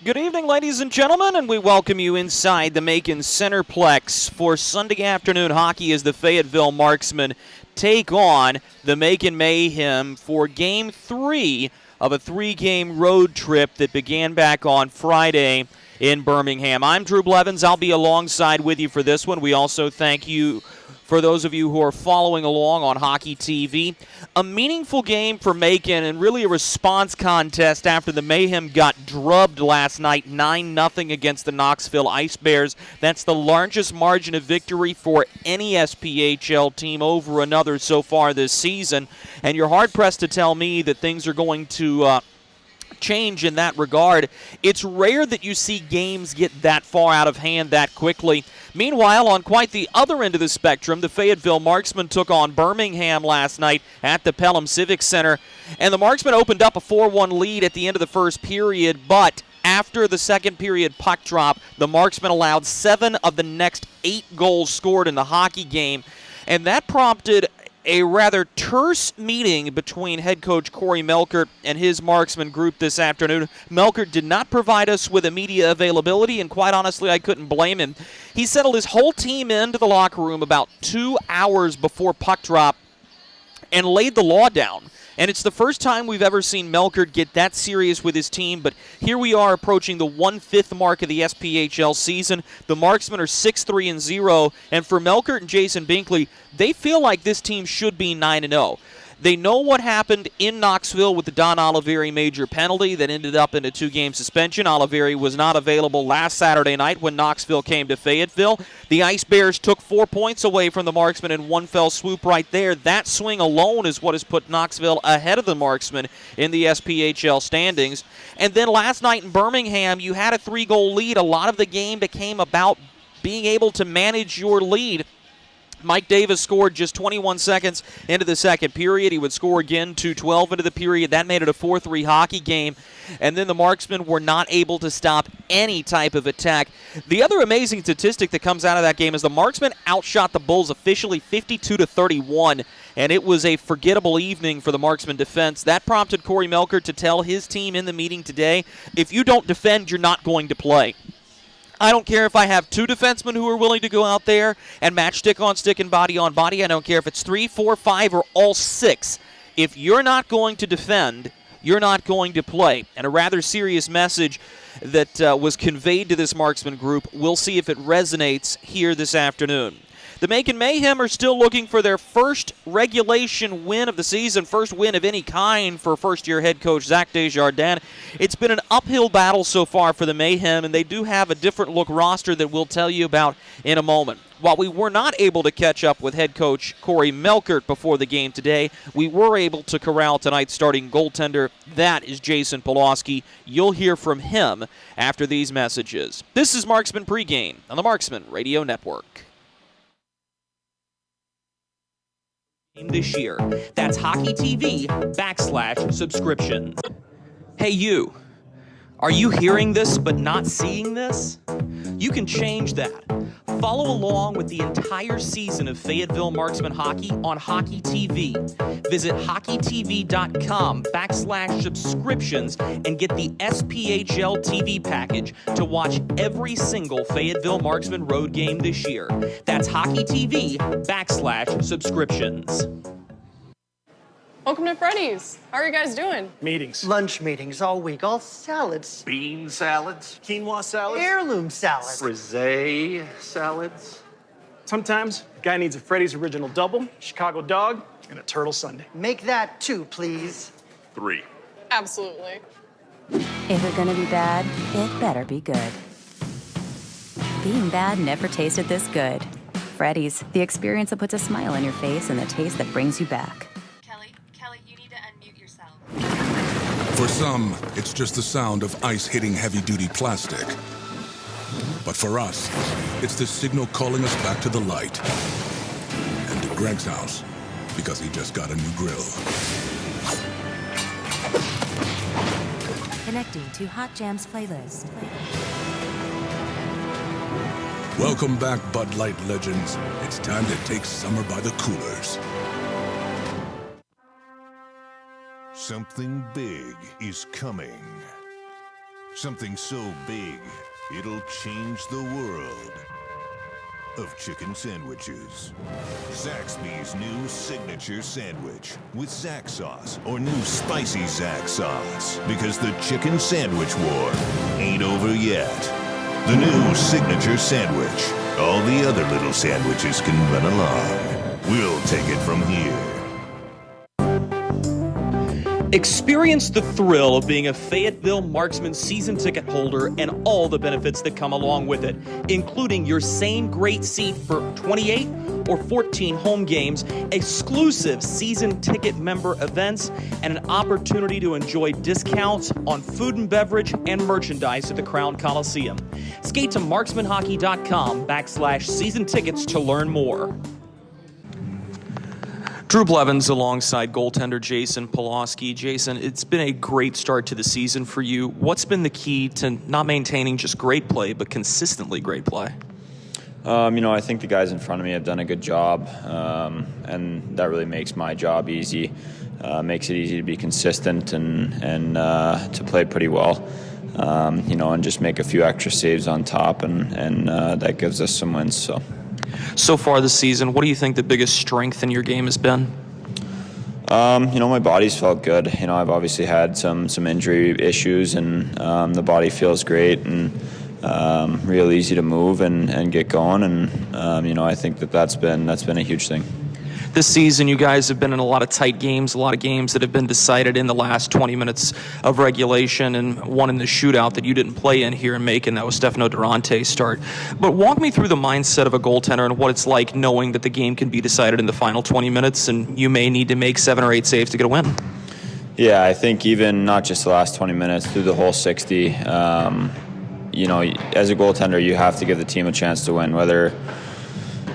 Good evening, ladies and gentlemen, and we welcome you inside the Macon Centerplex for Sunday afternoon hockey as the Fayetteville Marksmen take on the Macon Mayhem for Game 3 of a 3-game road trip that began back on Friday in Birmingham. I'm Drew Blevins. I'll be alongside with you for this one. We also thank you for those of you who are following along on Hockey TV. A meaningful game for Macon and really a response contest after the Mayhem got drubbed last night 9-0 against the Knoxville Ice Bears. That's the largest margin of victory for any SPHL team over another so far this season. And you're hard-pressed to tell me that things are going to change in that regard. It's rare that you see games get that far out of hand that quickly. Meanwhile, on quite the other end of the spectrum, the Fayetteville Marksmen took on Birmingham last night at the Pelham Civic Center, and the Marksmen opened up a 4-1 lead at the end of the first period, but after the second period puck drop, the Marksmen allowed 7 of the next 8 goals scored in the hockey game, and that prompted a rather terse meeting between head coach Corey Melkert and his marksman group this afternoon. Melkert did not provide us with a media availability, and quite honestly, I couldn't blame him. He settled his whole team into the locker room about 2 hours before puck drop and laid the law down. And it's the first time we've ever seen Melkert get that serious with his team, but here we are approaching the 1/5 mark of the SPHL season. The Marksmen are 6-3-0, and for Melkert and Jason Binkley, they feel like this team should be 9-0. They know what happened in Knoxville with the Don Oliveri major penalty that ended up in a 2-game suspension. Oliveri was not available last Saturday night when Knoxville came to Fayetteville. The Ice Bears took 4 points away from the Marksmen in one fell swoop right there. That swing alone is what has put Knoxville ahead of the Marksmen in the SPHL standings. And then last night in Birmingham, you had a 3-goal lead. A lot of the game became about being able to manage your lead. Mike Davis scored just 21 seconds into the second period. He would score again 2:12 into the period. That made it a 4-3 hockey game. And then the Marksmen were not able to stop any type of attack. The other amazing statistic that comes out of that game is the Marksmen outshot the Bulls officially 52-31, and it was a forgettable evening for the Marksmen defense. That prompted Corey Melkert to tell his team in the meeting today, if you don't defend, you're not going to play. I don't care if I have 2 defensemen who are willing to go out there and match stick on stick and body on body. I don't care if it's 3, 4, 5, or all 6. If you're not going to defend, you're not going to play. And a rather serious message that was conveyed to this marksman group. We'll see if it resonates here this afternoon. The Macon Mayhem are still looking for their first regulation win of the season, first win of any kind for first-year head coach Zach Desjardins. It's been an uphill battle so far for the Mayhem, and they do have a different-look roster that we'll tell you about in a moment. While we were not able to catch up with head coach Corey Melkert before the game today, we were able to corral tonight's starting goaltender. That is Jason Polowski. You'll hear from him after these messages. This is Marksman Pregame on the Marksman Radio Network. This year. That's Hockey TV /subscriptions. Hey you, are you hearing this but not seeing this? You can change that. Follow along with the entire season of Fayetteville Marksmen hockey on Hockey TV. Visit hockeytv.com /subscriptions and get the SPHL TV package to watch every single Fayetteville Marksmen road game this year. That's Hockey TV /subscriptions. Welcome to Freddy's. How are you guys doing? Meetings. Lunch meetings all week, all salads. Bean salads, Quinoa salads. Heirloom salads. frisee salads. Sometimes a guy needs a Freddy's Original Double, Chicago Dog, and a Turtle Sundae. Make that 2, please. 3. Absolutely. If it's gonna be bad, it better be good. Being bad never tasted this good. Freddy's, the experience that puts a smile on your face and the taste that brings you back. Kelly, you need to unmute yourself. For some, it's just the sound of ice hitting heavy-duty plastic. But for us, it's the signal calling us back to the light. And to Greg's house, because he just got a new grill. Connecting to Hot Jams playlist. Welcome back, Bud Light legends. It's time to take summer by the coolers. Something big is coming. Something so big, it'll change the world of chicken sandwiches. Zaxby's new signature sandwich with Zax sauce or new spicy Zax sauce. Because the chicken sandwich war ain't over yet. The new signature sandwich. All the other little sandwiches can run along. We'll take it from here. Experience the thrill of being a Fayetteville Marksmen season ticket holder and all the benefits that come along with it, including your same great seat for 28 or 14 home games, exclusive season ticket member events, and an opportunity to enjoy discounts on food and beverage and merchandise at the Crown Coliseum. Skate to marksmanhockey.com/season tickets to learn more. Drew Blevins alongside goaltender Jason Polowski. Jason, it's been a great start to the season for you. What's been the key to not maintaining just great play, but consistently great play? I think the guys in front of me have done a good job, and that really makes my job easy. Makes it easy to be consistent and to play pretty well. And just make a few extra saves on top, and that gives us some wins. So far this season, what do you think the biggest strength in your game has been? My body's felt good. I've obviously had some injury issues, and the body feels great and real easy to move and get going. And I think that's been a huge thing. This season, you guys have been in a lot of tight games, a lot of games that have been decided in the last 20 minutes of regulation, and one in the shootout that you didn't play in here in Macon. That was Stefano Durante's start. But walk me through the mindset of a goaltender and what it's like knowing that the game can be decided in the final 20 minutes and you may need to make 7 or 8 saves to get a win. Yeah, I think even not just the last 20 minutes, through the whole 60, as a goaltender, you have to give the team a chance to win, whether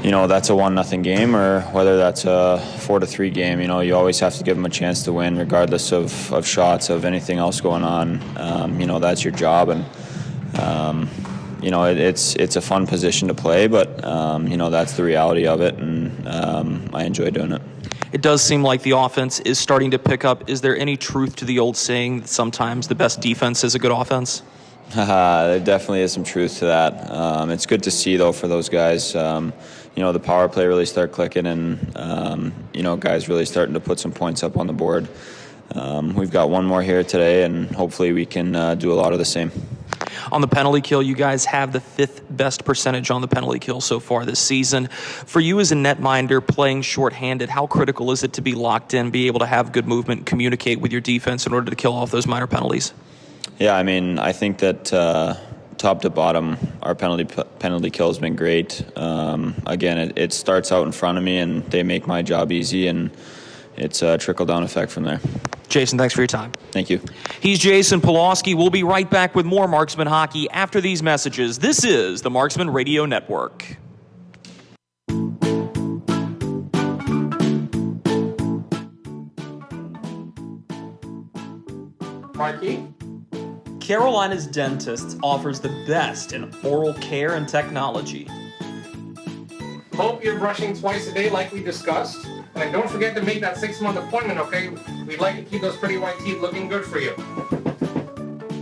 that's a 1-0 game or whether that's a 4-3 game. You always have to give them a chance to win regardless of shots, of anything else going on. That's your job. And, it's a fun position to play, but, that's the reality of it. And I enjoy doing it. It does seem like the offense is starting to pick up. Is there any truth to the old saying that sometimes the best defense is a good offense? There definitely is some truth to that. It's good to see, though, for those guys. The power play really start clicking, and guys really starting to put some points up on the board. We've got one more here today, and hopefully we can do a lot of the same. On the penalty kill, you guys have the 5th best percentage on the penalty kill so far this season. For you as a netminder playing shorthanded, how critical is it to be locked in, be able to have good movement, and communicate with your defense in order to kill off those minor penalties? Yeah, I think that top to bottom, our penalty kill has been great. Again, it starts out in front of me, and they make my job easy, and it's a trickle-down effect from there. Jason, thanks for your time. Thank you. He's Jason Polowski. We'll be right back with more Marksman Hockey after these messages. This is the Marksman Radio Network. Marky? Carolina's Dentist offers the best in oral care and technology. Hope you're brushing twice a day like we discussed. And don't forget to make that 6-month appointment, okay? We'd like to keep those pretty white teeth looking good for you.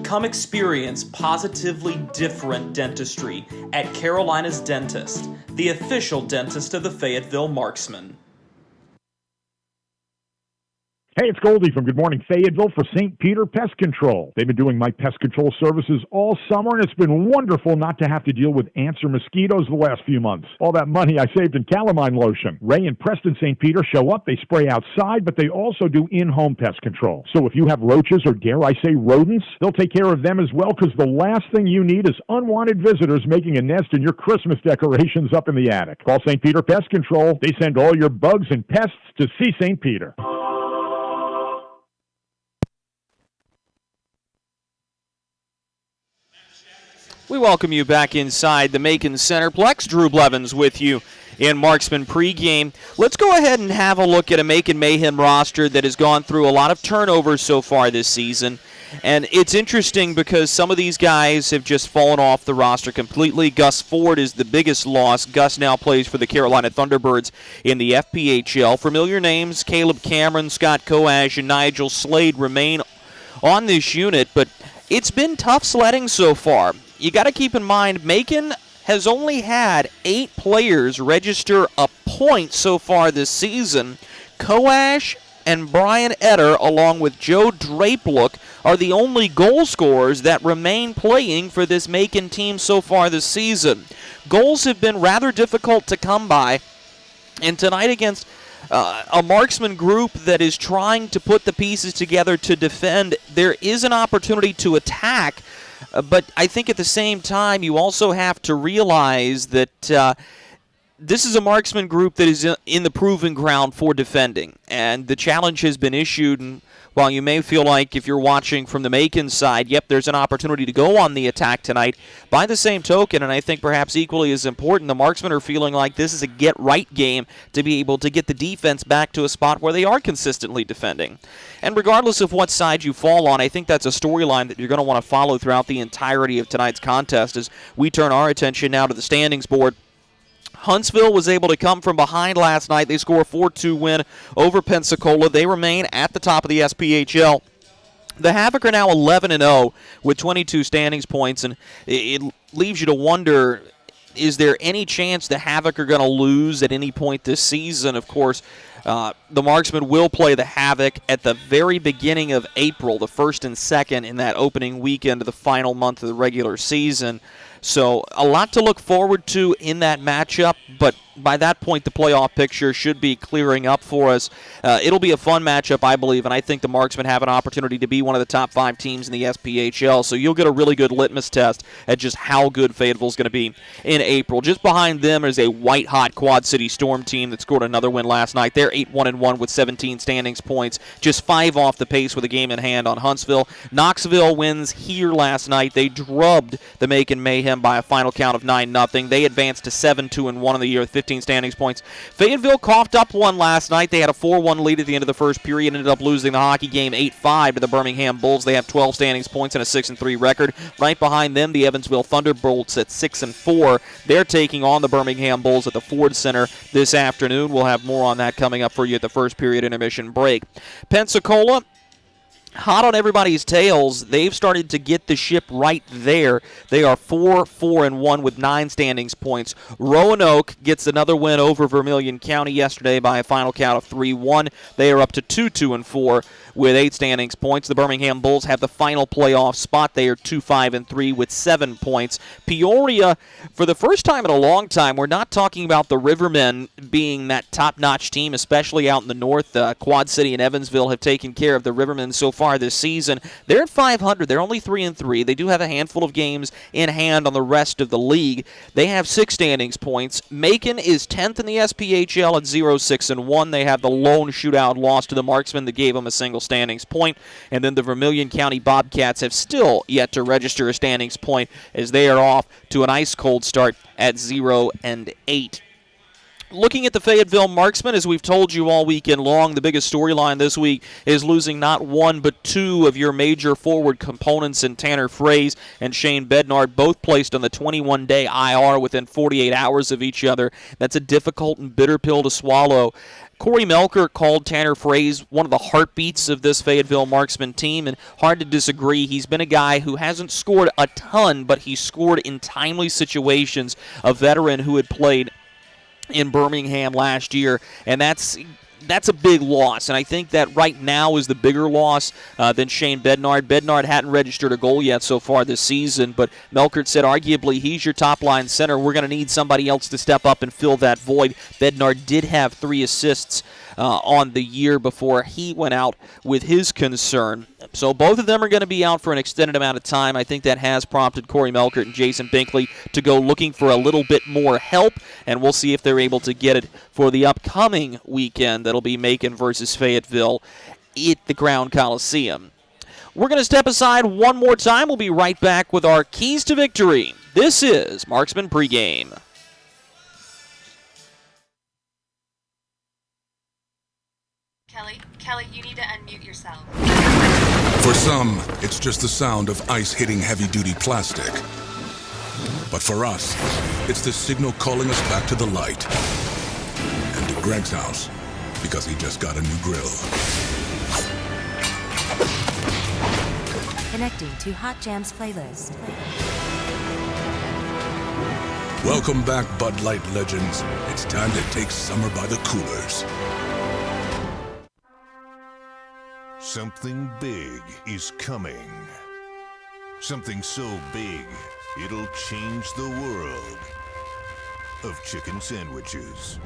Come experience positively different dentistry at Carolina's Dentist, the official dentist of the Fayetteville Marksmen. Hey, it's Goldie from Good Morning Fayetteville for St. Peter Pest Control. They've been doing my pest control services all summer, and it's been wonderful not to have to deal with ants or mosquitoes the last few months. All that money I saved in calamine lotion. Ray and Preston St. Peter show up, they spray outside, but they also do in-home pest control. So if you have roaches or, dare I say, rodents, they'll take care of them as well, because the last thing you need is unwanted visitors making a nest in your Christmas decorations up in the attic. Call St. Peter Pest Control. They send all your bugs and pests to see St. Peter. We welcome you back inside the Macon Centerplex. Drew Blevins with you in Marksman pregame. Let's go ahead and have a look at a Macon Mayhem roster that has gone through a lot of turnovers so far this season. And it's interesting because some of these guys have just fallen off the roster completely. Gus Ford is the biggest loss. Gus now plays for the Carolina Thunderbirds in the FPHL. Familiar names, Caleb Cameron, Scott Coash, and Nigel Slade remain on this unit, but it's been tough sledding so far. You got to keep in mind, Macon has only had 8 players register a point so far this season. Coash and Brian Etter, along with Joe Drapelook, are the only goal scorers that remain playing for this Macon team so far this season. Goals have been rather difficult to come by, and tonight against a marksman group that is trying to put the pieces together to defend, there is an opportunity to attack, but I think at the same time you also have to realize that this is a marksman group that is in the proving ground for defending, and the challenge has been issued. And while you may feel like if you're watching from the Macon side, yep, there's an opportunity to go on the attack tonight, by the same token, and I think perhaps equally as important, the marksmen are feeling like this is a get-right game to be able to get the defense back to a spot where they are consistently defending. And regardless of what side you fall on, I think that's a storyline that you're going to want to follow throughout the entirety of tonight's contest as we turn our attention now to the standings board. Huntsville was able to come from behind last night. They score a 4-2 win over Pensacola. They remain at the top of the SPHL. The Havoc are now 11-0 with 22 standings points, and it leaves you to wonder, is there any chance the Havoc are going to lose at any point this season? Of course, the Marksmen will play the Havoc at the very beginning of April, the 1st and 2nd in that opening weekend of the final month of the regular season. So a lot to look forward to in that matchup, but by that point the playoff picture should be clearing up for us. It'll be a fun matchup, I believe, and I think the Marksmen have an opportunity to be one of the top 5 teams in the SPHL, so you'll get a really good litmus test at just how good Fayetteville's going to be in April. Just behind them is a white-hot Quad City Storm team that scored another win last night. They're 8-1-1 with 17 standings points, just 5 off the pace with a game in hand on Huntsville. Knoxville wins here last night. They drubbed the Macon Mayhem by a final count of 9-0. They advanced to 7-2-1 in the year with 15 standings points. Fayetteville coughed up one last night. They had a 4-1 lead at the end of the first period, ended up losing the hockey game 8-5 to the Birmingham Bulls. They have 12 standings points and a 6-3 record. Right behind them, the Evansville Thunderbolts at 6-4. They're taking on the Birmingham Bulls at the Ford Center this afternoon. We'll have more on that coming up for you at the first period intermission break. Pensacola, hot on everybody's tails. They've started to get the ship right there. They are 4-4-1 with 9 standings points. Roanoke gets another win over Vermilion County yesterday by a final count of 3-1. They are up to 2-2-4 with 8 standings points. The Birmingham Bulls have the final playoff spot. They are 2-5-3 with 7 points. Peoria, for the first time in a long time, we're not talking about the Rivermen being that top-notch team, especially out in the north. Quad City and Evansville have taken care of the Rivermen so far this season. They're at 500. They're only 3-3. They do have a handful of games in hand on the rest of the league. They have 6 standings points. Macon is 10th in the SPHL at 0-6-1. They have the lone shootout loss to the Marksmen that gave them a single standings point. And then the Vermilion County Bobcats have still yet to register a standings point as they are off to an ice-cold start at 0-8. Looking at the Fayetteville Marksmen, as we've told you all weekend long, the biggest storyline this week is losing not one but 2 of your major forward components in Tanner Fraze and Shane Bednard, both placed on the 21-day IR within 48 hours of each other. That's a difficult and bitter pill to swallow. Corey Melker called Tanner Fraze one of the heartbeats of this Fayetteville Marksman team, and hard to disagree. He's been a guy who hasn't scored a ton, but he scored in timely situations, a veteran who had played in Birmingham last year, and that's a big loss, and I think that right now is the bigger loss than Shane Bednard. Bednard hadn't registered a goal yet so far this season, but Melkert said arguably he's your top-line center. We're going to need somebody else to step up and fill that void. Bednard did have 3 assists on the year before he went out with his concern. So both of them are going to be out for an extended amount of time. I think that has prompted Corey Melkert and Jason Binkley to go looking for a little bit more help, and we'll see if they're able to get it for the upcoming weekend. That'll be Macon versus Fayetteville at the Crown Coliseum. We're going to step aside one more time. We'll be right back with our keys to victory. This is Marksman Pregame. Kelly, you need to unmute yourself. For some, it's just the sound of ice hitting heavy-duty plastic. But for us, it's the signal calling us back to the light. And to Greg's house, because he just got a new grill. Connecting to Hot Jams playlist. Welcome back, Bud Light legends. It's time to take summer by the coolers. Something big is coming. Something so big, it'll change the world of chicken sandwiches.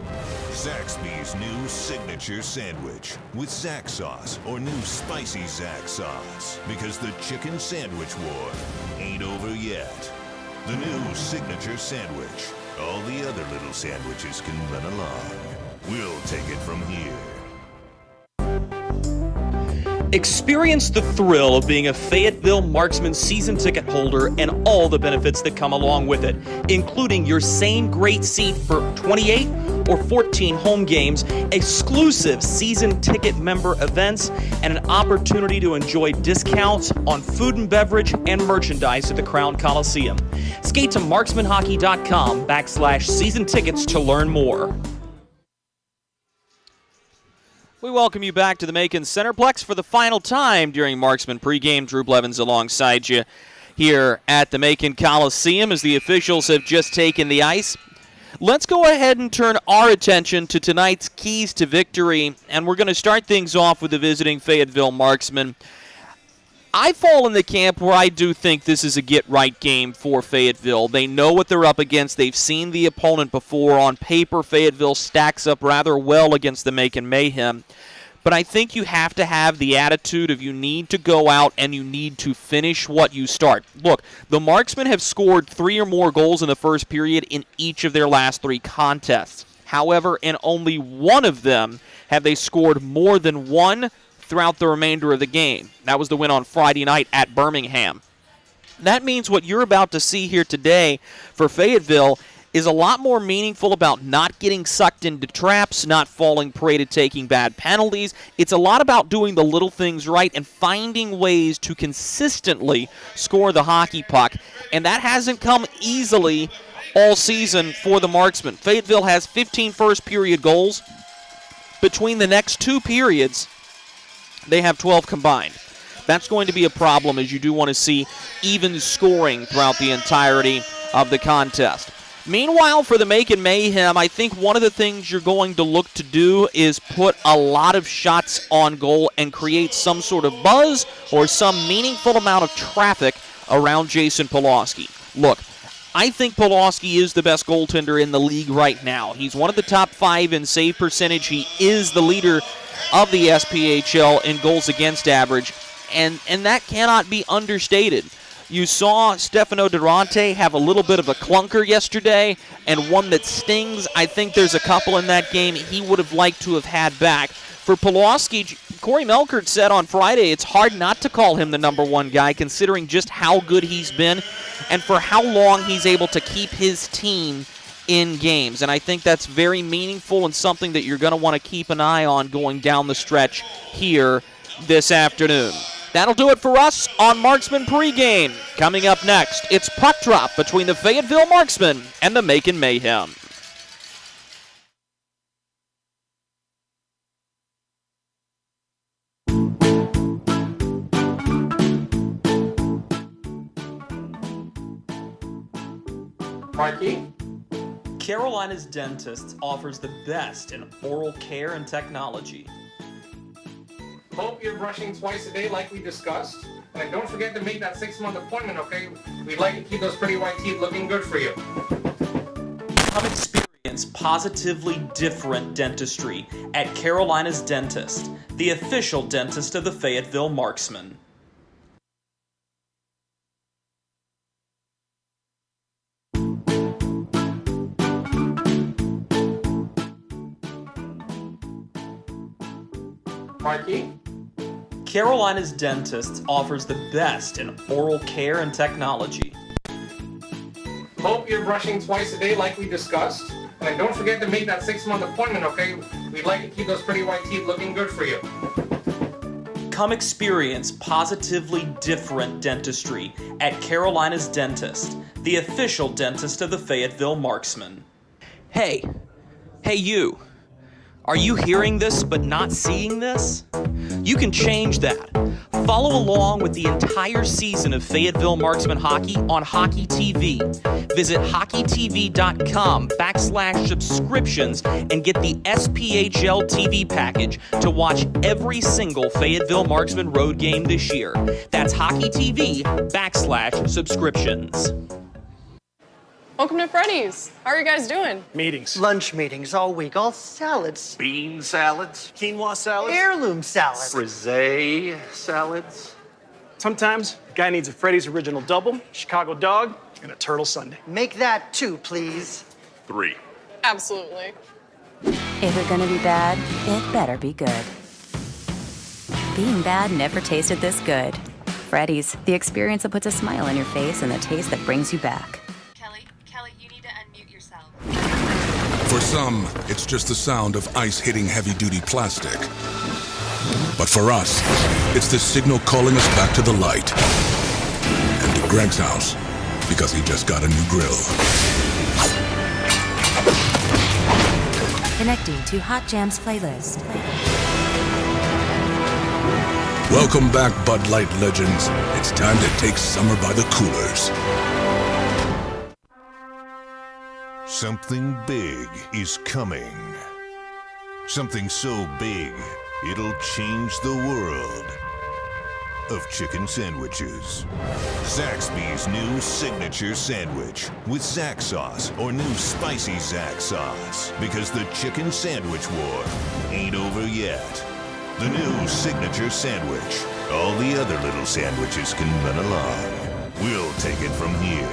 Zaxby's new signature sandwich with Zax sauce or new spicy Zax sauce. Because the chicken sandwich war ain't over yet. The new signature sandwich. All the other little sandwiches can run along. We'll take it from here. Experience the thrill of being a Fayetteville Marksmen season ticket holder and all the benefits that come along with it, including your same great seat for 28 or 14 home games, exclusive season ticket member events, and an opportunity to enjoy discounts on food and beverage and merchandise at the Crown Coliseum. Skate to marksmanhockey.com/season tickets to learn more. We welcome you back to the Macon Centerplex for the final time during Marksman pregame. Drew Blevins alongside you here at the Macon Coliseum as the officials have just taken the ice. Let's go ahead and turn our attention to tonight's keys to victory, and we're going to start things off with the visiting Fayetteville Marksmen. I fall in the camp where I do think this is a get-right game for Fayetteville. They know what they're up against. They've seen the opponent before. On paper, Fayetteville stacks up rather well against the Macon Mayhem. But I think you have to have the attitude of you need to go out and you need to finish what you start. Look, the Marksmen have scored 3 or more goals in the first period in each of their last 3 contests. However, in only one of them have they scored more than 1 throughout the remainder of the game. That was the win on Friday night at Birmingham. That means what you're about to see here today for Fayetteville is a lot more meaningful about not getting sucked into traps, not falling prey to taking bad penalties. It's a lot about doing the little things right and finding ways to consistently score the hockey puck. And that hasn't come easily all season for the Marksmen. Fayetteville has 15 first-period goals. Between the next 2 periods, they have 12 combined. That's going to be a problem as you do want to see even scoring throughout the entirety of the contest. Meanwhile, for the Macon Mayhem, I think one of the things you're going to look to do is put a lot of shots on goal and create some sort of buzz or some meaningful amount of traffic around Jason Polowski. Look, I think Polowski is the best goaltender in the league right now. He's one of the top 5 in save percentage. He is the leader of the SPHL in goals against average, and that cannot be understated. You saw Stefano Durante have a little bit of a clunker yesterday, and one that stings. I think there's a couple in that game he would have liked to have had back. For Polowski, Corey Melkert said on Friday it's hard not to call him the number 1 guy considering just how good he's been and for how long he's able to keep his team in games. And I think that's very meaningful and something that you're going to want to keep an eye on going down the stretch here this afternoon. That'll do it for us on Marksman Pregame. Coming up next, it's puck drop between the Fayetteville Marksmen and the Macon Mayhem. Mikey? Carolina's Dentist offers the best in oral care and technology. Hope you're brushing twice a day like we discussed. And don't forget to make that 6-month appointment, okay? We'd like to keep those pretty white teeth looking good for you. Come experience positively different dentistry at Carolina's Dentist, the official dentist of the Fayetteville Marksmen. Mikey? Carolina's Dentist offers the best in oral care and technology. Hope you're brushing twice a day like we discussed. And don't forget to make that 6-month appointment, okay? We'd like to keep those pretty white teeth looking good for you. Come experience positively different dentistry at Carolina's Dentist, the official dentist of the Fayetteville Marksmen. Hey you. Are you hearing this but not seeing this? You can change that. Follow along with the entire season of Fayetteville Marksmen hockey on Hockey TV. Visit hockeytv.com/subscriptions and get the SPHL TV package to watch every single Fayetteville Marksmen road game this year. That's hockeytv.com/subscriptions. Welcome to Freddy's. How are you guys doing? Meetings. Lunch meetings all week, all salads. Bean salads. Quinoa salads. Heirloom salads. Frisee salads. Sometimes a guy needs a Freddy's Original Double, Chicago Dog, and a Turtle Sundae. Make that 2, please. 3. Absolutely. If you're gonna be bad, it better be good. Being bad never tasted this good. Freddy's, the experience that puts a smile on your face and the taste that brings you back. Kelly, you need to unmute yourself. For some, it's just the sound of ice hitting heavy-duty plastic. But for us, it's the signal calling us back to the light. And to Greg's house, because he just got a new grill. Connecting to Hot Jams playlist. Welcome back, Bud Light legends. It's time to take summer by the coolers. Something big is coming. Something so big, it'll change the world of chicken sandwiches. Zaxby's new signature sandwich with Zax sauce or new spicy Zax sauce. Because the chicken sandwich war ain't over yet. The new signature sandwich. All the other little sandwiches can run along. We'll take it from here.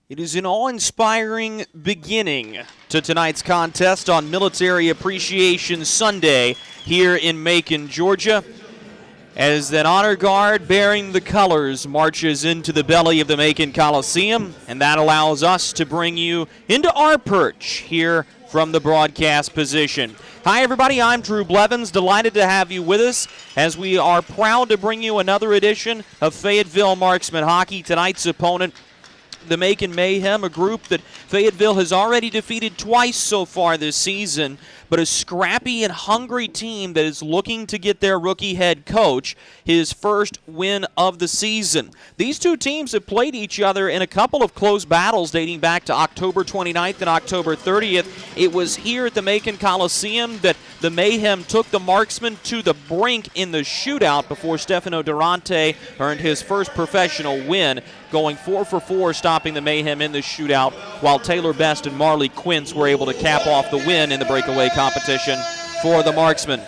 It is an awe-inspiring beginning to tonight's contest on Military Appreciation Sunday here in Macon, Georgia, as that honor guard bearing the colors marches into the belly of the Macon Coliseum, and that allows us to bring you into our perch here from the broadcast position. Hi, everybody. I'm Drew Blevins. Delighted to have you with us as we are proud to bring you another edition of Fayetteville Marksmen Hockey. Tonight's opponent, the Macon Mayhem, a group that Fayetteville has already defeated twice so far this season, but a scrappy and hungry team that is looking to get their rookie head coach his first win of the season. These two teams have played each other in a couple of close battles dating back to October 29th and October 30th. It was here at the Macon Coliseum that the Mayhem took the Marksmen to the brink in the shootout before Stefano Durante earned his first professional win, going 4 for 4, stopping the Mayhem in the shootout, while Taylor Best and Marley Quince were able to cap off the win in the breakaway competition for the Marksmen.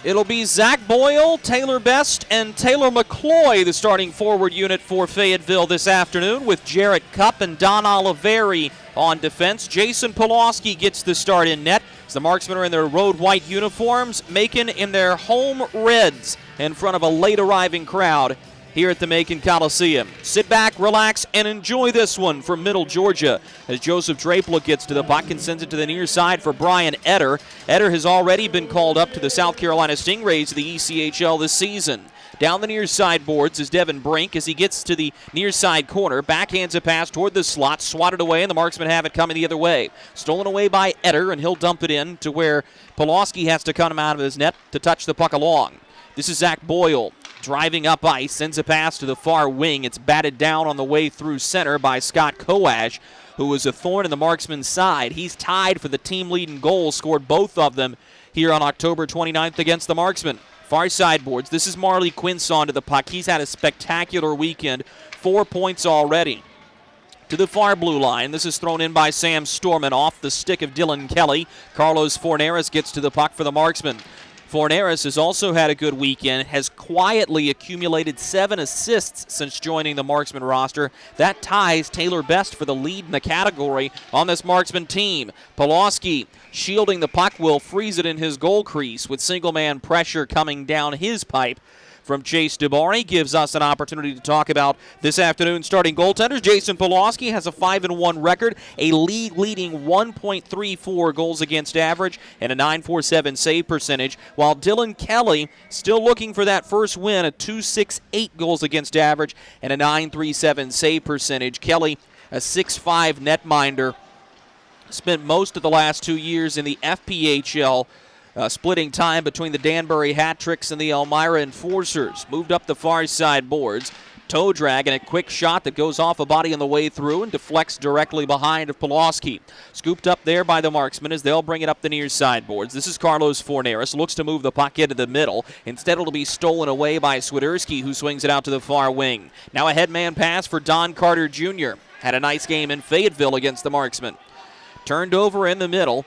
It'll be Zach Boyle, Taylor Best, and Taylor Mccoy, the starting forward unit for Fayetteville this afternoon, with Jarrett Cupp and Don Oliveri on defense. Jason Polowski gets the start in net as the Marksmen are in their road white uniforms, Macon in their home reds in front of a late arriving crowd here at the Macon Coliseum. Sit back, relax, and enjoy this one from Middle Georgia as Joseph Drapela gets to the puck and sends it to the near side for Brian Etter. Etter has already been called up to the South Carolina Stingrays of the ECHL this season. Down the near side boards is Devin Brink as he gets to the near side corner. Backhands a pass toward the slot, swatted away, and the Marksmen have it coming the other way. Stolen away by Etter, and he'll dump it in to where Polowski has to cut him out of his net to touch the puck along. This is Zach Boyle driving up ice, sends a pass to the far wing. It's batted down on the way through center by Scott Koash, who was a thorn in the Marksman's side. He's tied for the team-leading goals, scored both of them here on October 29th against the Marksmen. Far side boards. This is Marley Quince onto the puck. He's had a spectacular weekend, 4 points already. To the far blue line, this is thrown in by Sam Storman off the stick of Dylan Kelly. Carlos Forneras gets to the puck for the Marksmen. Forneris has also had a good weekend, has quietly accumulated 7 assists since joining the Marksman roster. That ties Taylor Best for the lead in the category on this Marksman team. Polowski shielding the puck will freeze it in his goal crease with single-man pressure coming down his pipe from Chase DeBarney. Gives us an opportunity to talk about this afternoon's starting goaltenders. Jason Polowski has a 5-1 record, a league-leading 1.34 goals against average, and a .947 save percentage, while Dylan Kelly still looking for that first win, a .268 goals against average, and a .937 save percentage. Kelly, a 6'5 netminder, spent most of the last 2 years in the FPHL, splitting time between the Danbury Hat-Tricks and the Elmira Enforcers. Moved up the far side boards. Toe drag and a quick shot that goes off a body on the way through and deflects directly behind of Polowski. Scooped up there by the Marksmen as they'll bring it up the near side boards. This is Carlos Forneris. Looks to move the puck into the middle. Instead, it'll be stolen away by Swiderski, who swings it out to the far wing. Now a headman pass for Don Carter Jr. Had a nice game in Fayetteville against the Marksmen. Turned over in the middle.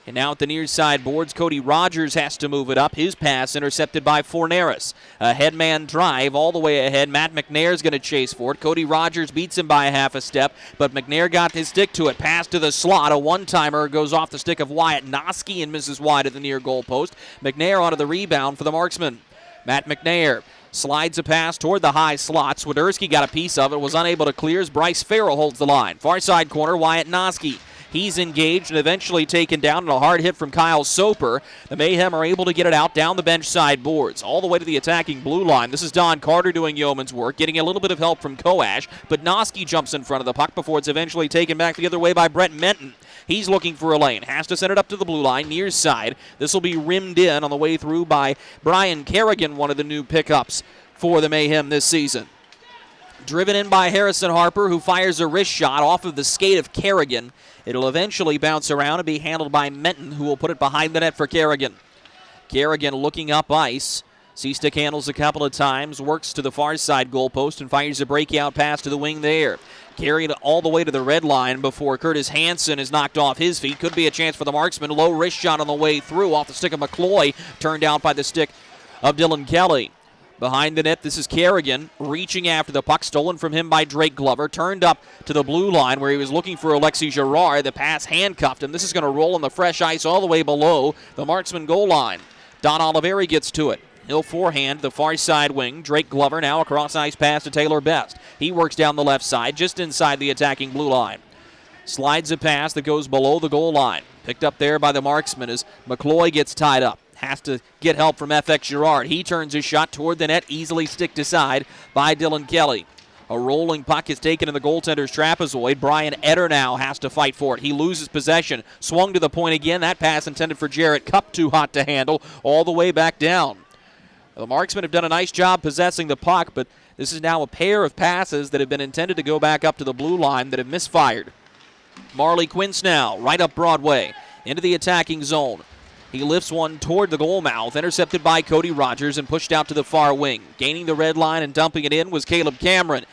And now at the near side boards, Cody Rogers has to move it up. His pass intercepted by Forneris. A headman drive all the way ahead. Matt McNair's going to chase for it. Cody Rogers beats him by a half a step, but McNair got his stick to it. Pass to the slot. A one-timer goes off the stick of Wyatt Knoskey and misses wide at the near goal post. McNair onto the rebound for the Marksmen. Matt McNair slides a pass toward the high slot. Swiderski got a piece of it, was unable to clear as Bryce Farrell holds the line. Far side corner, Wyatt Knoskey. He's engaged and eventually taken down in a hard hit from Kyle Soper. The Mayhem are able to get it out down the bench side boards, all the way to the attacking blue line. This is Don Carter doing yeoman's work, getting a little bit of help from Koash, but Knoskey jumps in front of the puck before it's eventually taken back the other way by Brett Menton. He's looking for a lane, has to send it up to the blue line, near side. This will be rimmed in on the way through by Brian Kerrigan, one of the new pickups for the Mayhem this season. Driven in by Harrison Harper, who fires a wrist shot off of the skate of Kerrigan. It'll eventually bounce around and be handled by Menton, who will put it behind the net for Kerrigan. Kerrigan looking up ice. C-stick handles a couple of times, works to the far side goalpost and fires a breakout pass to the wing there. Carried all the way to the red line before Curtis Hansen is knocked off his feet. Could be a chance for the Marksman. Low wrist shot on the way through off the stick of Mccoy, turned out by the stick of Dylan Kelly. Behind the net, this is Kerrigan reaching after the puck, stolen from him by Drake Glover, turned up to the blue line where he was looking for Alexi Girard. The pass handcuffed him. This is going to roll on the fresh ice all the way below the Marksman goal line. Don Oliveri gets to it. He'll forehand the far side wing. Drake Glover now across ice pass to Taylor Best. He works down the left side, just inside the attacking blue line. Slides a pass that goes below the goal line. Picked up there by the Marksman as Mccoy gets tied up. Has to get help from FX Girard. He turns his shot toward the net, easily sticked aside by Dylan Kelly. A rolling puck is taken in the goaltender's trapezoid. Brian Etter now has to fight for it. He loses possession. Swung to the point again. That pass intended for Jarrett Cup, too hot to handle, all the way back down. The Marksmen have done a nice job possessing the puck, but this is now a pair of passes that have been intended to go back up to the blue line that have misfired. Marley Quince now, right up Broadway, into the attacking zone. He lifts one toward the goal mouth, intercepted by Cody Rogers and pushed out to the far wing. Gaining the red line and dumping it in was Caleb Cameron.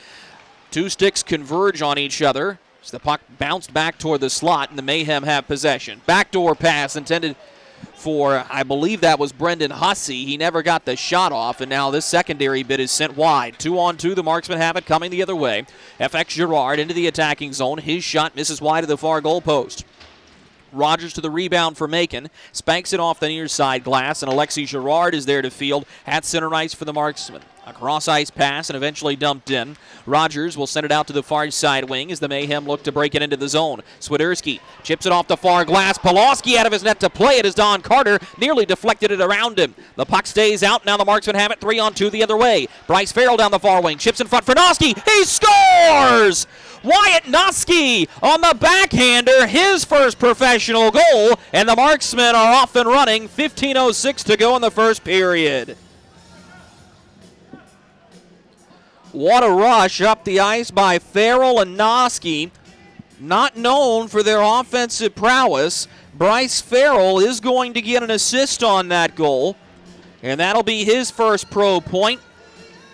Two sticks converge on each other as the puck bounced back toward the slot, and the Mayhem have possession. Backdoor pass intended for, I believe that was Brendan Hussey. He never got the shot off, and now this secondary bid is sent wide. 2-on-2, the Marksmen have it coming the other way. FX Girard into the attacking zone. His shot misses wide of the far goal post. Rogers to the rebound for Macon. Spanks it off the near side glass, and Alexi Girard is there to field at center ice for the Marksmen. A cross-ice pass and eventually dumped in. Rogers will send it out to the far side wing as the Mayhem look to break it into the zone. Swiderski chips it off the far glass. Polowski out of his net to play it as Don Carter nearly deflected it around him. The puck stays out. Now the Marksmen have it 3-on-2 the other way. Bryce Farrell down the far wing. Chips in front for Knoskey. He scores! Wyatt Knoskey on the backhander, his first professional goal, and the Marksmen are off and running. 15:06 to go in the first period. What a rush up the ice by Farrell and Knoskey. Not known for their offensive prowess. Bryce Farrell is going to get an assist on that goal, and that'll be his first pro point.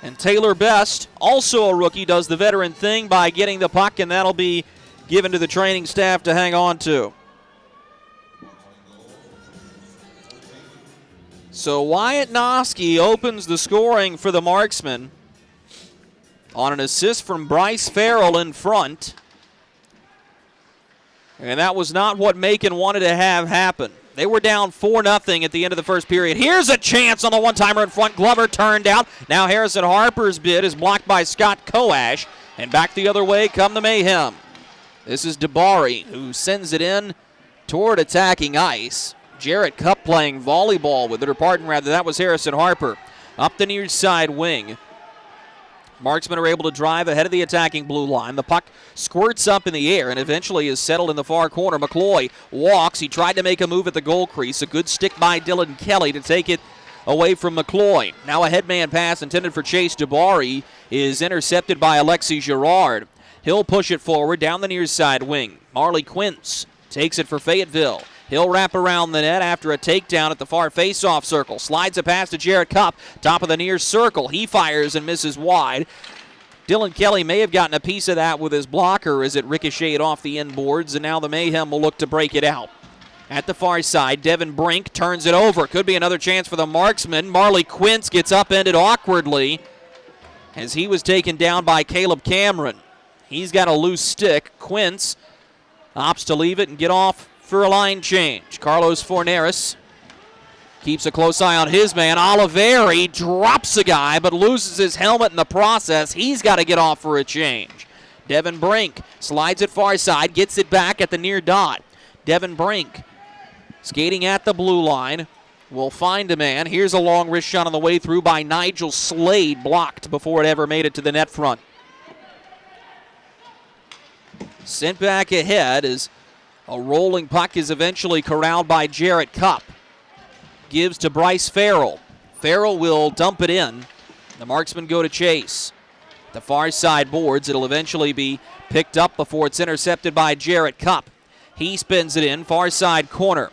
And Taylor Best, also a rookie, does the veteran thing by getting the puck, and that'll be given to the training staff to hang on to. So Wyatt Knoskey opens the scoring for the Marksmen on an assist from Bryce Farrell in front. And that was not what Macon wanted to have happen. They were down 4-0 at the end of the first period. Here's a chance on the one-timer in front. Glover turned out. Now Harrison Harper's bid is blocked by Scott Coash. And back the other way come the Mayhem. This is DeBari who sends it in toward attacking ice. Jarrett Cupp playing volleyball with it, or pardon rather, that was Harrison Harper. Up the near side wing. Marksmen are able to drive ahead of the attacking blue line. The puck squirts up in the air and eventually is settled in the far corner. Mccoy walks. He tried to make a move at the goal crease. A good stick by Dylan Kelly to take it away from McCloy. Now a headman pass intended for Chase DeBari is intercepted by Alexi Girard. He'll push it forward down the near side wing. Marley Quince takes it for Fayetteville. He'll wrap around the net after a takedown at the far face-off circle. Slides a pass to Jarrett Cupp, top of the near circle. He fires and misses wide. Dylan Kelly may have gotten a piece of that with his blocker as it ricocheted off the inboards, and now the Mayhem will look to break it out. At the far side, Devin Brink turns it over. Could be another chance for the Marksmen. Marley Quince gets upended awkwardly as he was taken down by Caleb Cameron. He's got a loose stick. Quince opts to leave it and get off for a line change. Carlos Forneris keeps a close eye on his man. Oliveri drops a guy but loses his helmet in the process. He's got to get off for a change. Devin Brink slides it far side, gets it back at the near dot. Devin Brink skating at the blue line. Will find a man. Here's a long wrist shot on the way through by Nigel Slade, blocked before it ever made it to the net front. Sent back ahead as a rolling puck is eventually corralled by Jarrett Cupp. Gives to Bryce Farrell. Farrell will dump it in. The Marksmen go to chase. The far side boards. It'll eventually be picked up before it's intercepted by Jarrett Cupp. He spins it in, far side corner.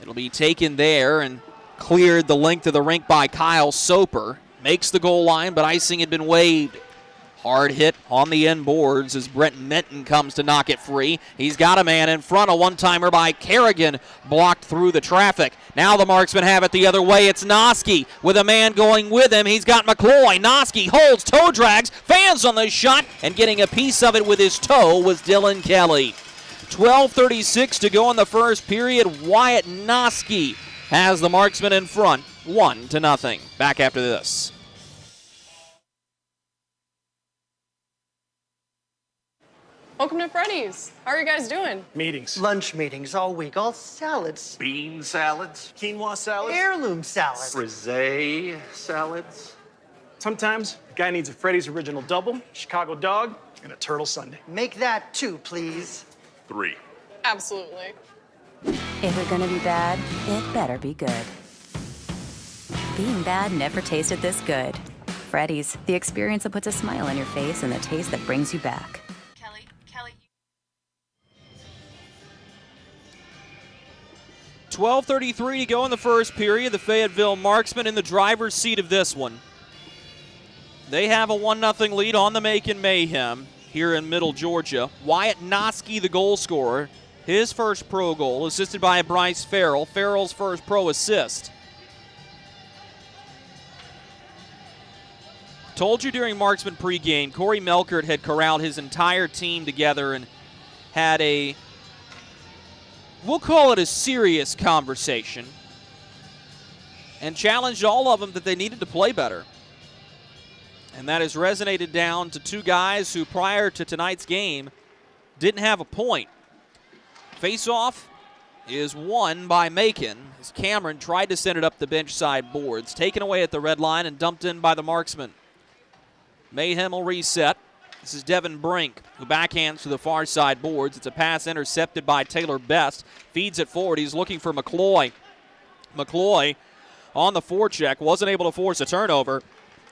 It'll be taken there and cleared the length of the rink by Kyle Soper. Makes the goal line, but icing had been waived. Hard hit on the end boards as Brent Menton comes to knock it free. He's got a man in front. A one-timer by Kerrigan blocked through the traffic. Now the Marksmen have it the other way. It's Knoskey with a man going with him. He's got McCloy. Knoskey holds, toe drags, fans on the shot, and getting a piece of it with his toe was Dylan Kelly. 12:36 to go in the first period. Wyatt Knoskey has the Marksmen in front, 1-0. Back after this. Welcome to Freddy's. How are you guys doing? Meetings. Lunch meetings all week, all salads. Bean salads. Quinoa salads. Heirloom salads. Frisee salads. Sometimes a guy needs a Freddy's Original Double, Chicago Dog, and a Turtle Sundae. Make that 2, please. 3. Absolutely. If you're gonna be bad, it better be good. Being bad never tasted this good. Freddy's, the experience that puts a smile on your face and the taste that brings you back. Kelly. 12:33 to go in the first period. The Fayetteville Marksmen in the driver's seat of this one. They have a 1-0 lead on the Macon Mayhem here in Middle Georgia. Wyatt Knoskey, the goal scorer. His first pro goal, assisted by Bryce Farrell. Farrell's first pro assist. Told you during Marksman pregame, Corey Melkert had corralled his entire team together and had a, we'll call it a serious conversation, and challenged all of them that they needed to play better. And that has resonated down to two guys who prior to tonight's game didn't have a point. Face-off is won by Macon as Cameron tried to send it up the bench side boards. Taken away at the red line and dumped in by the Marksmen. Mayhem will reset. This is Devin Brink, who backhands to the far side boards. It's a pass intercepted by Taylor Best. Feeds it forward. He's looking for McCloy. McCloy on the forecheck. Wasn't able to force a turnover.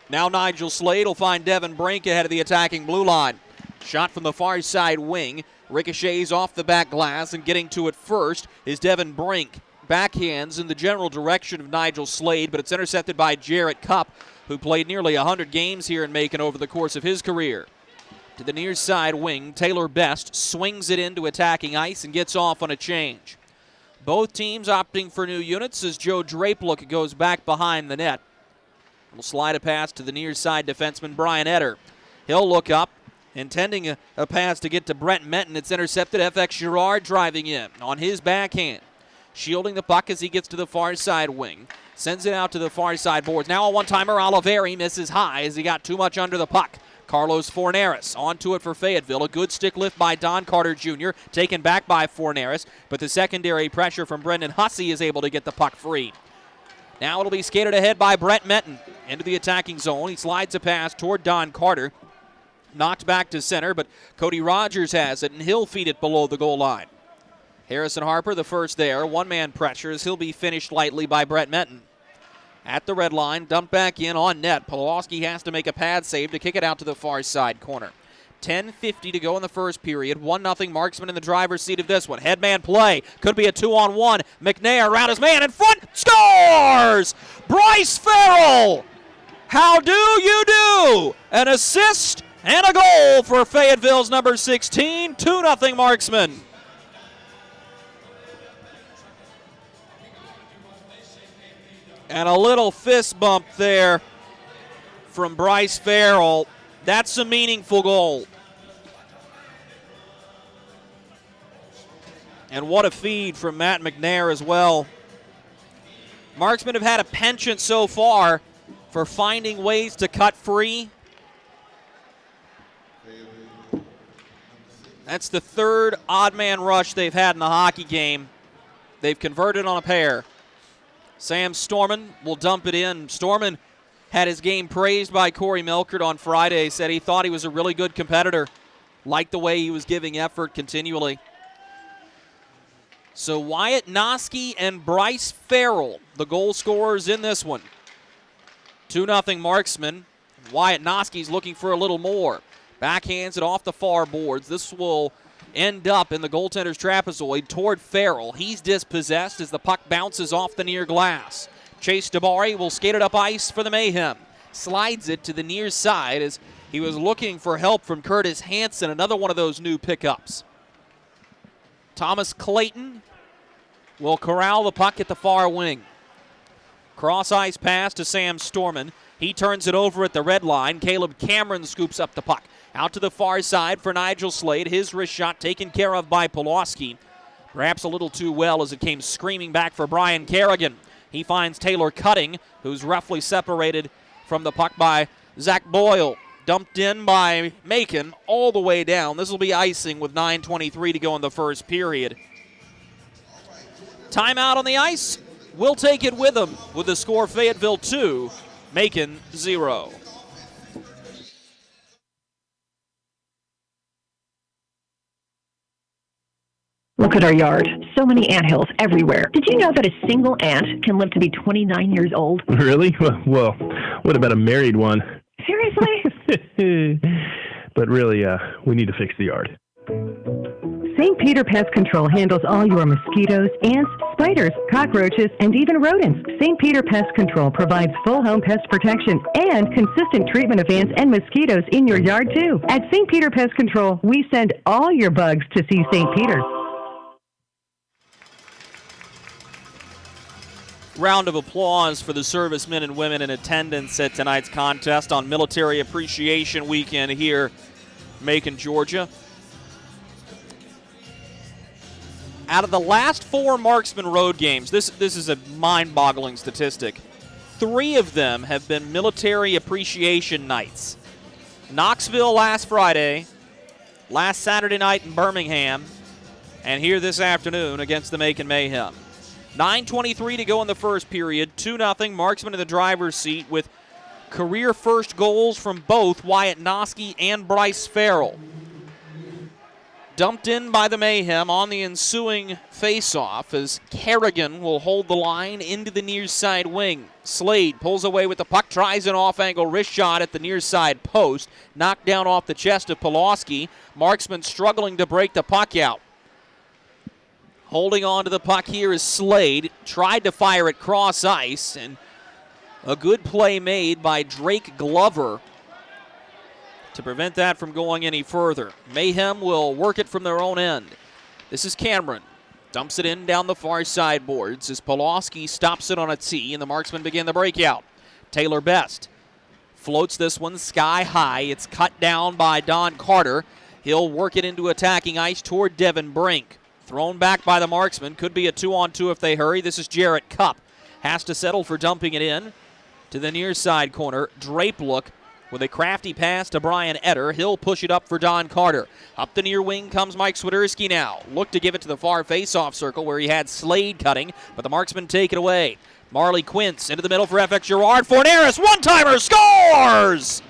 Now Nigel Slade will find Devin Brink ahead of the attacking blue line. Shot from the far side wing. Ricochets off the back glass, and getting to it first is Devin Brink. Backhands in the general direction of Nigel Slade, but it's intercepted by Jarrett Cupp, who played nearly 100 games here in Macon over the course of his career. To the near side wing, Taylor Best swings it into attacking ice and gets off on a change. Both teams opting for new units as Joe Drapelook goes back behind the net. Will slide a pass to the near side defenseman Brian Etter. He'll look up, intending a pass to get to Brent Menton. It's intercepted. FX Girard driving in on his backhand. Shielding the puck as he gets to the far side wing. Sends it out to the far side boards. Now a one-timer, Oliveri misses high as he got too much under the puck. Carlos Forneris onto it for Fayetteville. A good stick lift by Don Carter Jr., taken back by Forneris, but the secondary pressure from Brendan Hussey is able to get the puck free. Now it'll be skated ahead by Brent Menton into the attacking zone. He slides a pass toward Don Carter. Knocked back to center, but Cody Rogers has it, and he'll feed it below the goal line. Harrison Harper, the first there. One-man pressure as he'll be finished lightly by Brent Menton. At the red line, dumped back in on net. Polowski has to make a pad save to kick it out to the far side corner. 10:50 to go in the first period. 1-0 Marksman in the driver's seat of this one. Headman play. Could be a 2-on-1. McNair around his man in front. Scores! Bryce Farrell! How do you do? An assist and a goal for Fayetteville's number 16. 2-0 Marksman. And a little fist bump there from Bryce Farrell. That's a meaningful goal. And what a feed from Matt McNair as well. Marksmen have had a penchant so far for finding ways to cut free. That's the third odd man rush they've had in the hockey game. They've converted on a pair. Sam Storman will dump it in. Storman had his game praised by Corey Milkert on Friday, said he thought he was a really good competitor, liked the way he was giving effort continually. So Wyatt Knoskey and Bryce Farrell, the goal scorers in this one. 2-0 Marksman. Wyatt Knoskey's looking for a little more. Backhands it off the far boards. This will end up in the goaltender's trapezoid toward Farrell. He's dispossessed as the puck bounces off the near glass. Chase DeBari will skate it up ice for the Mayhem. Slides it to the near side as he was looking for help from Curtis Hansen, another one of those new pickups. Thomas Clayton will corral the puck at the far wing. Cross ice pass to Sam Storman. He turns it over at the red line. Caleb Cameron scoops up the puck. Out to the far side for Nigel Slade. His wrist shot taken care of by Polowski. Perhaps a little too well as it came screaming back for Brian Kerrigan. He finds Taylor Cutting, who's roughly separated from the puck by Zach Boyle. Dumped in by Macon all the way down. This will be icing with 9:23 to go in the first period. Timeout on the ice. We'll take it with them with the score Fayetteville 2, Macon 0. Look at our yard. So many anthills everywhere. Did you know that a single ant can live to be 29 years old? Really? Well, what about a married one? Seriously? But really, we need to fix the yard. St. Peter Pest Control handles all your mosquitoes, ants, spiders, cockroaches, and even rodents. St. Peter Pest Control provides full home pest protection and consistent treatment of ants and mosquitoes in your yard, too. At St. Peter Pest Control, we send all your bugs to see St. Peter. Round of applause for the servicemen and women in attendance at tonight's contest on Military Appreciation Weekend here in Macon, Georgia. Out of the last 4 Marksman road games, this is a mind-boggling statistic. 3 of them have been Military Appreciation nights. Knoxville last Friday, last Saturday night in Birmingham, and here this afternoon against the Macon Mayhem. 9:23 to go in the first period. 2-0 Marksman in the driver's seat with career first goals from both Wyatt Knoskey and Bryce Farrell. Dumped in by the Mayhem on the ensuing face-off as Kerrigan will hold the line into the near side wing. Slade pulls away with the puck, tries an off-angle wrist shot at the near side post. Knocked down off the chest of Polowski. Marksman struggling to break the puck out. Holding on to the puck here is Slade. Tried to fire it cross ice, and a good play made by Drake Glover to prevent that from going any further. Mayhem will work it from their own end. This is Cameron. Dumps it in down the far side boards as Polowski stops it on a tee, and the Marksmen begin the breakout. Taylor Best floats this one sky high. It's cut down by Don Carter. He'll work it into attacking ice toward Devin Brink. Thrown back by the Marksmen. Could be a 2-on-2 if they hurry. This is Jarrett Cupp. Has to settle for dumping it in to the near side corner. Drape look with a crafty pass to Brian Etter. He'll push it up for Don Carter. Up the near wing comes Mike Swiderski now. Look to give it to the far face-off circle where he had Slade cutting, but the Marksmen take it away. Marley Quince into the middle for FX Girard. Forneris, one-timer, scores!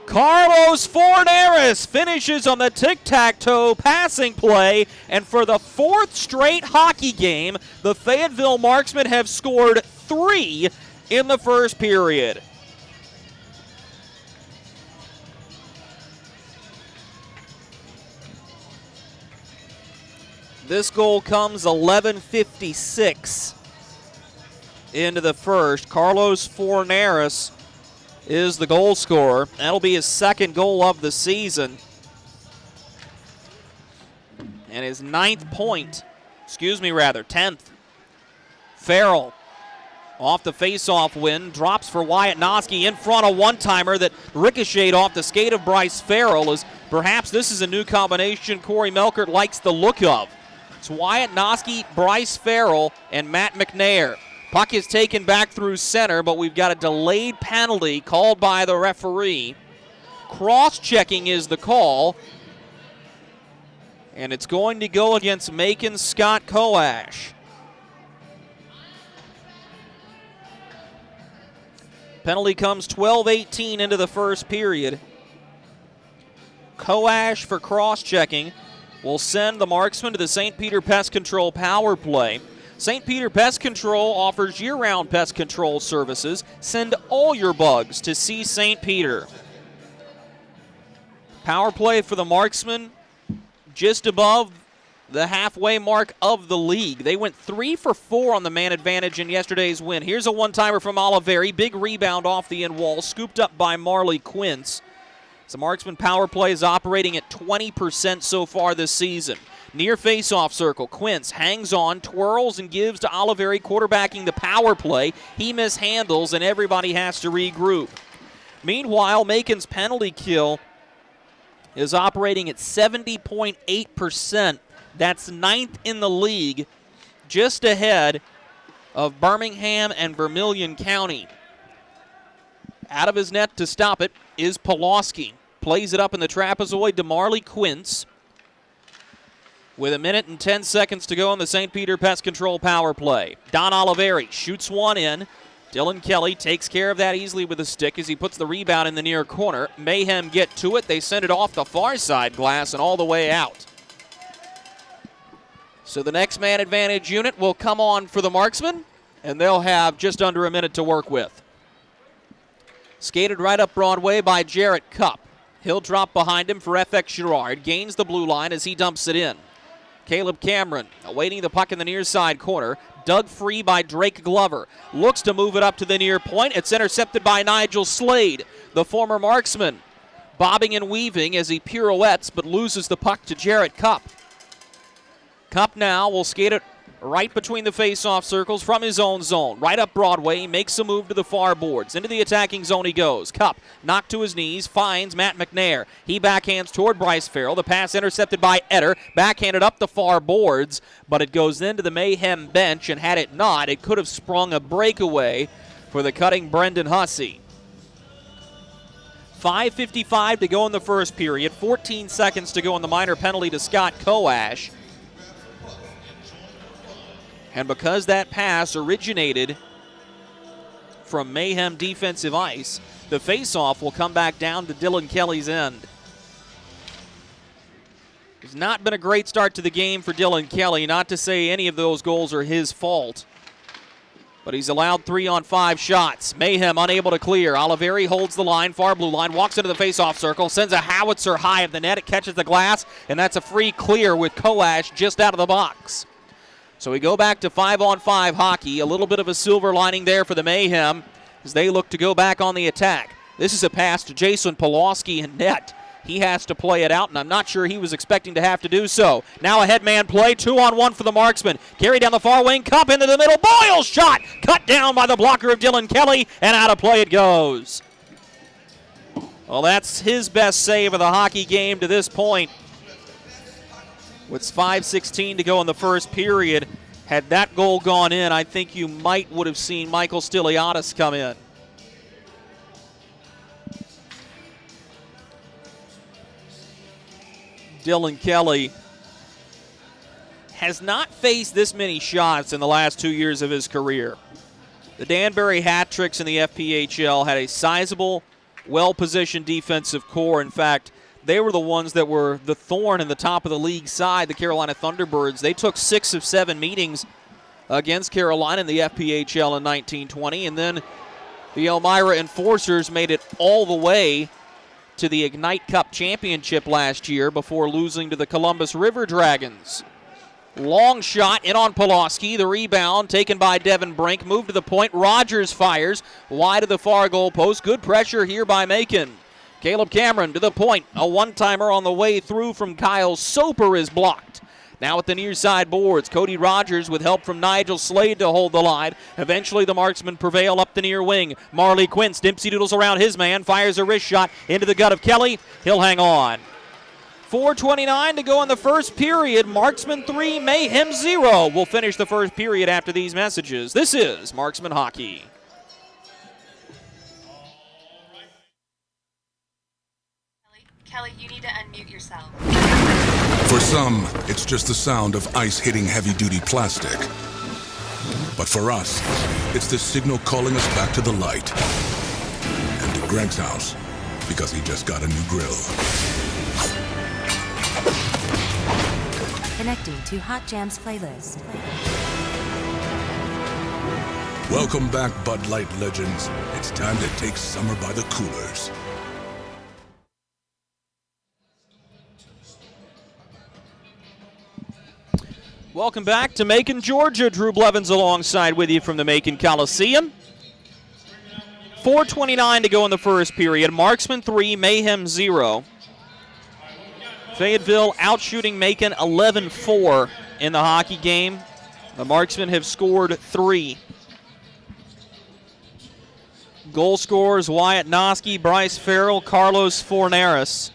Carlos Forneris finishes on the tic-tac-toe passing play, and for the 4th straight hockey game, the Fayetteville Marksmen have scored 3 in the first period. This goal comes 11:56 into the first. Carlos Forneris is the goal scorer. That'll be his 2nd goal of the season. And his 10th. Farrell off the face-off win, drops for Wyatt Knoskey in front of one-timer that ricocheted off the skate of Bryce Farrell. As perhaps this is a new combination Corey Melkert likes the look of. It's Wyatt Knoskey, Bryce Farrell, and Matt McNair. Puck is taken back through center, but we've got a delayed penalty called by the referee. Cross-checking is the call, and it's going to go against Macon's Scott Koash. Penalty comes 12:18 into the first period. Koash for cross-checking will send the Marksmen to the St. Peter Pest Control power play. St. Peter Pest Control offers year-round pest control services. Send all your bugs to see St. Peter. Power play for the Marksmen just above the halfway mark of the league. They went 3 for 4 on the man advantage in yesterday's win. Here's a one-timer from Oliveri. Big rebound off the end wall, scooped up by Marley Quince. The Marksman power play is operating at 20% so far this season. Near face-off circle, Quince hangs on, twirls, and gives to Oliveri, quarterbacking the power play. He mishandles, and everybody has to regroup. Meanwhile, Macon's penalty kill is operating at 70.8%. That's 9th in the league, just ahead of Birmingham and Vermilion County. Out of his net to stop it is Polowski. Plays it up in the trapezoid to Marley Quince. With 1:10 to go in the St. Peter Pest Control power play. Don Oliveri shoots one in. Dylan Kelly takes care of that easily with a stick as he puts the rebound in the near corner. Mayhem get to it. They send it off the far side glass and all the way out. So the next man advantage unit will come on for the Marksmen, and they'll have just under a minute to work with. Skated right up Broadway by Jarrett Cupp. He'll drop behind him for FX Girard. Gains the blue line as he dumps it in. Caleb Cameron awaiting the puck in the near side corner. Dug free by Drake Glover. Looks to move it up to the near point. It's intercepted by Nigel Slade, the former Marksman. Bobbing and weaving as he pirouettes but loses the puck to Jarrett Cupp. Cupp now will skate it right between the face-off circles from his own zone. Right up Broadway, he makes a move to the far boards. Into the attacking zone he goes. Cupp knocked to his knees, finds Matt McNair. He backhands toward Bryce Farrell. The pass intercepted by Etter. Backhanded up the far boards, but it goes into the Mayhem bench, and had it not, it could have sprung a breakaway for the cutting Brendan Hussey. 5:55 to go in the first period. 14 seconds to go in the minor penalty to Scott Koash. And because that pass originated from Mayhem defensive ice, the faceoff will come back down to Dylan Kelly's end. It's not been a great start to the game for Dylan Kelly. Not to say any of those goals are his fault, but he's allowed 3 on 5 shots. Mayhem unable to clear. Oliveri holds the line, far blue line, walks into the faceoff circle, sends a howitzer high of the net. It catches the glass, and that's a free clear with Koash just out of the box. So we go back to 5 on 5 hockey. A little bit of a silver lining there for the Mayhem as they look to go back on the attack. This is a pass to Jason Polowski in net. he has to play it out, and I'm not sure he was expecting to have to do so. Now a headman play, 2-on-1 for the Marksmen. Carry down the far wing, Cup into the middle, Boyle shot! Cut down by the blocker of Dylan Kelly, and out of play it goes. Well, that's his best save of the hockey game to this point. With 5:16 to go in the first period, had that goal gone in, I think you would have seen Michael Stiliadis come in. Dylan Kelly has not faced this many shots in the last 2 years of his career. The Danbury hat tricks in the FPHL had a sizable, well-positioned defensive core. In fact, they were the ones that were the thorn in the top of the league side, the Carolina Thunderbirds. They took 6 of 7 meetings against Carolina in the FPHL in 1920, and then the Elmira Enforcers made it all the way to the Ignite Cup championship last year before losing to the Columbus River Dragons. Long shot in on Polowski. The rebound taken by Devin Brink. Moved to the point. Rogers fires wide of the far goal post. Good pressure here by Macon. Caleb Cameron to the point. A one-timer on the way through from Kyle Soper is blocked. Now at the near side boards, Cody Rogers with help from Nigel Slade to hold the line. Eventually the Marksmen prevail up the near wing. Marley Quince Dempsey doodles around his man, fires a wrist shot into the gut of Kelly. He'll hang on. 4:29 to go in the first period. Marksmen 3, Mayhem 0. We'll finish the first period after these messages. This is Marksmen Hockey. Kelly, you need to unmute yourself. For some, it's just the sound of ice hitting heavy-duty plastic. But for us, it's the signal calling us back to the light. And to Greg's house, because he just got a new grill. Connecting to Hot Jams playlist. Welcome back, Bud Light legends. It's time to take summer by the coolers. Welcome back to Macon, Georgia. Drew Blevins alongside with you from the Macon Coliseum. 4:29 to go in the first period. Marksmen 3, Mayhem 0. Fayetteville outshooting Macon 11-4 in the hockey game. The Marksmen have scored 3. Goal scorers Wyatt Knoskey, Bryce Farrell, Carlos Forneris.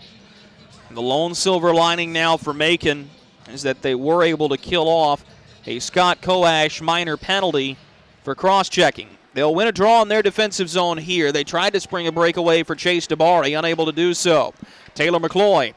The lone silver lining now for Macon is that they were able to kill off a Scott Coash minor penalty for cross-checking. They'll win a draw in their defensive zone here. They tried to spring a breakaway for Chase DeBari, unable to do so. Taylor Mccoy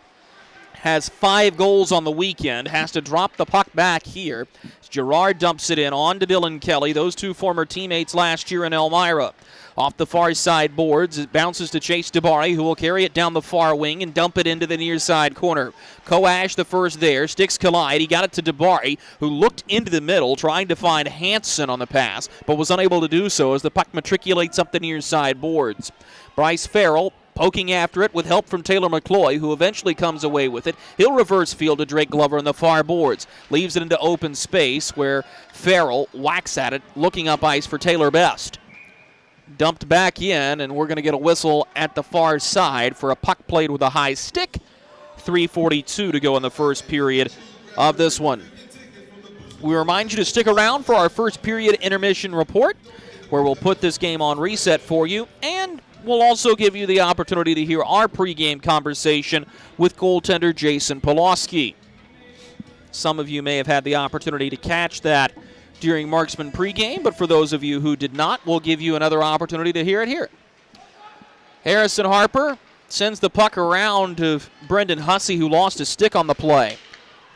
has 5 goals on the weekend, has to drop the puck back here. Gerard dumps it in on to Dylan Kelly, those two former teammates last year in Elmira. Off the far side boards, it bounces to Chase DeBari, who will carry it down the far wing and dump it into the near side corner. Coash the first there, sticks collide. He got it to DeBari, who looked into the middle, trying to find Hansen on the pass, but was unable to do so as the puck matriculates up the near side boards. Bryce Farrell poking after it with help from Taylor McCloy, who eventually comes away with it. He'll reverse field to Drake Glover in the far boards. Leaves it into open space where Farrell whacks at it, looking up ice for Taylor Best. Dumped back in, and we're going to get a whistle at the far side for a puck played with a high stick. 3:42 to go in the first period of this one. We remind you to stick around for our first period intermission report, where we'll put this game on reset for you, and we'll also give you the opportunity to hear our pregame conversation with goaltender Jason Polowski. Some of you may have had the opportunity to catch that during Marksman pregame, but for those of you who did not, we'll give you another opportunity to hear it here. Harrison Harper sends the puck around to Brendan Hussey, who lost his stick on the play.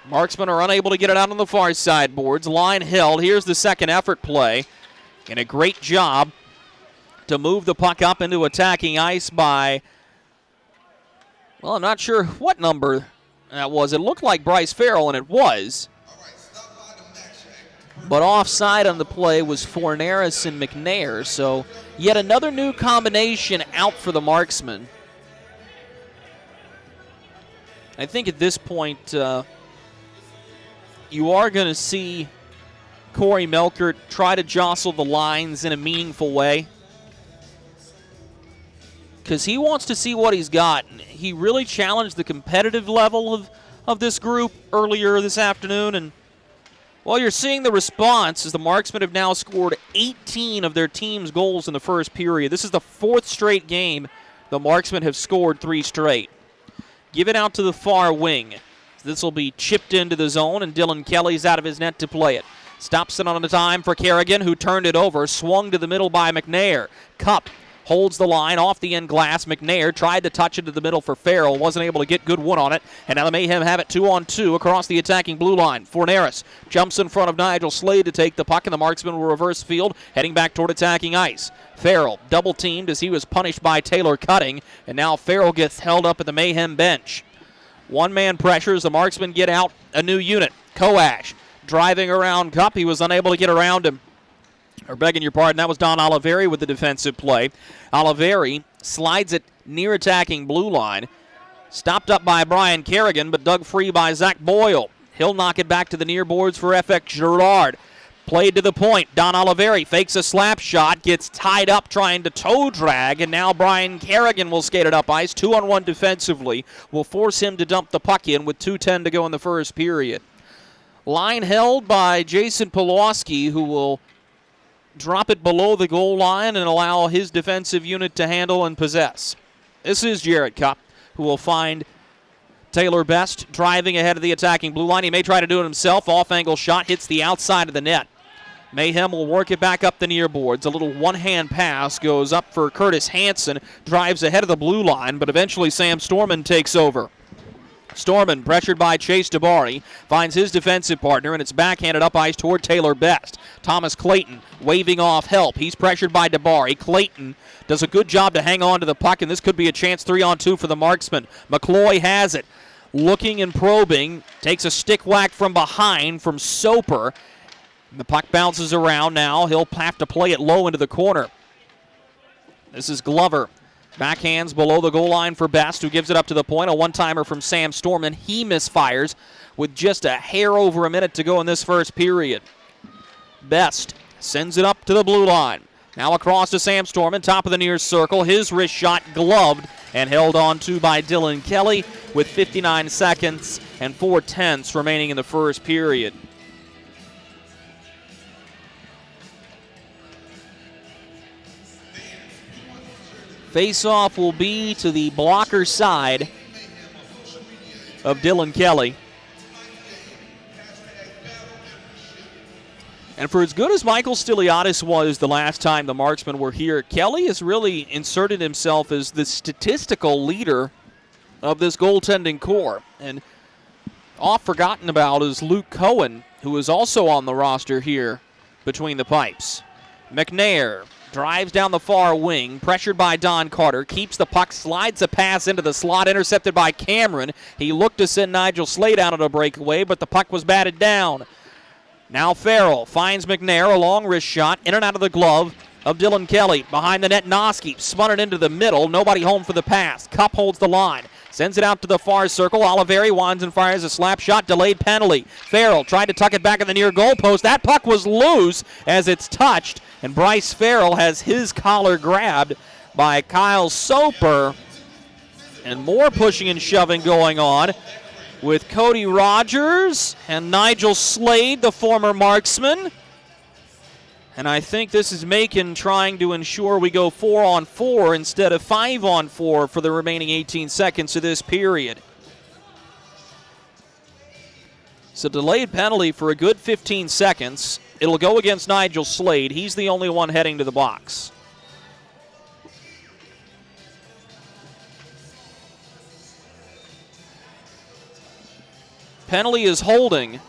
Marksmen are unable to get it out on the far side boards. Line held. Here's the second effort play. And a great job to move the puck up into attacking ice by, well, I'm not sure what number that was. It looked like Bryce Farrell, and it was. But offside on the play was Forneris and McNair, so yet another new combination out for the Marksmen. I think at this point, you are going to see Corey Melkert try to jostle the lines in a meaningful way. because he wants to see what he's got. He really challenged the competitive level of this group earlier this afternoon, and well, you're seeing the response as the Marksmen have now scored 18 of their team's goals in the first period. This is the 4th straight game the Marksmen have scored 3 straight. Give it out to the far wing. This will be chipped into the zone, and Dylan Kelly's out of his net to play it. Stops it on a time for Kerrigan, who turned it over. Swung to the middle by McNair. Cup holds the line off the end glass. McNair tried to touch it to the middle for Farrell. Wasn't able to get good one on it. And now the Mayhem have it 2-on-2 across the attacking blue line. Forneris jumps in front of Nigel Slade to take the puck, and the Marksmen will reverse field, heading back toward attacking ice. Farrell double-teamed as he was punished by Taylor Cutting, and now Farrell gets held up at the Mayhem bench. One-man pressures. The Marksmen get out a new unit. Coash driving around Cup. He was unable to get around him. Or begging your pardon, that was Don Oliveri with the defensive play. Oliveri slides it near attacking blue line. Stopped up by Brian Kerrigan, but dug free by Zach Boyle. He'll knock it back to the near boards for FX Girard. Played to the point. Don Oliveri fakes a slap shot, gets tied up trying to toe drag, and now Brian Kerrigan will skate it up ice. 2-on-1 defensively will force him to dump the puck in with 2:10 to go in the first period. Line held by Jason Polowski, who will drop it below the goal line and allow his defensive unit to handle and possess. This is Jared Cup, who will find Taylor Best driving ahead of the attacking blue line. He may try to do it himself. Off-angle shot hits the outside of the net. Mayhem will work it back up the near boards. A little one-hand pass goes up for Curtis Hansen. Drives ahead of the blue line, but eventually Sam Storman takes over. Storman, pressured by Chase DeBari, finds his defensive partner, and it's backhanded up ice toward Taylor Best. Thomas Clayton waving off help. He's pressured by DeBari. Clayton does a good job to hang on to the puck, and this could be a chance 3-on-2 for the Marksmen. Mccoy has it. Looking and probing, takes a stick whack from behind from Soper. The puck bounces around now. He'll have to play it low into the corner. This is Glover. Backhands below the goal line for Best, who gives it up to the point. A one-timer from Sam Storman. He misfires with just a hair over a minute to go in this first period. Best sends it up to the blue line. Now across to Sam Storman, top of the near circle. His wrist shot gloved and held on to by Dylan Kelly with 59 seconds and 4/10 remaining in the first period. Face-off will be to the blocker side of Dylan Kelly. And for as good as Michael Stiliadis was the last time the Marksmen were here, Kelly has really inserted himself as the statistical leader of this goaltending core. And oft forgotten about is Luke Cohen, who is also on the roster here between the pipes. McNair drives down the far wing, pressured by Don Carter, keeps the puck, slides a pass into the slot, intercepted by Cameron. He looked to send Nigel Slade out on a breakaway, but the puck was batted down. Now Farrell finds McNair, a long wrist shot, in and out of the glove of Dylan Kelly. Behind the net, Knoskey spun it into the middle, nobody home for the pass. Cup holds the line. Sends it out to the far circle. Oliveri winds and fires a slap shot. Delayed penalty. Farrell tried to tuck it back in the near goal post. That puck was loose as it's touched. And Bryce Farrell has his collar grabbed by Kyle Soper. And more pushing and shoving going on with Cody Rogers and Nigel Slade, the former Marksman. And I think this is Macon trying to ensure we go 4-on-4 instead of 5-on-4 for the remaining 18 seconds of this period. So delayed penalty for a good 15 seconds. It'll go against Nigel Slade. He's the only one heading to the box. Penalty is holding.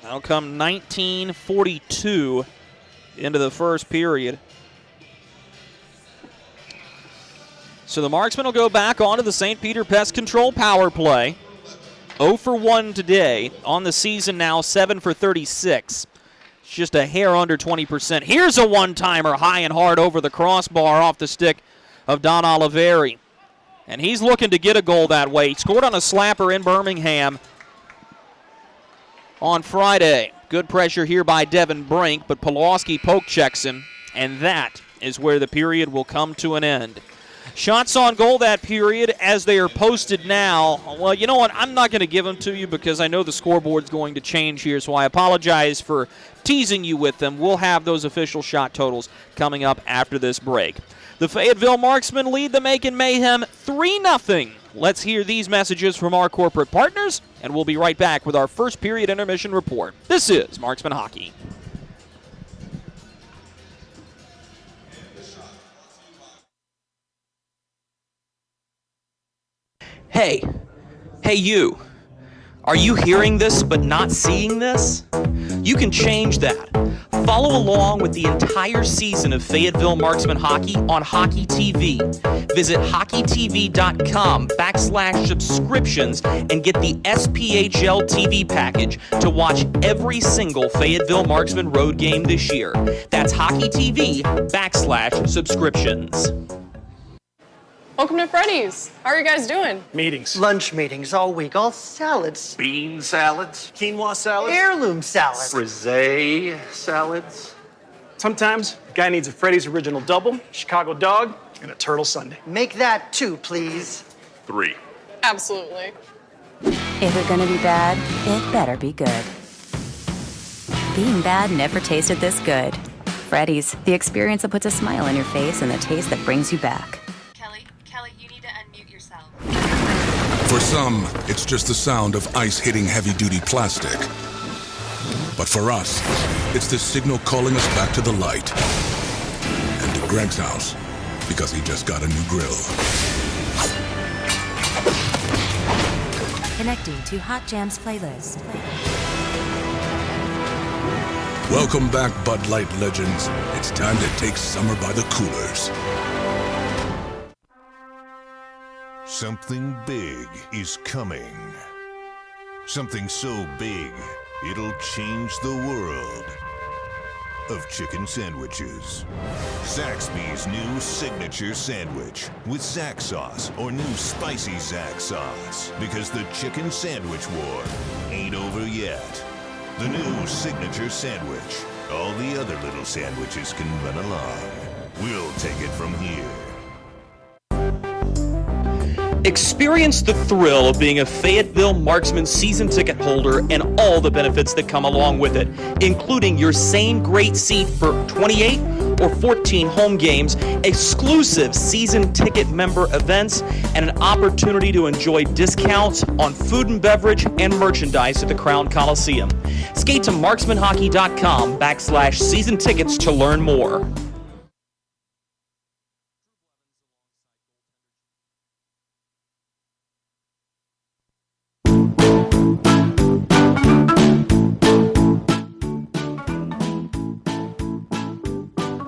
That'll come 19:42 into the first period. So the Marksmen will go back onto the St. Peter Pest Control power play. 0 for 1 today. On the season now, 7 for 36. It's just a hair under 20%. Here's a one-timer high and hard over the crossbar off the stick of Don Oliveri. And he's looking to get a goal that way. He scored on a slapper in Birmingham on Friday. Good pressure here by Devin Brink, but Polowski poke checks him. And that is where the period will come to an end. Shots on goal that period as they are posted now. Well, you know what? I'm not going to give them to you because I know the scoreboard's going to change here, so I apologize for teasing you with them. We'll have those official shot totals coming up after this break. The Fayetteville Marksmen lead the Macon Mayhem 3-0. Let's hear these messages from our corporate partners, and we'll be right back with our first period intermission report. This is Marksman Hockey. Hey you. Are you hearing this but not seeing this? You can change that. Follow along with the entire season of Fayetteville Marksman Hockey on Hockey TV. Visit hockeytv.com/subscriptions and get the SPHL TV package to watch every single Fayetteville Marksman road game this year. That's hockeytv.com/subscriptions. Welcome to Freddy's. How are you guys doing? Meetings. Lunch meetings all week, all salads. Bean salads. Quinoa salads. Heirloom salad. Frisee salads. Sometimes a guy needs a Freddy's Original Double, Chicago Dog, and a Turtle Sundae. Make that 2, please. 3. Absolutely. If it's gonna be bad, it better be good. Being bad never tasted this good. Freddy's, the experience that puts a smile on your face and the taste that brings you back. Kelly, you need to unmute yourself. For some, it's just the sound of ice hitting heavy-duty plastic. But for us, it's the signal calling us back to the light. And to Greg's house, because he just got a new grill. Connecting to Hot Jams playlist. Welcome back, Bud Light legends. It's time to take summer by the coolers. Something big is coming. Something so big, it'll change the world of chicken sandwiches. Zaxby's new signature sandwich with Zax sauce or new spicy Zax sauce. Because the chicken sandwich war ain't over yet. The new signature sandwich. All the other little sandwiches can run along. We'll take it from here. Experience the thrill of being a Fayetteville Marksman season ticket holder and all the benefits that come along with it, including your same great seat for 28 or 14 home games, exclusive season ticket member events, and an opportunity to enjoy discounts on food and beverage and merchandise at the Crown Coliseum. Skate to marksmanhockey.com/season tickets to learn more.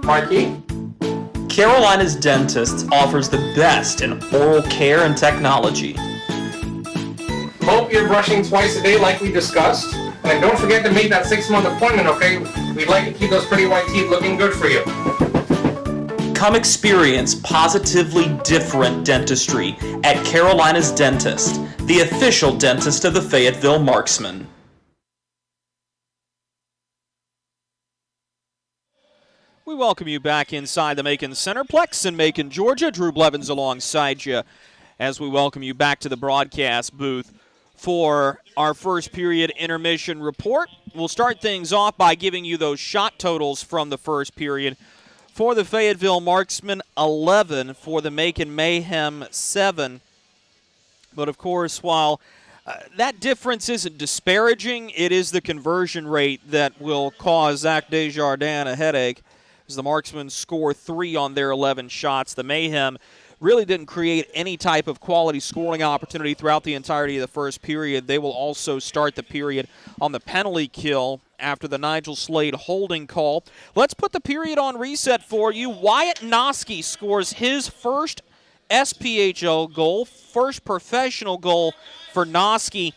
Marky? Carolina's Dentist offers the best in oral care and technology. Hope you're brushing twice a day like we discussed. And don't forget to make that 6-month appointment, okay? We'd like to keep those pretty white teeth looking good for you. Come experience positively different dentistry at Carolina's Dentist, the official dentist of the Fayetteville Marksmen. We welcome you back inside the Macon Centerplex in Macon, Georgia. Drew Blevins alongside you as we welcome you back to the broadcast booth for our first period intermission report. We'll start things off by giving you those shot totals from the first period. For the Fayetteville Marksmen, 11. For the Macon Mayhem, 7. But, of course, while that difference isn't disparaging, it is the conversion rate that will cause Zach Desjardins a headache. As the Marksmen score 3 on their 11 shots. The Mayhem really didn't create any type of quality scoring opportunity throughout the entirety of the first period. They will also start the period on the penalty kill after the Nigel Slade holding call. Let's put the period on reset for you. Wyatt Knoskey scores his first SPHL goal, first professional goal for Knoskey,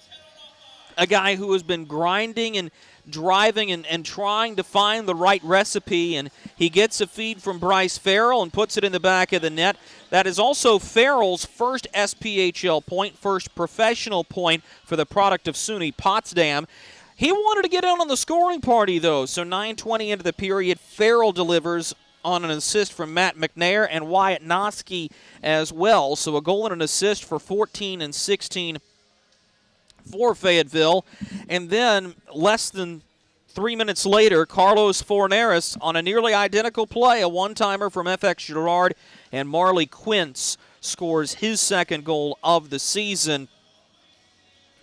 a guy who has been grinding and driving and trying to find the right recipe, and he gets a feed from Bryce Farrell and puts it in the back of the net. That is also Farrell's first SPHL point, first professional point for the product of SUNY Potsdam. He wanted to get in on the scoring party, though, so 9:20 into the period, Farrell delivers on an assist from Matt McNair and Wyatt Knoskey as well. So a goal and an assist for 14 and 16 for Fayetteville. And then less than 3 minutes later, Carlos Forneris on a nearly identical play, a one-timer from FX Girard, and Marley Quince scores his second goal of the season.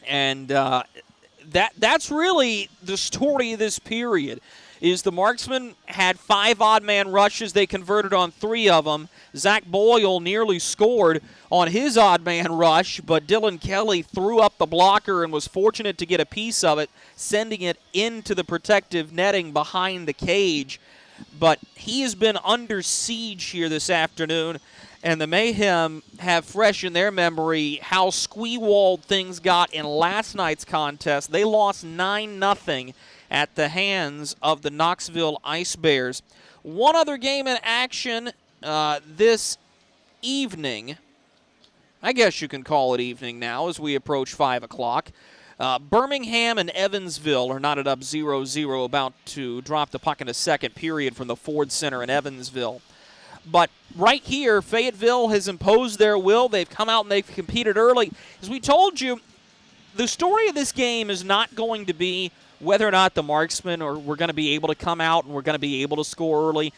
And that's really the story of this period, is the Marksmen had 5 odd-man rushes. They converted on 3 of them. Zach Boyle nearly scored on his odd-man rush, but Dylan Kelly threw up the blocker and was fortunate to get a piece of it, sending it into the protective netting behind the cage. But he has been under siege here this afternoon, and the Mayhem have fresh in their memory how squee-walled things got in last night's contest. They lost 9-0 at the hands of the Knoxville Ice Bears. One other game in action this evening. I guess you can call it evening now as we approach 5 o'clock. Birmingham and Evansville are knotted up 0-0, about to drop the puck in the second period from the Ford Center in Evansville. But right here, Fayetteville has imposed their will. They've come out and they've competed early. As we told you, the story of this game is not going to be whether or not the Marksmen were going to be able to come out and we're going to be able to score early.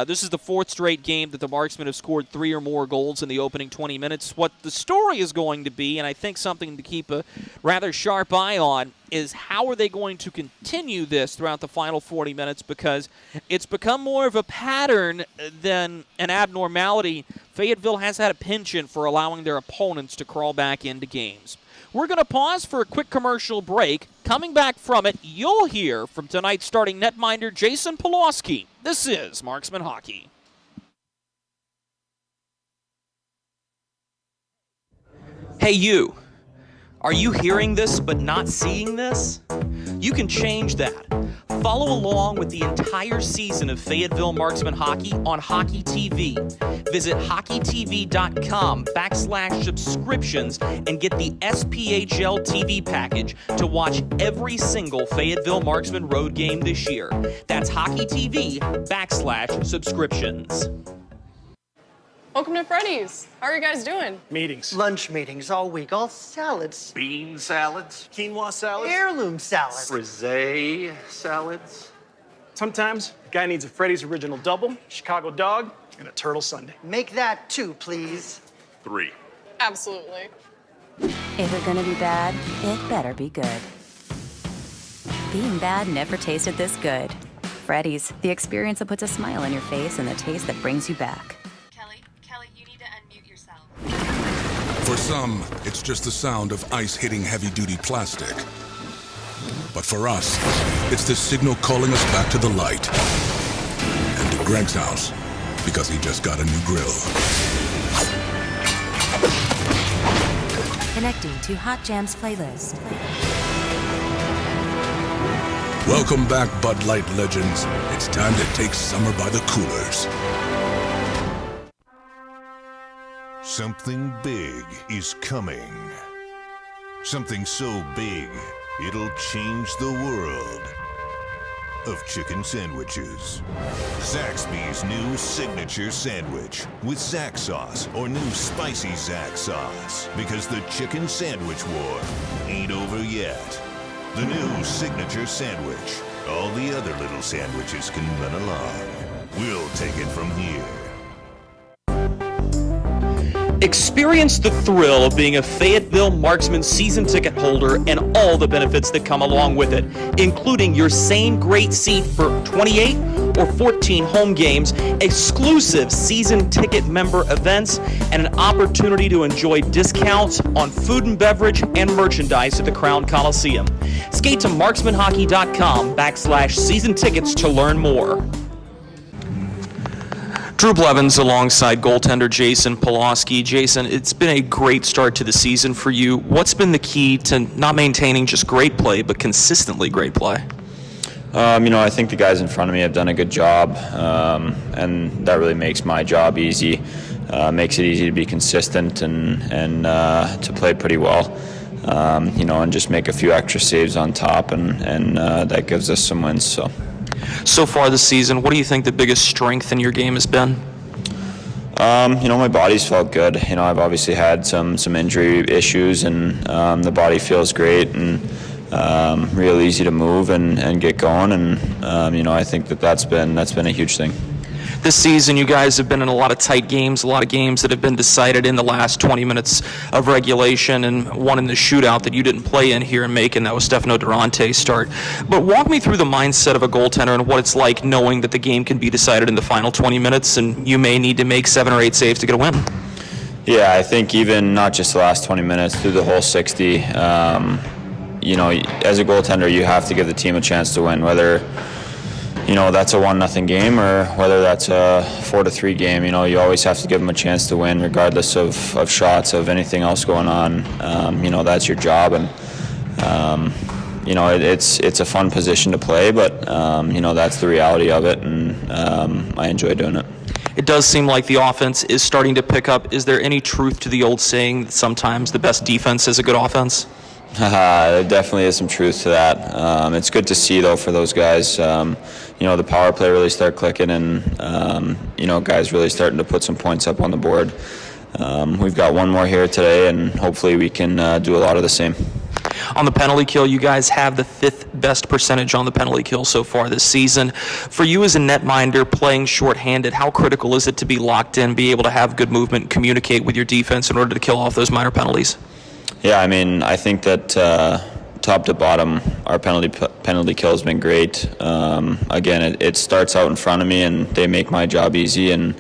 This is the 4th straight game that the Marksmen have scored 3 or more goals in the opening 20 minutes. What the story is going to be, and I think something to keep a rather sharp eye on, is how are they going to continue this throughout the final 40 minutes, because it's become more of a pattern than an abnormality. Fayetteville has had a penchant for allowing their opponents to crawl back into games. We're going to pause for a quick commercial break. Coming back from it, you'll hear from tonight's starting netminder, Jason Polowski. This is Marksman Hockey. Hey, you. Are you hearing this but not seeing this? You can change that. Follow along with the entire season of Fayetteville Marksman Hockey on Hockey TV. Visit hockeytv.com/subscriptions and get the SPHL TV package to watch every single Fayetteville Marksman road game this year. That's hockeytv.com/subscriptions. Welcome to Freddy's. How are you guys doing? Meetings. Lunch meetings all week, all salads. Bean salads. Quinoa salads. Heirloom salads. Frisee salads. Sometimes a guy needs a Freddy's Original Double, Chicago Dog, and a Turtle Sundae. Make that 2, please. 3. Absolutely. If it's gonna be bad, it better be good. Being bad never tasted this good. Freddy's, the experience that puts a smile on your face and the taste that brings you back. Kelly, you need to unmute yourself. For some, it's just the sound of ice hitting heavy-duty plastic. But for us, it's the signal calling us back to the light. And to Greg's house, because he just got a new grill. Connecting to Hot Jams playlist. Welcome back, Bud Light legends. It's time to take summer by the coolers. Something big is coming. Something so big, it'll change the world of chicken sandwiches. Zaxby's new signature sandwich with Zax sauce or new spicy Zax sauce. Because the chicken sandwich war ain't over yet. The new signature sandwich. All the other little sandwiches can run along. We'll take it from here. Experience the thrill of being a Fayetteville Marksman season ticket holder and all the benefits that come along with it, including your same great seat for 28 or 14 home games, exclusive season ticket member events, and an opportunity to enjoy discounts on food and beverage and merchandise at the Crown Coliseum. Skate to marksmanhockey.com/season tickets to learn more. Drew Blevins alongside goaltender Jason Polowski. Jason, it's been a great start to the season for you. What's been the key to not maintaining just great play, but consistently great play? I think the guys in front of me have done a good job, and that really makes my job easy. Makes it easy to be consistent and to play pretty well. And just make a few extra saves on top, and that gives us some wins. So. So far this season, what do you think the biggest strength in your game has been? My body's felt good. I've obviously had some injury issues, and the body feels great and real easy to move and get going. And I think that's been a huge thing. This season, you guys have been in a lot of tight games, a lot of games that have been decided in the last 20 minutes of regulation, and one in the shootout that you didn't play in here in Macon. That was Stefano Durante's start. But walk me through the mindset of a goaltender and what it's like knowing that the game can be decided in the final 20 minutes and you may need to make 7 or 8 saves to get a win. Yeah, I think even not just the last 20 minutes, through the whole 60, as a goaltender, you have to give the team a chance to win, whether that's a 1-0 game or whether that's a 4-3 game. You always have to give them a chance to win regardless of shots, of anything else going on. That's your job, and it's a fun position to play, but that's the reality of it, and I enjoy doing it. It does seem like the offense is starting to pick up. Is there any truth to the old saying that sometimes the best defense is a good offense? There definitely is some truth to that. It's good to see, though, for those guys. The power play really start clicking, and guys really starting to put some points up on the board. We've got one more here today, and hopefully we can do a lot of the same. On the penalty kill, you guys have the 5th best percentage on the penalty kill so far this season. For you as a netminder playing shorthanded, how critical is it to be locked in, be able to have good movement, and communicate with your defense in order to kill off those minor penalties? Yeah, I think that top to bottom, our penalty kill has been great. Again, it starts out in front of me, and they make my job easy, and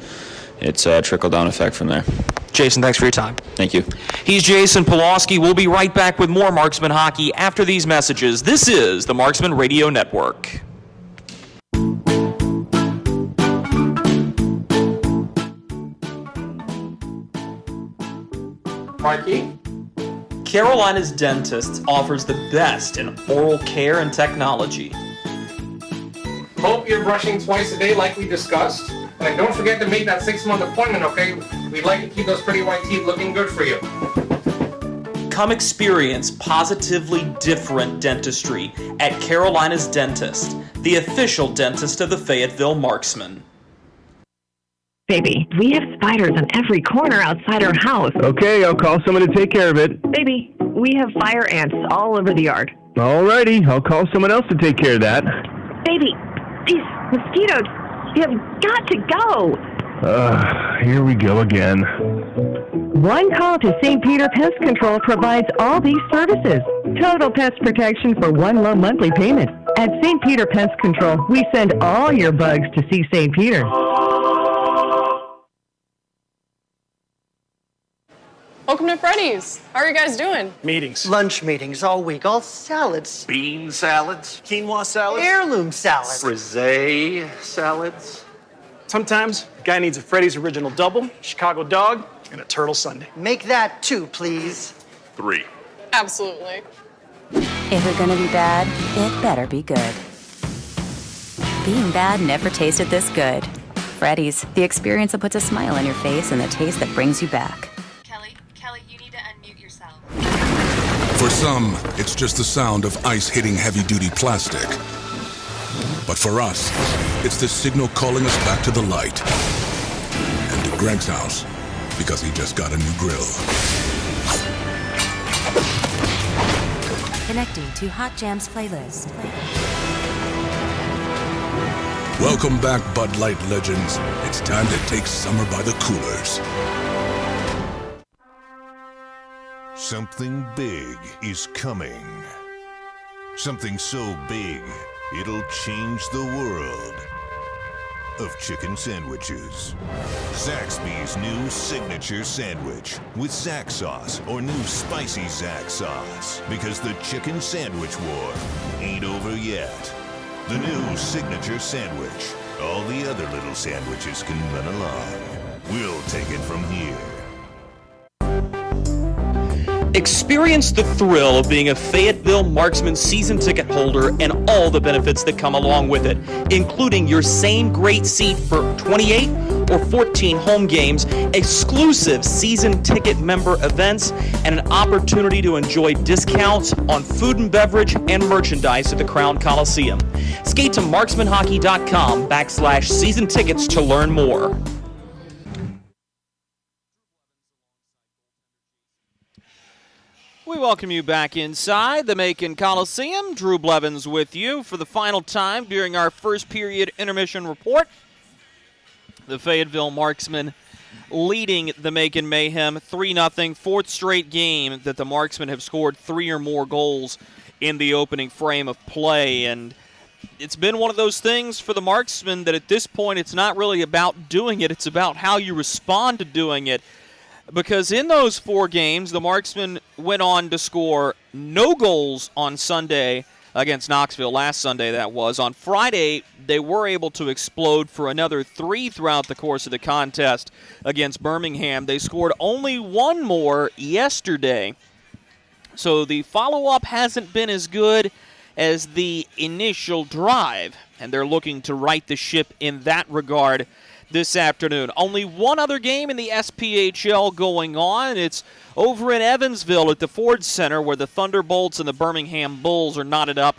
it's a trickle-down effect from there. Jason, thanks for your time. Thank you. He's Jason Polowski. We'll be right back with more Marksman hockey after these messages. This is the Marksman Radio Network. Mikey? Carolina's Dentist offers the best in oral care and technology. Hope you're brushing twice a day like we discussed. And don't forget to make that 6-month appointment, okay? We'd like to keep those pretty white teeth looking good for you. Come experience positively different dentistry at Carolina's Dentist, the official dentist of the Fayetteville Marksmen. Baby, we have spiders on every corner outside our house. Okay, I'll call someone to take care of it. Baby, we have fire ants all over the yard. Alrighty, I'll call someone else to take care of that. Baby, these mosquitoes, you have got to go. Here we go again. One call to St. Peter Pest Control provides all these services. Total pest protection for one low monthly payment. At St. Peter Pest Control, we send all your bugs to see St. Peter. Welcome to Freddy's. How are you guys doing? Meetings. Lunch meetings all week, all salads. Bean salads. Quinoa salads. Heirloom salads. Frisee salads. Sometimes a guy needs a Freddy's Original Double, Chicago Dog, and a Turtle Sundae. Make that 2, please. 3. Absolutely. If you're gonna be bad, it better be good. Being bad never tasted this good. Freddy's, the experience that puts a smile on your face and the taste that brings you back. Kelly, you need to unmute yourself. For some, it's just the sound of ice hitting heavy-duty plastic. But for us, it's the signal calling us back to the light. And to Greg's house, because he just got a new grill. Connecting to Hot Jams playlist. Welcome back, Bud Light legends. It's time to take summer by the coolers. Something big is coming. Something so big, it'll change the world of chicken sandwiches. Zaxby's new signature sandwich with Zax sauce or new spicy Zax sauce. Because the chicken sandwich war ain't over yet. The new signature sandwich. All the other little sandwiches can run along. We'll take it from here. Experience the thrill of being a Fayetteville Marksmen season ticket holder and all the benefits that come along with it, including your same great seat for 28 or 14 home games, exclusive season ticket member events, and an opportunity to enjoy discounts on food and beverage and merchandise at the Crown Coliseum. Skate to marksmanhockey.com/season tickets to learn more. We welcome you back inside the Macon Coliseum. Drew Blevins with you for the final time during our first period intermission report. The Fayetteville Marksmen leading the Macon Mayhem 3-0, fourth straight game that the Marksmen have scored 3 or more goals in the opening frame of play. And it's been one of those things for the Marksmen that at this point it's not really about doing it, it's about how you respond to doing it. Because in those 4 games, the Marksmen went on to score no goals on Sunday against Knoxville, last Sunday that was. On Friday, they were able to explode for another 3 throughout the course of the contest against Birmingham. They scored only 1 more yesterday. So the follow-up hasn't been as good as the initial drive, and they're looking to right the ship in that regard this afternoon. Only one other game in the SPHL going on. It's over in Evansville at the Ford Center, where the Thunderbolts and the Birmingham Bulls are knotted up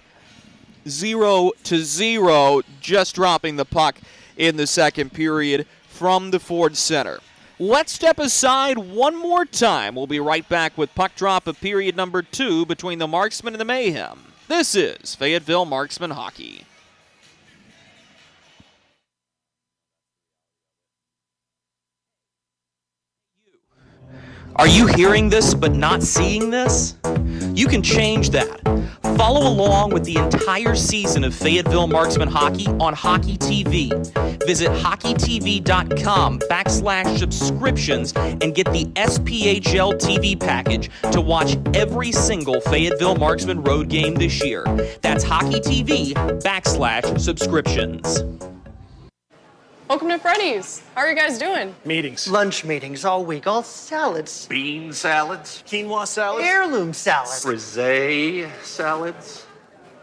0-0, just dropping the puck in the second period from the Ford Center. Let's step aside one more time. We'll be right back with puck drop of period number 2 between the Marksmen and the Mayhem. This is Fayetteville Marksmen Hockey. Are you hearing this but not seeing this? You can change that. Follow along with the entire season of Fayetteville Marksmen Hockey on Hockey TV. Visit hockeytv.com/subscriptions and get the SPHL TV package to watch every single Fayetteville Marksmen road game this year. That's hockeytv.com/subscriptions. Welcome to Freddy's. How are you guys doing? Meetings. Lunch meetings all week, all salads. Bean salads. Quinoa salads. Heirloom salad. Frisee salads.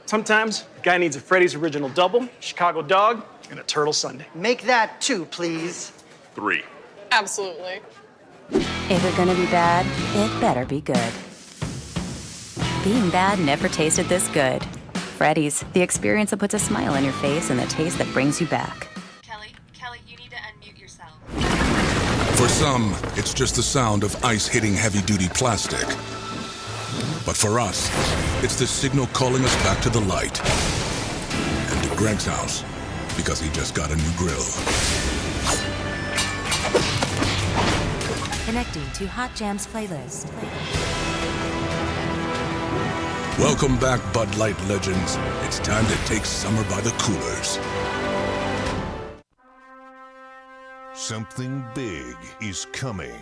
Sometimes a guy needs a Freddy's Original Double, Chicago Dog, and a Turtle Sundae. Make that 2, please. 3. Absolutely. If you're gonna be bad, it better be good. Being bad never tasted this good. Freddy's, the experience that puts a smile on your face and the taste that brings you back. Kelly, you need to unmute yourself. For some, it's just the sound of ice hitting heavy-duty plastic. But for us, it's the signal calling us back to the light. And to Greg's house, because he just got a new grill. Connecting to Hot Jams playlist. Welcome back, Bud Light legends. It's time to take summer by the coolers. Something big is coming.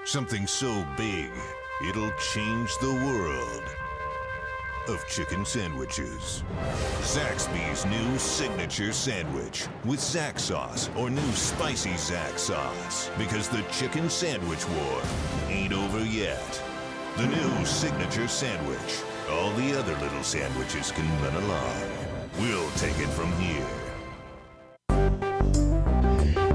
Something so big, it'll change the world of chicken sandwiches. Zaxby's new signature sandwich with Zax sauce or new spicy Zax sauce. Because the chicken sandwich war ain't over yet. The new signature sandwich. All the other little sandwiches can run along. We'll take it from here.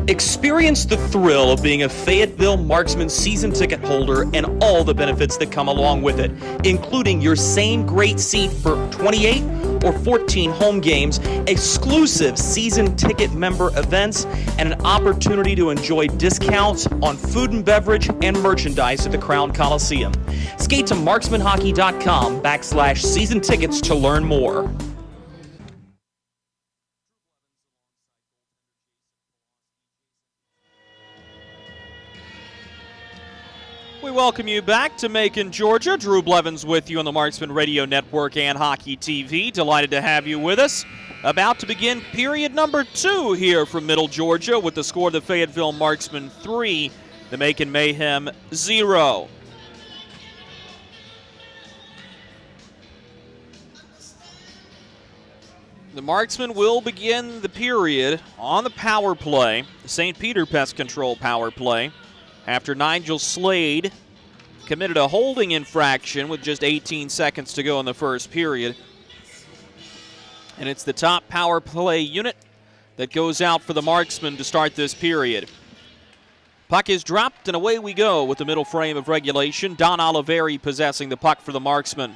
Experience the thrill of being a Fayetteville Marksmen season ticket holder and all the benefits that come along with it, including your same great seat for 28 or 14 home games, exclusive season ticket member events, and an opportunity to enjoy discounts on food and beverage and merchandise at the Crown Coliseum. Skate to marksmanhockey.com/season tickets to learn more. We welcome you back to Macon, Georgia. Drew Blevins with you on the Marksman Radio Network and Hockey TV. Delighted to have you with us. About to begin period number 2 here from Middle Georgia with the score of the Fayetteville Marksmen 3, the Macon Mayhem 0. The Marksmen will begin the period on the power play, the St. Peter Pest Control power play, after Nigel Slade committed a holding infraction with just 18 seconds to go in the first period. And it's the top power play unit that goes out for the Marksmen to start this period. Puck is dropped, and away we go with the middle frame of regulation. Don Oliveri possessing the puck for the Marksmen.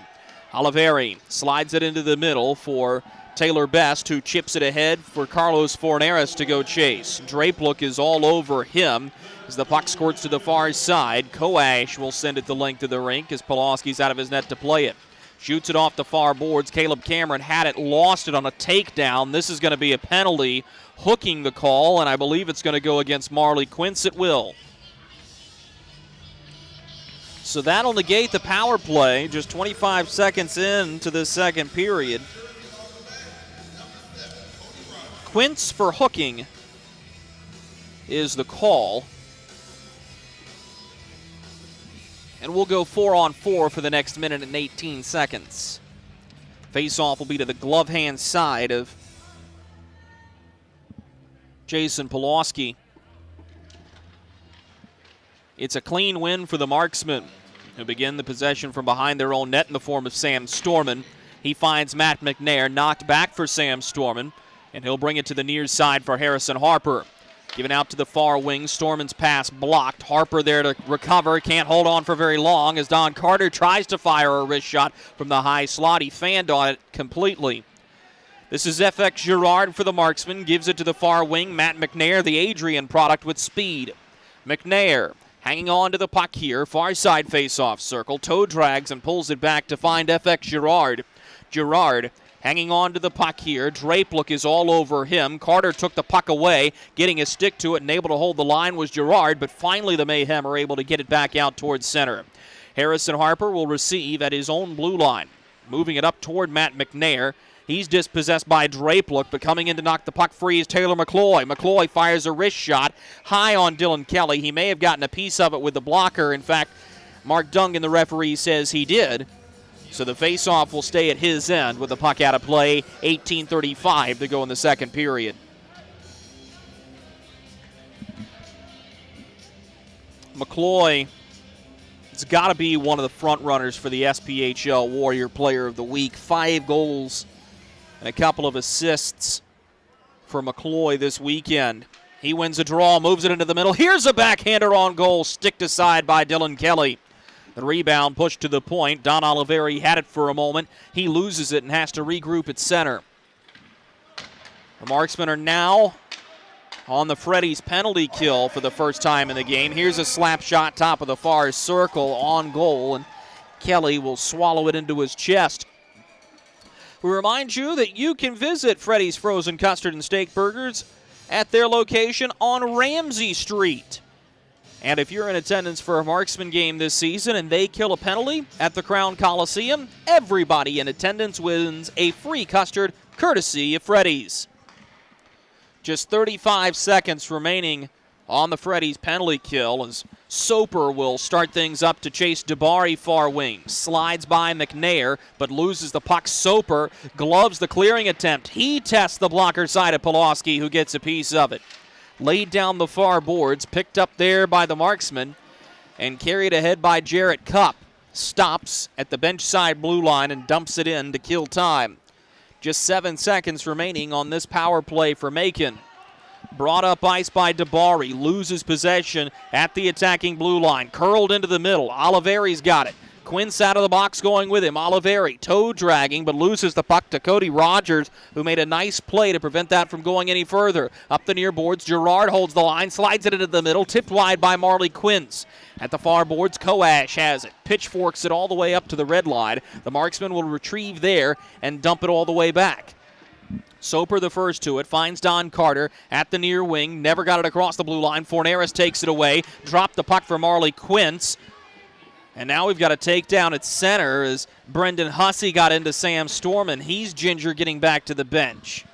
Oliveri slides it into the middle for Taylor Best, who chips it ahead for Carlos Forneras to go chase. Drapelook is all over him as the puck squirts to the far side. Koash will send it the length of the rink as Polowski's out of his net to play it. Shoots it off the far boards. Caleb Cameron had it, lost it on a takedown. This is going to be a penalty, hooking the call, and I believe it's going to go against Marley Quince. It will. So that'll negate the power play just 25 seconds into the second period. Quince for hooking is the call. And we'll go 4-on-4 for the next minute and 18 seconds. Face-off will be to the glove hand side of Jason Polowski. It's a clean win for the Marksmen, who begin the possession from behind their own net in the form of Sam Storman. He finds Matt McNair, knocked back for Sam Storman, and he'll bring it to the near side for Harrison Harper. Given out to the far wing, Storman's pass blocked. Harper there to recover, can't hold on for very long as Don Carter tries to fire a wrist shot from the high slot. He fanned on it completely. This is FX Girard for the Marksmen, gives it to the far wing. Matt McNair, the Adrian product with speed. McNair hanging on to the puck here, far side face-off circle. Toe drags and pulls it back to find FX Girard. Girard hanging on to the puck here. Drapelook is all over him. Carter took the puck away, getting a stick to it and able to hold the line was Girard, but finally the Mayhem are able to get it back out towards center. Harrison Harper will receive at his own blue line. Moving it up toward Matt McNair. He's dispossessed by Drapelook, but coming in to knock the puck free is Taylor Mccoy. Mccoy fires a wrist shot high on Dylan Kelly. He may have gotten a piece of it with the blocker. In fact, Mark Dungan, the referee, says he did. So the face-off will stay at his end with the puck out of play. 18:35 to go in the second period. McCloy has got to be one of the front runners for the SPHL Warrior Player of the Week. 5 goals and a couple of assists for McCloy this weekend. He wins a draw, moves it into the middle. Here's a backhander on goal, sticked aside by Dylan Kelly. The rebound pushed to the point. Don Oliveri had it for a moment. He loses it and has to regroup at center. The Marksmen are now on the Freddy's penalty kill for the first time in the game. Here's a slap shot top of the far circle on goal, and Kelly will swallow it into his chest. We remind you that you can visit Freddy's Frozen Custard and Steak Burgers at their location on Ramsey Street. And if you're in attendance for a Marksman game this season and they kill a penalty at the Crown Coliseum, everybody in attendance wins a free custard courtesy of Freddy's. Just 35 seconds remaining on the Freddy's penalty kill as Soper will start things up to chase DeBari far wing. Slides by McNair, but loses the puck. Soper gloves the clearing attempt. He tests the blocker side of Polowski, who gets a piece of it. Laid down the far boards, picked up there by the Marksman, and carried ahead by Jarrett Cupp. Stops at the bench side blue line and dumps it in to kill time. Just 7 seconds remaining on this power play for Macon. Brought up ice by DeBari, loses possession at the attacking blue line. Curled into the middle. Oliveri's got it. Quince out of the box going with him. Oliveri toe dragging, but loses the puck to Cody Rogers, who made a nice play to prevent that from going any further. Up the near boards, Girard holds the line, slides it into the middle, tipped wide by Marley Quince. At the far boards, Koash has it. Pitchforks it all the way up to the red line. The Marksman will retrieve there and dump it all the way back. Soper the first to it, finds Don Carter at the near wing, never got it across the blue line. Forneras takes it away, dropped the puck for Marley Quince. And now we've got a takedown at center as Brendan Hussey got into Sam Storman. He's Ginger getting back to the bench.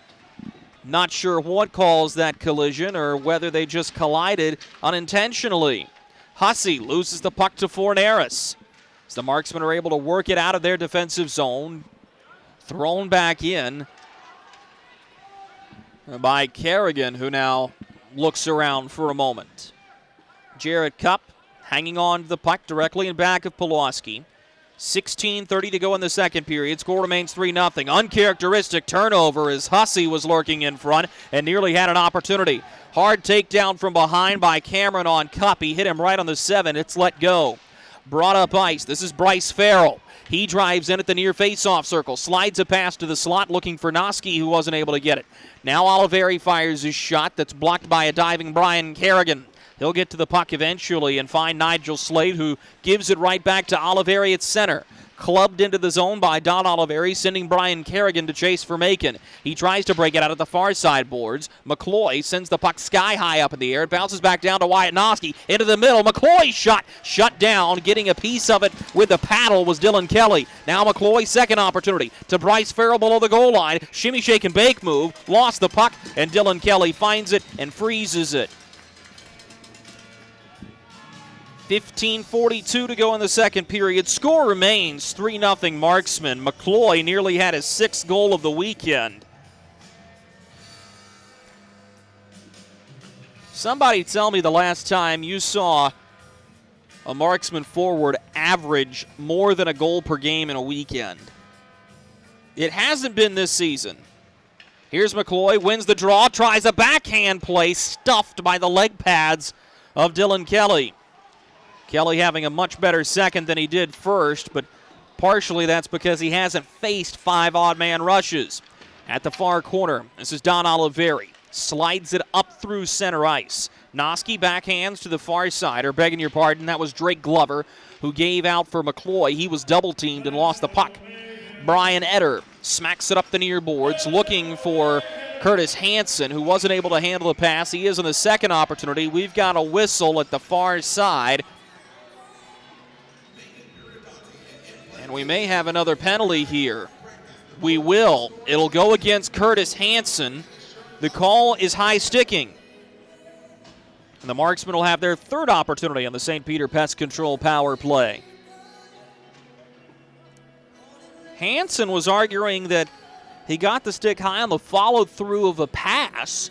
Not sure what caused that collision or whether they just collided unintentionally. Hussey loses the puck to Forneras. As the Marksmen are able to work it out of their defensive zone. Thrown back in by Kerrigan, who now looks around for a moment. Jarrett Cupp hanging on to the puck directly in back of Polowski. 16:30 to go in the second period. Score remains 3-0. Uncharacteristic turnover as Hussey was lurking in front and nearly had an opportunity. Hard takedown from behind by Cameron on Cup. He hit him right on the 7. It's let go. Brought up ice. This is Bryce Farrell. He drives in at the near face-off circle. Slides a pass to the slot looking for Knoskey, who wasn't able to get it. Now Oliveri fires his shot that's blocked by a diving Brian Kerrigan. He'll get to the puck eventually and find Nigel Slade, who gives it right back to Oliveri at center. Clubbed into the zone by Don Oliveri, sending Brian Kerrigan to chase for Macon. He tries to break it out at the far side boards. Mccoy sends the puck sky high up in the air. It bounces back down to Wyatt Knoskey. Into the middle. Mccoy's shot shut down. Getting a piece of it with the paddle was Dylan Kelly. Now Mccoy's second opportunity to Bryce Farrell below the goal line. Shimmy, shake, and bake move. Lost the puck, and Dylan Kelly finds it and freezes it. 15:42 to go in the second period. Score remains 3-0 Marksmen. Mccoy nearly had his 6th goal of the weekend. Somebody tell me the last time you saw a Marksman forward average more than a goal per game in a weekend. It hasn't been this season. Here's Mccoy, wins the draw, tries a backhand play, stuffed by the leg pads of Dylan Kelly. Kelly having a much better second than he did first, but partially that's because he hasn't faced 5 odd-man rushes. At the far corner, this is Don Oliveri. Slides it up through center ice. Knoskey backhands to the far side, or begging your pardon, that was Drake Glover, who gave out for Mccoy. He was double-teamed and lost the puck. Brian Etter smacks it up the near boards, looking for Curtis Hansen, who wasn't able to handle the pass. He is on the second opportunity. We've got a whistle at the far side. And we may have another penalty here. We will. It'll go against Curtis Hansen. The call is high sticking. And the Marksmen will have their 3rd opportunity on the St. Peter Pest Control power play. Hansen was arguing that he got the stick high on the follow-through of a pass.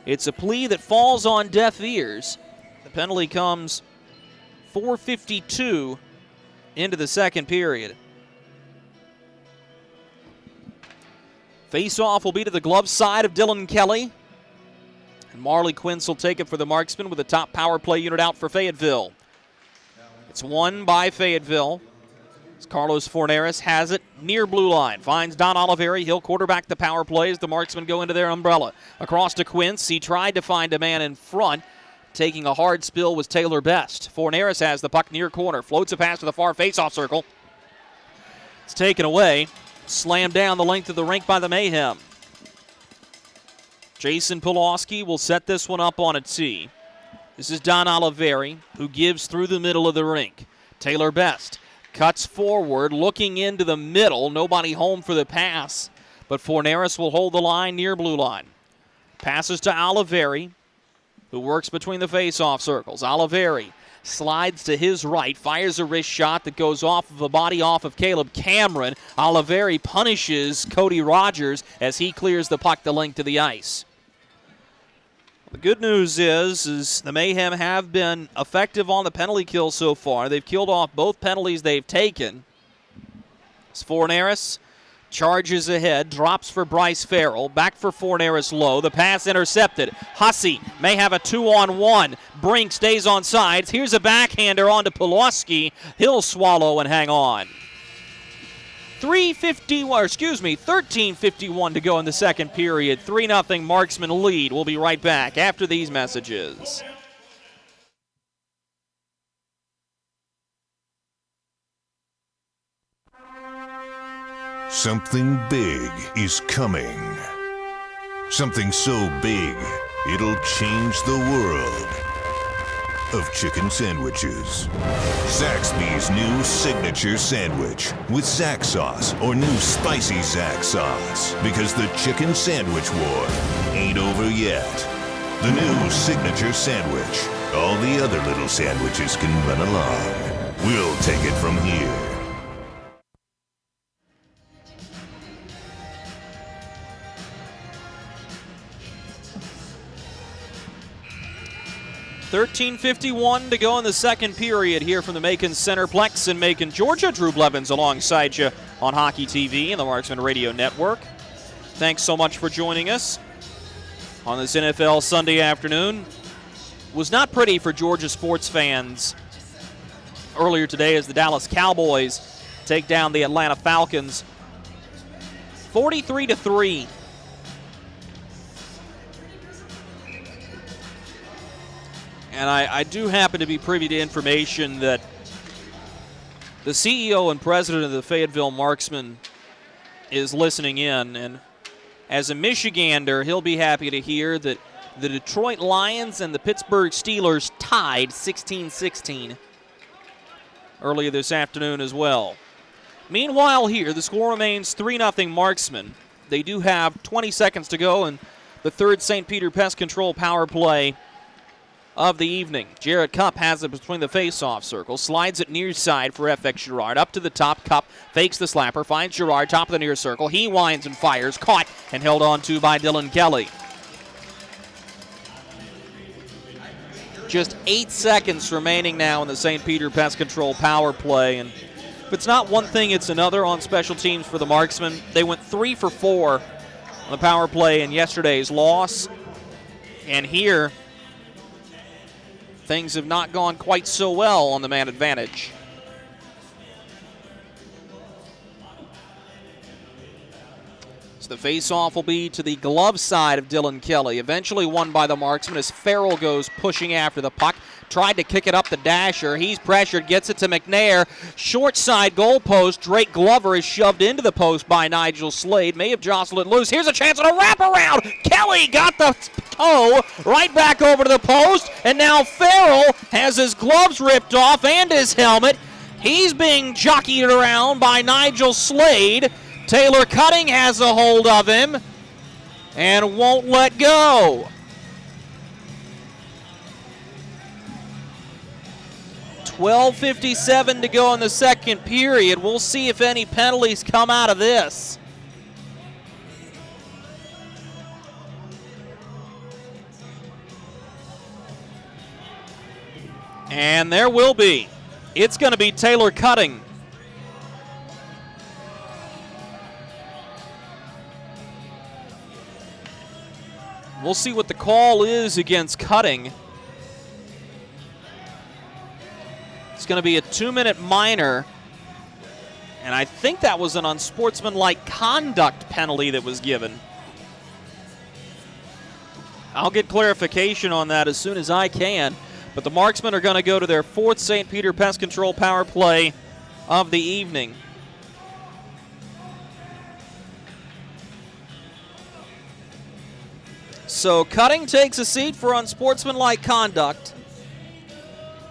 It's a plea that falls on deaf ears. The penalty comes 4:52 into the second period. Face-off will be to the glove side of Dylan Kelly. And Marley Quince will take it for the Marksmen with the top power play unit out for Fayetteville. It's won by Fayetteville. As Carlos Forneris has it near blue line. Finds Don Oliveri. He'll quarterback the power play as the Marksmen go into their umbrella. Across to Quince. He tried to find a man in front. Taking a hard spill was Taylor Best. Forneris has the puck near corner. Floats a pass to the far face-off circle. It's taken away. Slammed down the length of the rink by the Mayhem. Jason Polowski will set this one up on a tee. This is Don Oliveri, who gives through the middle of the rink. Taylor Best cuts forward, looking into the middle. Nobody home for the pass, but Forneris will hold the line near blue line. Passes to Oliveri, who works between the face-off circles. Oliveri slides to his right, fires a wrist shot that goes off of a body off of Caleb Cameron. Oliveri punishes Cody Rogers as he clears the puck the length of the ice. The good news is the Mayhem have been effective on the penalty kill so far. They've killed off both penalties they've taken. As Forneris charges ahead, drops for Bryce Farrell, back for Forneris low. The pass intercepted. Hussey may have a 2-on-1. Brink stays on sides. Here's a backhander onto Polowski. He'll swallow and hang on. 13:51 to go in the second period. 3-0 Marksman lead. We'll be right back after these messages. Something big is coming. Something so big, it'll change the world of chicken sandwiches. Zaxby's new signature sandwich with Zax sauce or new spicy Zax sauce. Because the chicken sandwich war ain't over yet. The new signature sandwich. All the other little sandwiches can run along. We'll take it from here. 13:51 to go in the second period here from the Macon Centerplex in Macon, Georgia. Drew Blevins alongside you on Hockey TV and the Marksman Radio Network. Thanks so much for joining us on this NFL Sunday afternoon. Was not pretty for Georgia sports fans earlier today as the Dallas Cowboys take down the Atlanta Falcons 43-3. And I do happen to be privy to information that the CEO and president of the Fayetteville Marksmen is listening in. And as a Michigander, he'll be happy to hear that the Detroit Lions and the Pittsburgh Steelers tied 16-16 earlier this afternoon as well. Meanwhile here, the score remains 3-0 Marksmen. They do have 20 seconds to go in the third St. Peter Pest Control power play of the evening. Jarrett Cupp has it between the face-off circle, slides it near side for FX Girard. Up to the top, Cupp fakes the slapper, finds Girard, top of the near circle. He winds and fires, caught and held on to by Dylan Kelly. Just 8 seconds remaining now in the St. Peter Pest Control power play. And if it's not one thing, it's another on special teams for the Marksmen. They went 3 for 4 on the power play in yesterday's loss. And here, things have not gone quite so well on the man advantage. So the face-off will be to the glove side of Dylan Kelly. Eventually won by the Marksman as Farrell goes pushing after the puck. Tried to kick it up the dasher. He's pressured, gets it to McNair. Short side goal post. Drake Glover is shoved into the post by Nigel Slade. May have jostled it loose. Here's a chance on a wraparound. Kelly got the toe right back over to the post. And now Farrell has his gloves ripped off and his helmet. He's being jockeyed around by Nigel Slade. Taylor Cutting has a hold of him and won't let go. 12:57 to go in the second period. We'll see if any penalties come out of this. And there will be. It's going to be Taylor Cutting. We'll see what the call is against Cutting. It's going to be a 2-minute minor, and I think that was an unsportsmanlike conduct penalty that was given. I'll get clarification on that as soon as I can, but the Marksmen are going to go to their fourth St. Peter Pest Control power play of the evening. So Cutting takes a seat for unsportsmanlike conduct.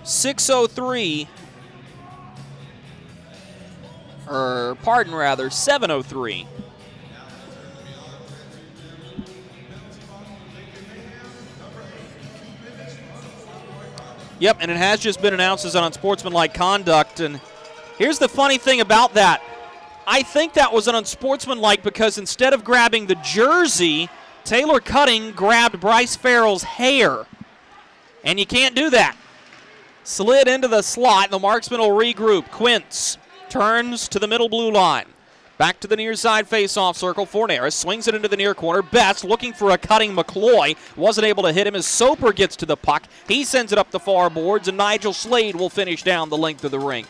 7:03. Yep, and it has just been announced as an unsportsmanlike conduct. And here's the funny thing about that. I think that was an unsportsmanlike because instead of grabbing the jersey, Taylor Cutting grabbed Bryce Farrell's hair. And you can't do that. Slid into the slot, the Marksman will regroup. Quince turns to the middle blue line. Back to the near side face-off circle. Forneris swings it into the near corner. Best looking for a cutting Mccoy. Wasn't able to hit him as Soper gets to the puck. He sends it up the far boards, and Nigel Slade will finish down the length of the rink.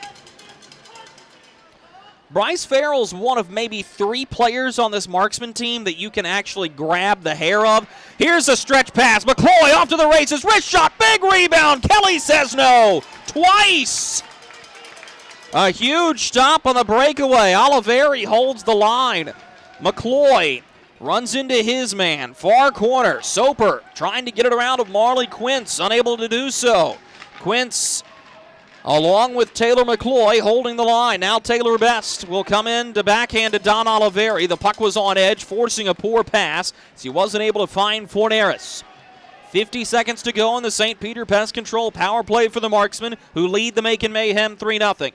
Bryce Farrell's one of maybe 3 players on this Marksman team that you can actually grab the hair of. Here's a stretch pass. Mccoy off to the races. Wrist shot. Big rebound. Kelly says no. Twice. A huge stop on the breakaway. Oliveri holds the line. McCloy runs into his man. Far corner. Soper trying to get it around of Marley Quince. Unable to do so. Quince along with Taylor McCloy holding the line. Now Taylor Best will come in to backhand to Don Oliveri. The puck was on edge, forcing a poor pass as he wasn't able to find Forneris. 50 seconds to go in the St. Peter Pest Control power play for the Marksmen, who lead the Macon Mayhem 3-0.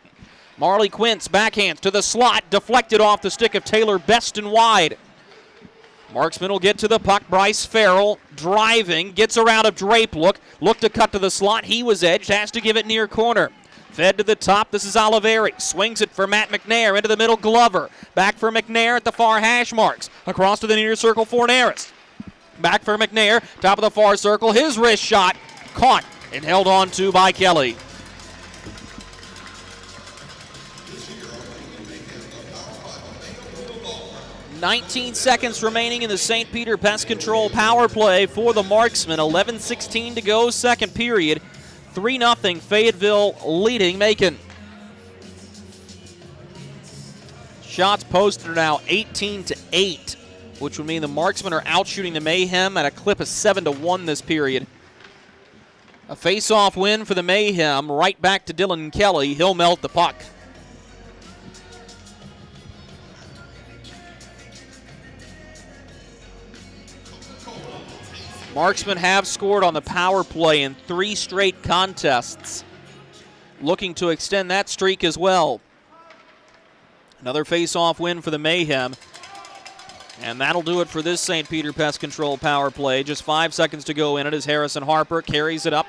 Marley Quince backhands to the slot, deflected off the stick of Taylor Best and wide. Marksman will get to the puck. Bryce Farrell driving, gets around a drape look to cut to the slot. He was edged, has to give it near corner. Fed to the top, this is Oliveri. Swings it for Matt McNair, into the middle, Glover. Back for McNair at the far hash marks. Across to the near circle for Naris. Back for McNair, top of the far circle. His wrist shot, caught and held on to by Kelly. "19 seconds remaining in the St. Peter Pest Control power play for the Marksmen. 11:16 to go, second period. 3-0 Fayetteville leading Macon. Shots posted are now 18-8, which would mean the Marksmen are outshooting the Mayhem at a clip of 7-1 this period. A face-off win for the Mayhem, right back to Dylan Kelly. He'll melt the puck. Marksmen have scored on the power play in 3 straight contests, looking to extend that streak as well. Another face-off win for the Mayhem, and that'll do it for this St. Peter Pest Control power play. Just 5 seconds to go in it as Harrison Harper carries it up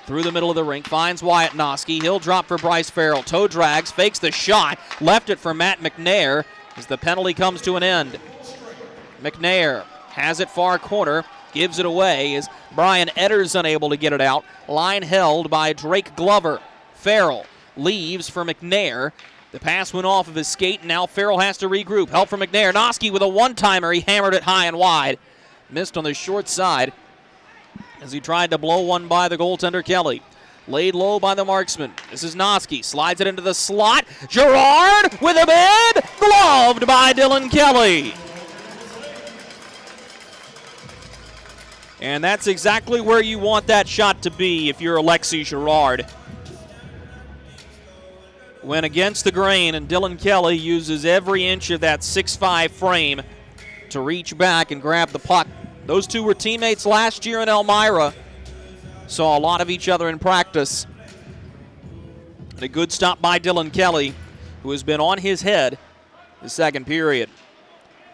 through the middle of the rink, finds Wyatt Knoskey. He'll drop for Bryce Farrell. Toe drags, fakes the shot, left it for Matt McNair as the penalty comes to an end. McNair has it far corner, gives it away as Brian Edder's unable to get it out. Line held by Drake Glover. Farrell leaves for McNair. The pass went off of his skate, and now Farrell has to regroup. Help from McNair. Knoskey with a one-timer. He hammered it high and wide. Missed on the short side as he tried to blow one by the goaltender Kelly. Laid low by the Marksman. This is Knoskey. Slides it into the slot. Gerard with a bid. Gloved by Dylan Kelly. And that's exactly where you want that shot to be if you're Alexi Gerard. Went against the grain, and Dylan Kelly uses every inch of that 6'5" frame to reach back and grab the puck. Those two were teammates last year in Elmira. Saw a lot of each other in practice. And a good stop by Dylan Kelly, who has been on his head the second period.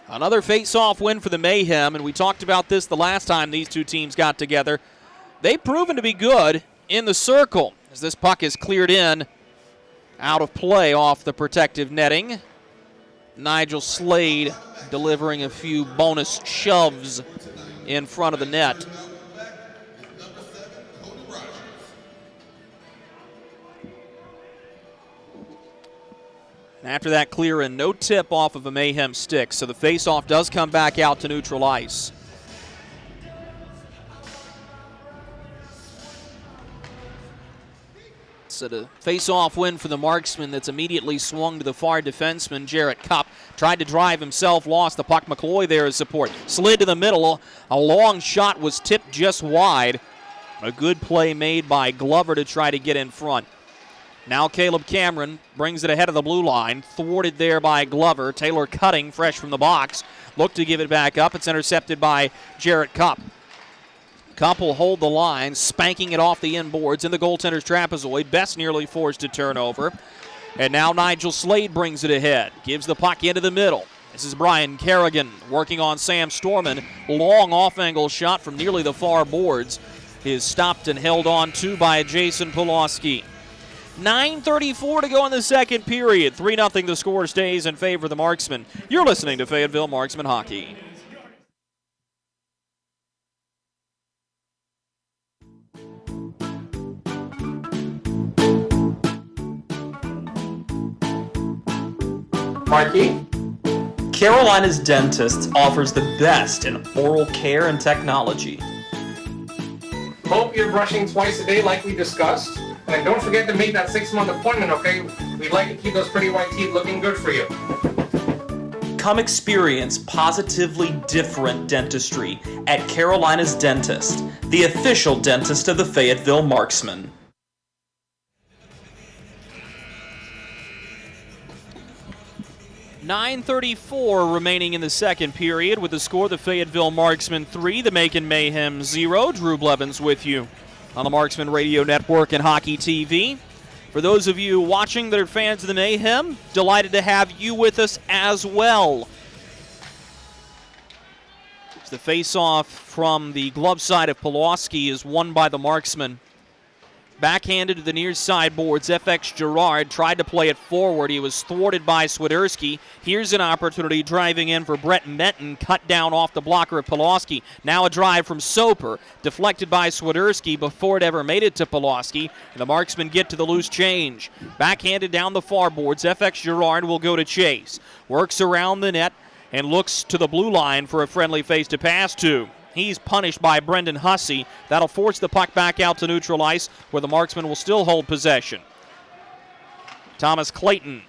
Another face-off win for the Mayhem, and we talked about this the last time these two teams got together. They've proven to be good in the circle as this puck is cleared in, out of play off the protective netting. Nigel Slade delivering a few bonus shoves in front of the net. After that clear in, no tip off of a Mayhem stick, so the face-off does come back out to neutral ice. So the face-off win for the Marksman that's immediately swung to the far defenseman, Jarrett Cupp. Tried to drive himself, lost the puck. Mccoy there as support. Slid to the middle. A long shot was tipped just wide. A good play made by Glover to try to get in front. Now Caleb Cameron brings it ahead of the blue line. Thwarted there by Glover. Taylor Cutting, fresh from the box. Looked to give it back up. It's intercepted by Jarrett Cupp. Cupp will hold the line, spanking it off the inboards in the goaltender's trapezoid. Best nearly forced to turnover. And now Nigel Slade brings it ahead. Gives the puck into the middle. This is Brian Kerrigan working on Sam Storman. Long off-angle shot from nearly the far boards. Is stopped and held on to by Jason Polowski. 9:34 to go in the second period. 3-0 the score stays in favor of the Marksmen. You're listening to Fayetteville Marksmen Hockey. Marky? Carolina's Dentist offers the best in oral care and technology. Hope you're brushing twice a day like we discussed. And don't forget to make that 6-month appointment, okay? We'd like to keep those pretty white teeth looking good for you. Come experience positively different dentistry at Carolina's Dentist, the official dentist of the Fayetteville Marksmen. .934 remaining in the second period with the score the Fayetteville Marksmen 3, the Macon Mayhem 0. Drew Blevins with you on the Marksmen Radio Network and Hockey TV. For those of you watching that are fans of the Mayhem, delighted to have you with us as well. The face-off from the glove side of Polowski is won by the Marksmen. Backhanded to the near side boards, FX Girard tried to play it forward. He was thwarted by Swiderski. Here's an opportunity driving in for Brett Menton, cut down off the blocker of Polowski. Now a drive from Soper, deflected by Swiderski before it ever made it to Polowski. And the Marksmen get to the loose change. Backhanded down the far boards, FX Girard will go to chase. Works around the net and looks to the blue line for a friendly face to pass to. He's punished by Brendan Hussey. That'll force the puck back out to neutral ice, where the Marksmen will still hold possession. Thomas Clayton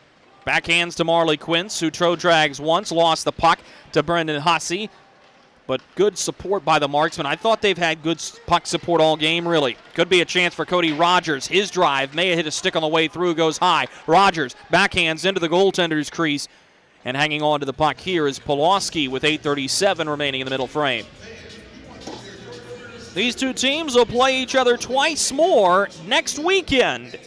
backhands to Marley Quince, who drags once, lost the puck to Brendan Hussey. But good support by the Marksmen. I thought they've had good puck support all game, really. Could be a chance for Cody Rogers. His drive may have hit a stick on the way through, goes high. Rogers backhands into the goaltender's crease. And hanging on to the puck here is Polowski with 8:37 remaining in the middle frame. These two teams will play each other twice more next weekend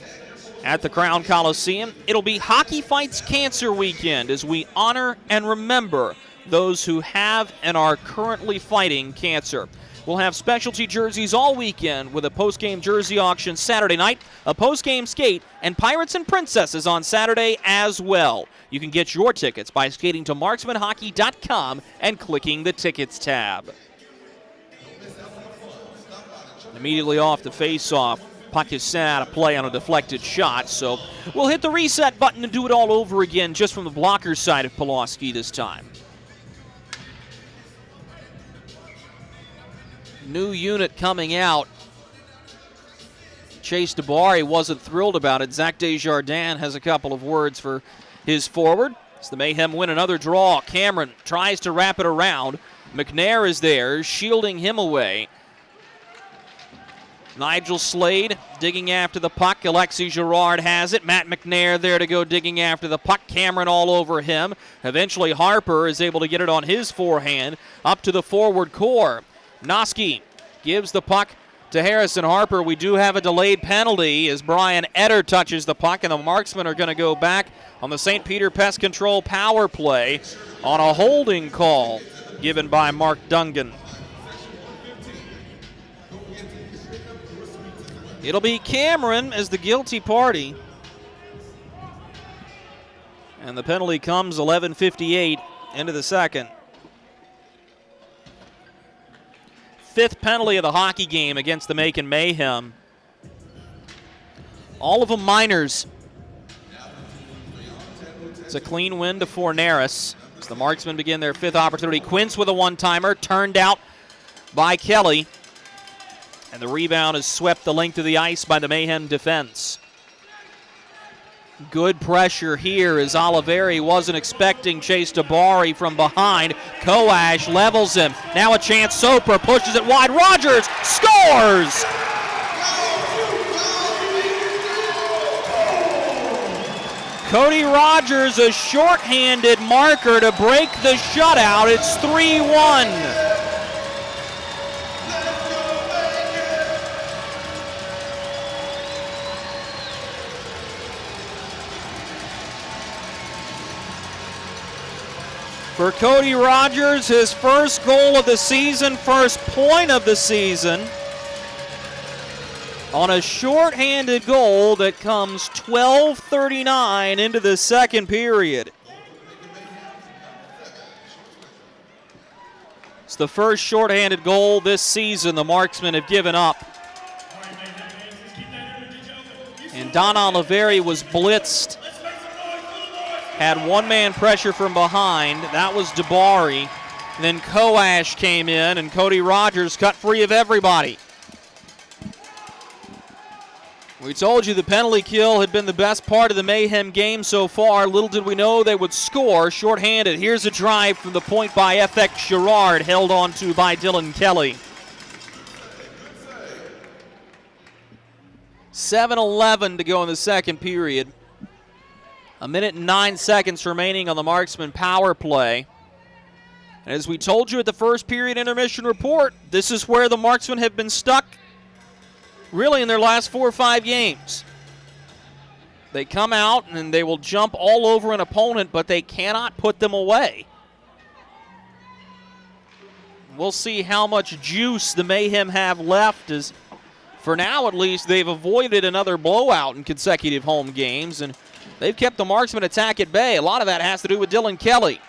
at the Crown Coliseum. It'll be Hockey Fights Cancer Weekend as we honor and remember those who have and are currently fighting cancer. We'll have specialty jerseys all weekend with a post-game jersey auction Saturday night, a post-game skate, and Pirates and Princesses on Saturday as well. You can get your tickets by skating to marksmanhockey.com and clicking the Tickets tab. Immediately off the face-off, puck is sent out of play on a deflected shot, so we'll hit the reset button and do it all over again just from the blocker side of Polowski this time. New unit coming out. Chase DeBari wasn't thrilled about it. Zach Desjardins has a couple of words for his forward. As the Mayhem win another draw, Cameron tries to wrap it around. McNair is there, shielding him away. Nigel Slade digging after the puck. Alexis Girard has it. Matt McNair there to go digging after the puck. Cameron all over him. Eventually Harper is able to get it on his forehand up to the forward core. Knoskey gives the puck to Harrison Harper. We do have a delayed penalty as Brian Etter touches the puck, and the Marksmen are going to go back on the St. Peter Pest Control power play on a holding call given by Mark Dungan. It'll be Cameron as the guilty party. And the penalty comes 11:58 into the second. Fifth penalty of the hockey game against the Macon Mayhem. All of them minors. It's a clean win to Forneris. As the Marksmen begin their fifth opportunity. Quince with a one-timer, turned out by Kelly. And the rebound is swept the length of the ice by the Mayhem defense. Good pressure here as Oliveri wasn't expecting Chase DeBari from behind. Koash levels him. Now a chance. Soper pushes it wide. Rogers scores! Cody Rogers, a shorthanded marker to break the shutout. It's 3-1. For Cody Rogers, his first goal of the season, first point of the season, on a shorthanded goal that comes 12:39 into the second period. It's the first shorthanded goal this season the Marksmen have given up. And Don Oliveri was blitzed. Had one-man pressure from behind. That was DeBari. Then Koash came in, and Cody Rogers cut free of everybody. We told you the penalty kill had been the best part of the Mayhem game so far. Little did we know they would score shorthanded. Here's a drive from the point by FX Girard, held on to by Dylan Kelly. 7:11 to go in the second period. 1 minute and 9 seconds remaining on the Marksmen power play. And as we told you at the first period intermission report, this is where the Marksmen have been stuck really in their last 4 or 5 games. They come out and they will jump all over an opponent, but they cannot put them away. We'll see how much juice the Mayhem have left, as for now at least they've avoided another blowout in consecutive home games, and they've kept the Marksmen attack at bay. A lot of that has to do with Dylan Kelly.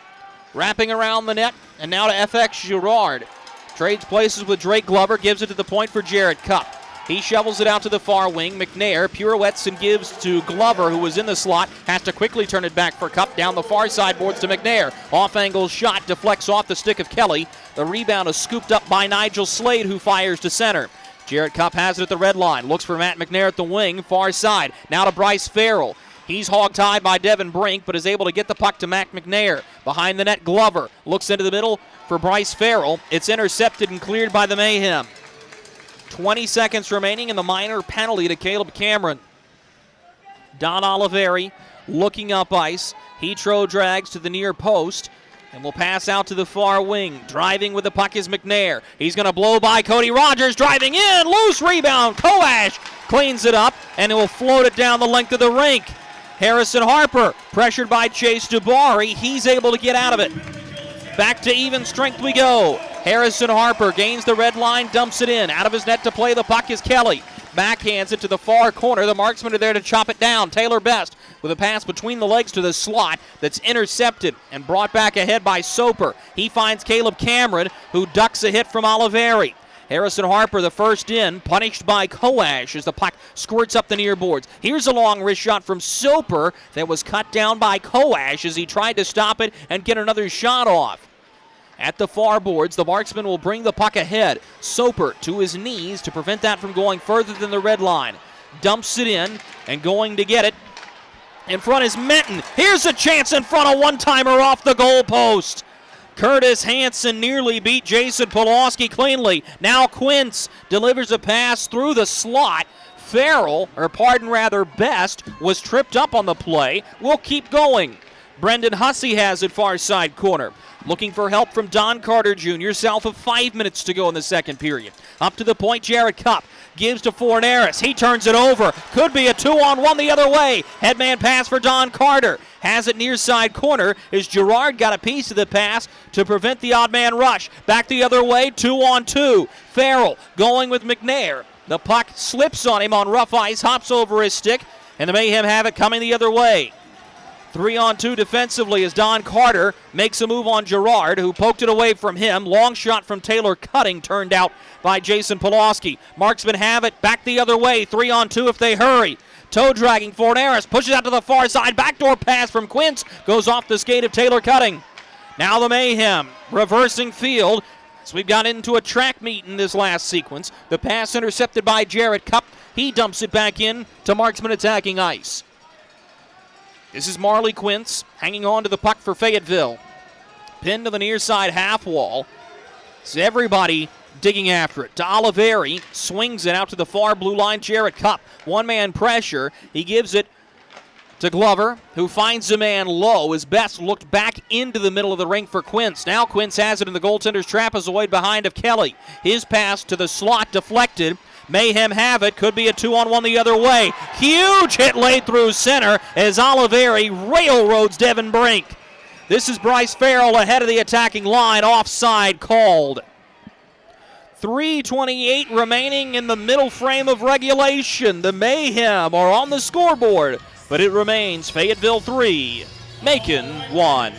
Wrapping around the net, and now to FX Girard. Trades places with Drake Glover, gives it to the point for Jarrett Cupp. He shovels it out to the far wing. McNair pirouettes and gives to Glover, who was in the slot. Has to quickly turn it back for Cupp. Down the far side boards to McNair. Off-angle shot deflects off the stick of Kelly. The rebound is scooped up by Nigel Slade, who fires to center. Jarrett Cupp has it at the red line. Looks for Matt McNair at the wing, far side. Now to Bryce Farrell. He's hog-tied by Devin Brink, but is able to get the puck to Matt McNair. Behind the net, Glover looks into the middle for Bryce Farrell. It's intercepted and cleared by the Mayhem. 20 seconds remaining, and the minor penalty to Caleb Cameron. Don Oliveri looking up ice. He drags to the near post and will pass out to the far wing. Driving with the puck is McNair. He's going to blow by Cody Rogers. Driving in. Loose rebound. Koash cleans it up, and it will float it down the length of the rink. Harrison Harper pressured by Chase DeBari. He's able to get out of it. Back to even strength we go. Harrison Harper gains the red line, dumps it in. Out of his net to play the puck is Kelly. Backhands it to the far corner. The Marksmen are there to chop it down. Taylor Best with a pass between the legs to the slot that's intercepted and brought back ahead by Soper. He finds Caleb Cameron, who ducks a hit from Oliveri. Harrison Harper, the first in, punished by Koash as the puck squirts up the near boards. Here's a long wrist shot from Soper that was cut down by Koash as he tried to stop it and get another shot off. At the far boards, the Marksman will bring the puck ahead. Soper to his knees to prevent that from going further than the red line. Dumps it in and going to get it. In front is Menton. Here's a chance in front, a one-timer off the goal post. Curtis Hansen nearly beat Jason Polowski cleanly. Now Quince delivers a pass through the slot. Best was tripped up on the play. We'll keep going. Brendan Hussey has it far side corner. Looking for help from Don Carter Jr. South of 5 minutes to go in the second period. Up to the point, Jarrett Cupp gives to Fornaris. He turns it over. Could be a 2-on-1 the other way. Headman pass for Don Carter. Has it near side corner as Girard got a piece of the pass to prevent the odd man rush. Back the other way, 2-on-2. Farrell going with McNair. The puck slips on him on rough ice, hops over his stick, and the Mayhem have it coming the other way. 3-on-2 defensively as Don Carter makes a move on Girard, who poked it away from him. Long shot from Taylor Cutting turned out by Jason Polowski. Marksmen have it back the other way. 3-on-2 if they hurry. Toe dragging Fornaris, pushes out to the far side. Backdoor pass from Quince goes off the skate of Taylor Cutting. Now the Mayhem reversing field. So we've got into a track meet in this last sequence. The pass intercepted by Jarrett Cupp. He dumps it back in to Marksmen attacking ice. This is Marley Quince hanging on to the puck for Fayetteville. Pinned to the near side half wall. So everybody digging after it. To Oliveri, swings it out to the far blue line. Jarrett Cupp, one-man pressure. He gives it to Glover, who finds the man low. His Best looked back into the middle of the ring for Quince. Now Quince has it in the goaltender's trapezoid behind of Kelly. His pass to the slot deflected. Mayhem have it. Could be a 2-on-1 the other way. Huge hit laid through center as Oliveri railroads Devin Brink. This is Bryce Farrell ahead of the attacking line. Offside called. 3:28 remaining in the middle frame of regulation. The Mayhem are on the scoreboard, but it remains Fayetteville 3, Macon 1.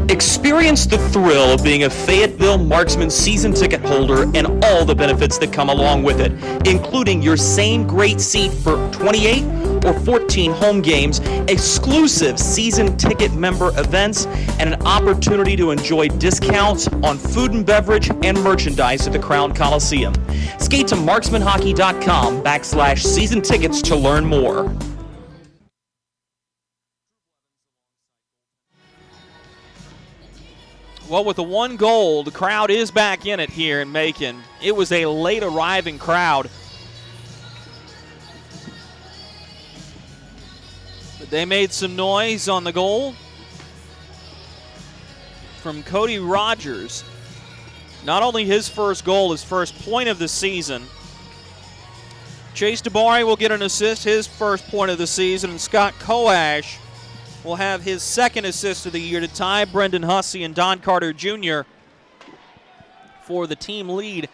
Experience the thrill of being a Fayetteville Marksmen season ticket holder and all the benefits that come along with it, including your same great seat for 28 or 14 home games, exclusive season ticket member events, and an opportunity to enjoy discounts on food and beverage and merchandise at the Crown Coliseum. Skate to marksmanhockey.com/season tickets to learn more. Well, with the one goal, the crowd is back in it here in Macon. It was a late arriving crowd. But they made some noise on the goal from Cody Rogers. Not only his first goal, his first point of the season. Chase DeBari will get an assist, his first point of the season, and Scott Koash will have his second assist of the year to tie Brendan Hussey and Don Carter Jr. for the team lead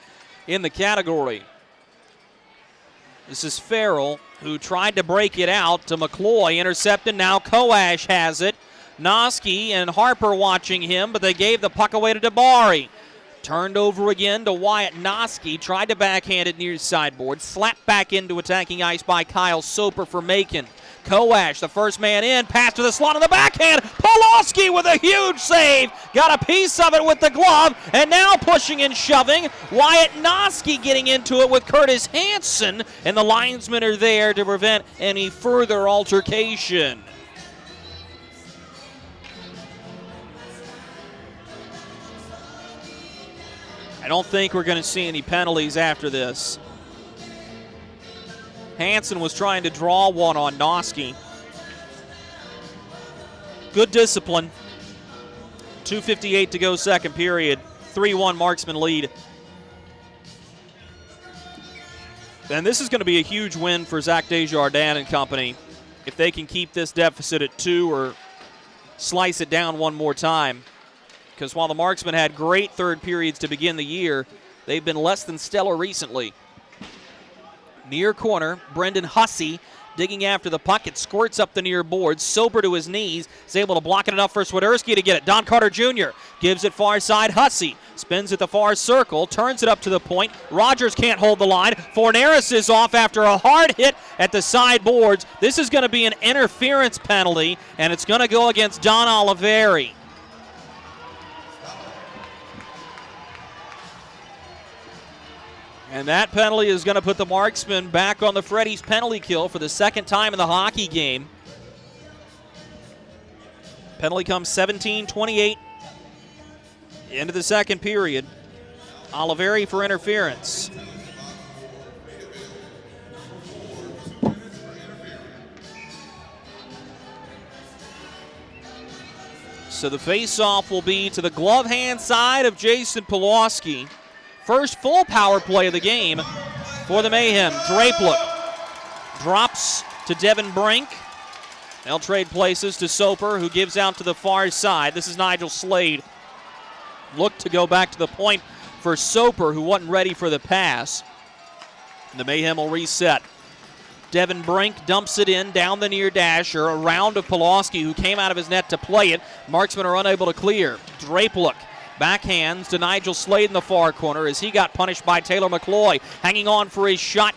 in the category. This is Farrell, who tried to break it out to Mccoy, intercepted. Now Koash has it. Knoskey and Harper watching him, but they gave the puck away to Dabari. Turned over again to Wyatt Knoskey, tried to backhand it near the sideboard, slapped back into attacking ice by Kyle Soper for Macon. Koash, the first man in, pass to the slot on the backhand. Polowski with a huge save. Got a piece of it with the glove, and now pushing and shoving. Wyatt Knoskey getting into it with Curtis Hansen, and the linesmen are there to prevent any further altercation. I don't think we're going to see any penalties after this. Hansen was trying to draw one on Knoskey. Good discipline. 2:58 to go second period. 3-1 Marksman lead. And this is going to be a huge win for Zach Desjardins and company if they can keep this deficit at 2 or slice it down one more time. Because while the Marksmen had great third periods to begin the year, they've been less than stellar recently. Near corner, Brendan Hussey digging after the puck. It squirts up the near boards. Sober to his knees. Is able to block it enough for Swiderski to get it. Don Carter Jr. gives it far side. Hussey spins at the far circle. Turns it up to the point. Rogers can't hold the line. Forneris is off after a hard hit at the sideboards. This is going to be an interference penalty, and it's going to go against Don Oliveri. And that penalty is going to put the Marksmen back on the Freddy's penalty kill for the second time in the hockey game. Penalty comes 17-28 into the second period. Oliveri for interference. So the face-off will be to the glove hand side of Jason Polowski. First full power play of the game for the Mayhem. Drapelook drops to Devin Brink. They'll trade places to Soper, who gives out to the far side. This is Nigel Slade. Look to go back to the point for Soper, who wasn't ready for the pass. The Mayhem will reset. Devin Brink dumps it in down the near dasher, around of Polowski, who came out of his net to play it. Marksmen are unable to clear. Drapelook backhands to Nigel Slade in the far corner as he got punished by Taylor Mccoy. Hanging on for his shot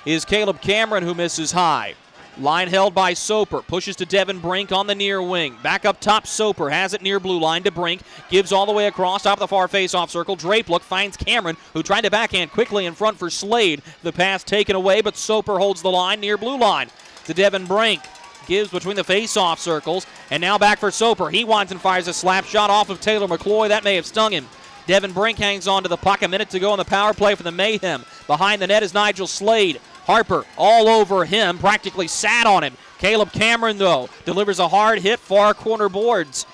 is Caleb Cameron, who misses high. Line held by Soper. Pushes to Devin Brink on the near wing. Back up top, Soper has it near blue line to Brink. Gives all the way across, top of the far face-off circle. Drapelook finds Cameron, who tried to backhand quickly in front for Slade. The pass taken away, but Soper holds the line near blue line to Devin Brink. Gives between the face-off circles, and now back for Soper. He winds and fires a slap shot off of Taylor Mccoy. That may have stung him. Devin Brink hangs on to the puck. A minute to go in the power play for the Mayhem. Behind the net is Nigel Slade. Harper all over him, practically sat on him. Caleb Cameron, though, delivers a hard hit, far corner boards.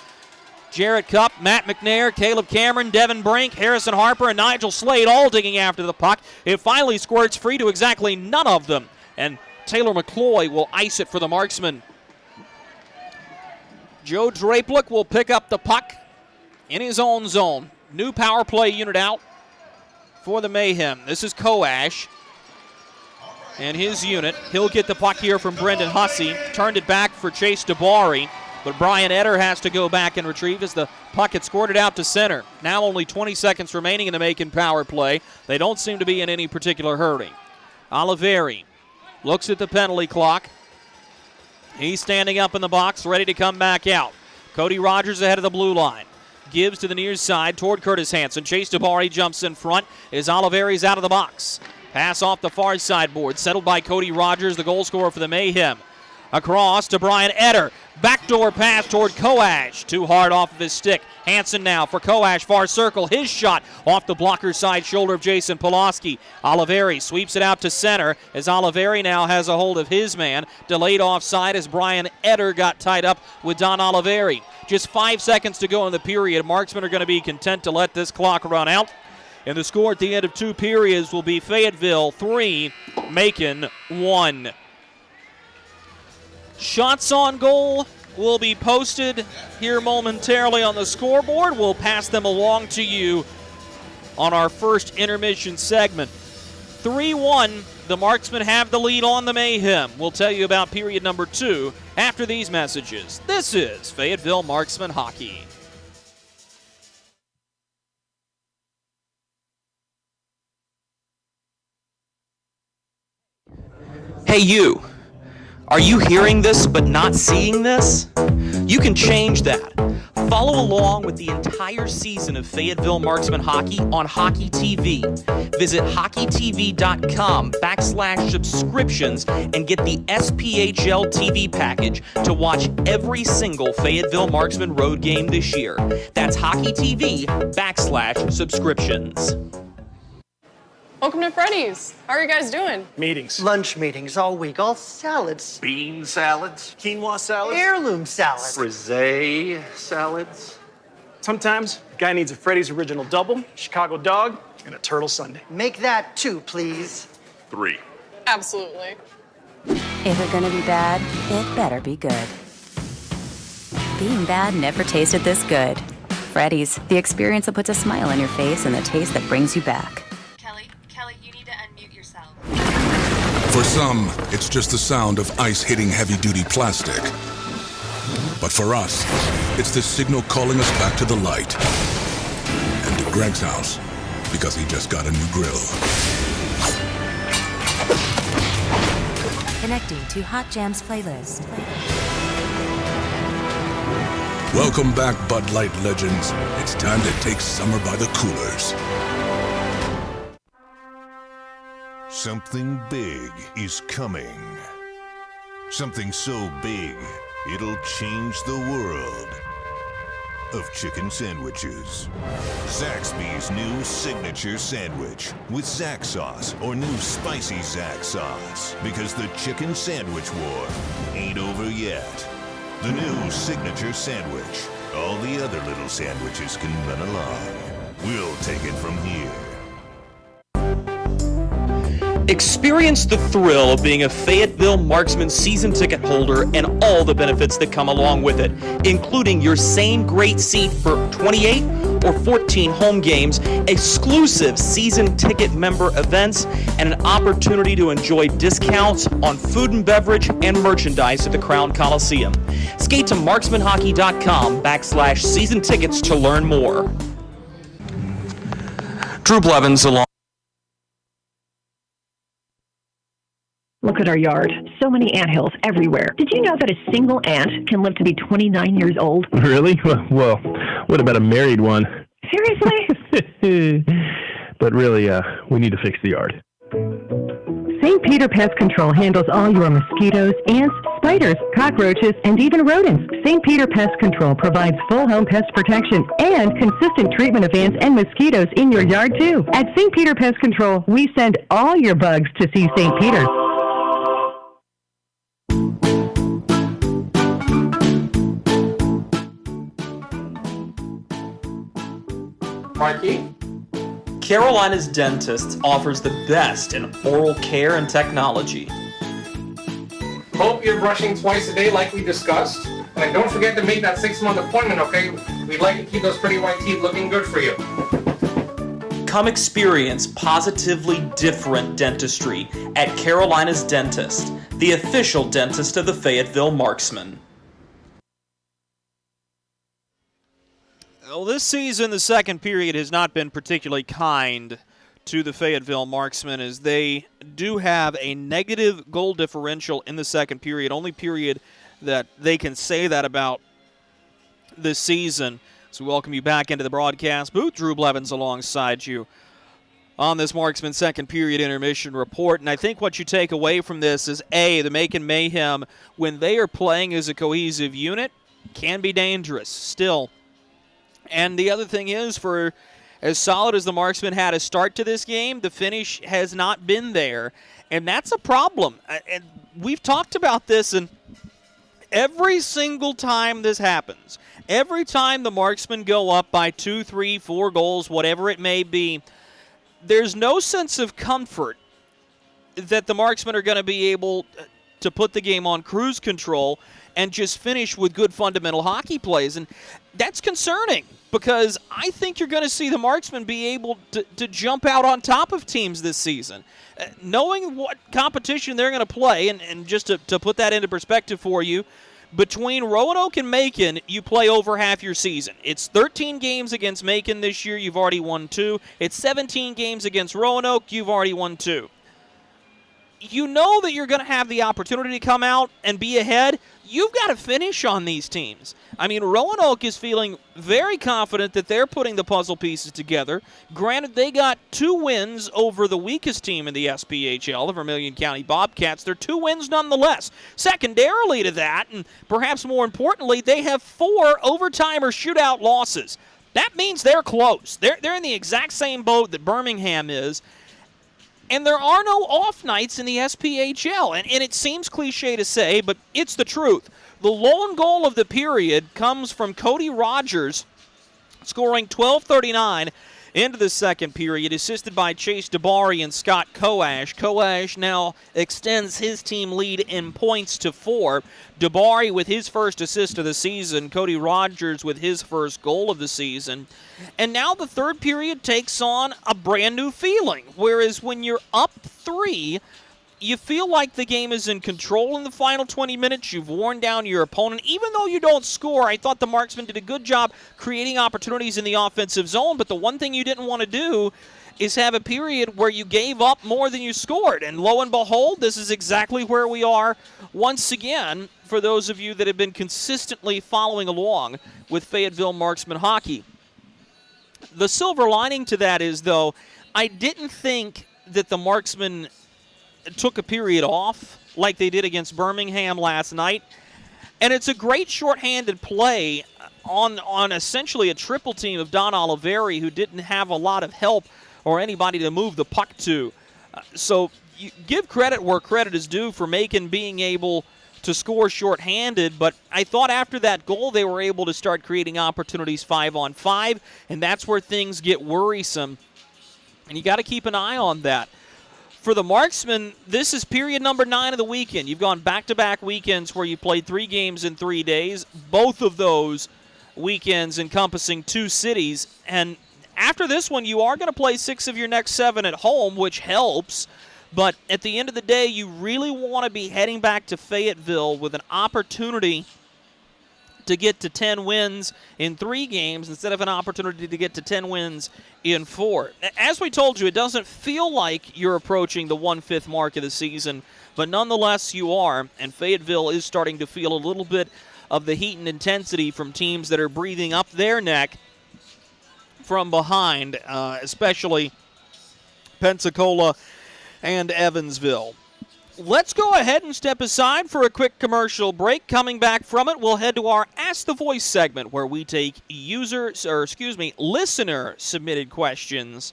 Jarrett Cupp, Matt McNair, Caleb Cameron, Devin Brink, Harrison Harper, and Nigel Slade all digging after the puck. It finally squirts free to exactly none of them, and Taylor Mccoy will ice it for the Marksmen. Joe Drapelook will pick up the puck in his own zone. New power play unit out for the Mayhem. This is Koash and his unit. He'll get the puck here from Brendan Hussey. Turned it back for Chase Dabari, but Brian Etter has to go back and retrieve as the puck had squirted out to center. Now only 20 seconds remaining in the Macon power play. They don't seem to be in any particular hurry. Oliveri looks at the penalty clock. He's standing up in the box, ready to come back out. Cody Rogers ahead of the blue line. Gives to the near side toward Curtis Hansen. Chase Dabari jumps in front as Oliveri's out of the box. Pass off the far sideboard, settled by Cody Rogers, the goal scorer for the Mayhem. Across to Brian Etter. Backdoor pass toward Koash. Too hard off of his stick. Hansen now for Koash, far circle. His shot off the blocker side shoulder of Jason Polowski. Oliveri sweeps it out to center as Oliveri now has a hold of his man. Delayed offside as Brian Etter got tied up with Don Oliveri. Just 5 seconds to go in the period. Marksmen are going to be content to let this clock run out. And the score at the end of 2 periods will be Fayetteville 3, Macon 1. Shots on goal will be posted here momentarily on the scoreboard. We'll pass them along to you on our first intermission segment. 3-1, the Marksmen have the lead on the Mayhem. We'll tell you about period number 2 after these messages. This is Fayetteville Marksmen Hockey. Hey you, are you hearing this but not seeing this? You can change that. Follow along with the entire season of Fayetteville Marksmen Hockey on Hockey TV. Visit hockeytv.com/subscriptions and get the SPHL TV package to watch every single Fayetteville Marksmen road game this year. That's hockeytv.com/subscriptions. Welcome to Freddy's. How are you guys doing? Meetings. Lunch meetings all week, all salads. Bean salads. Quinoa salads. Heirloom salad. Frisee salads. Sometimes a guy needs a Freddy's Original Double, Chicago Dog, and a Turtle Sundae. Make that 2, please. 3. Absolutely. If it's gonna be bad, it better be good. Being bad never tasted this good. Freddy's, the experience that puts a smile on your face and the taste that brings you back. Kelly, you need to unmute yourself. For some, it's just the sound of ice hitting heavy-duty plastic. But for us, it's the signal calling us back to the light. And to Greg's house, because he just got a new grill. Connecting to Hot Jams playlist. Welcome back, Bud Light legends. It's time to take summer by the coolers. Something big is coming. Something so big, it'll change the world of chicken sandwiches. Zaxby's new signature sandwich with Zax sauce or new spicy Zax sauce. Because the chicken sandwich war ain't over yet. The new signature sandwich. All the other little sandwiches can run along. We'll take it from here. Experience the thrill of being a Fayetteville Marksmen season ticket holder and all the benefits that come along with it, including your same great seat for 28 or 14 home games, exclusive season ticket member events, and an opportunity to enjoy discounts on food and beverage and merchandise at the Crown Coliseum. Skate to marksmanhockey.com/season tickets to learn more. Drew Blevins along. Look at our yard. So many anthills everywhere. Did you know that a single ant can live to be 29 years old? Really? Well, what about a married one? Seriously? But really, we need to fix the yard. St. Peter Pest Control handles all your mosquitoes, ants, spiders, cockroaches, and even rodents. St. Peter Pest Control provides full home pest protection and consistent treatment of ants and mosquitoes in your yard, too. At St. Peter Pest Control, we send all your bugs to see St. Peter. Marky? Carolina's Dentist offers the best in oral care and technology. Hope you're brushing twice a day like we discussed. And don't forget to make that 6-month appointment, okay? We'd like to keep those pretty white teeth looking good for you. Come experience positively different dentistry at Carolina's Dentist, the official dentist of the Fayetteville Marksmen. Well, this season, the second period has not been particularly kind to the Fayetteville Marksmen, as they do have a negative goal differential in the second period, only period that they can say that about this season. So we welcome you back into the broadcast booth. Drew Blevins alongside you on this Marksman second period intermission report. And I think what you take away from this is, A, the Macon Mayhem, when they are playing as a cohesive unit, can be dangerous still. And the other thing is, for as solid as the Marksmen had a start to this game, the finish has not been there. And that's a problem. And we've talked about this, and every single time this happens, every time the Marksmen go up by 2, 3, 4 goals, whatever it may be, there's no sense of comfort that the Marksmen are going to be able to put the game on cruise control and just finish with good fundamental hockey plays. And that's concerning because I think you're going to see the Marksmen be able to jump out on top of teams this season. Knowing what competition they're going to play, and just to put that into perspective for you, between Roanoke and Macon, you play over half your season. It's 13 games against Macon this year. You've already won 2. It's 17 games against Roanoke. You've already won 2. You know that you're going to have the opportunity to come out and be ahead. You've got to finish on these teams. I mean, Roanoke is feeling very confident that they're putting the puzzle pieces together. Granted, they got 2 wins over the weakest team in the SPHL, the Vermilion County Bobcats. They're 2 wins nonetheless. Secondarily to that, and perhaps more importantly, they have 4 overtime or shootout losses. That means they're close. They're in the exact same boat that Birmingham is. And there are no off nights in the SPHL. And it seems cliche to say, but it's the truth. The lone goal of the period comes from Cody Rogers, scoring 12:39 into the second period, assisted by Chase DeBari and Scott Koash. Koash now extends his team lead in points to 4. DeBari with his first assist of the season, Cody Rogers with his first goal of the season. And now the third period takes on a brand new feeling, whereas when you're up 3, you feel like the game is in control in the final 20 minutes. You've worn down your opponent. Even though you don't score, I thought the Marksmen did a good job creating opportunities in the offensive zone, but the one thing you didn't want to do is have a period where you gave up more than you scored. And lo and behold, this is exactly where we are once again for those of you that have been consistently following along with Fayetteville Marksmen hockey. The silver lining to that is, though, I didn't think that the Marksmen took a period off like they did against Birmingham last night. And it's a great shorthanded play on essentially a triple team of Don Oliveri, who didn't have a lot of help or anybody to move the puck to. So you give credit where credit is due for Macon being able to score shorthanded, but I thought after that goal they were able to start creating opportunities 5-on-5, and that's where things get worrisome. And you got to keep an eye on that. For the Marksmen, this is period number 9 of the weekend. You've gone back-to-back weekends where you played 3 games in 3 days, both of those weekends encompassing 2 cities. And after this one, you are going to play 6 of your next 7 at home, which helps. But at the end of the day, you really want to be heading back to Fayetteville with an opportunity to get to 10 wins in 3 games instead of an opportunity to get to 10 wins in 4. As we told you, it doesn't feel like you're approaching the 1/5 mark of the season, but nonetheless you are, and Fayetteville is starting to feel a little bit of the heat and intensity from teams that are breathing up their neck from behind, especially Pensacola and Evansville. Let's go ahead and step aside for a quick commercial break. Coming back from it, we'll head to our Ask the Voice segment where we take listener-submitted questions,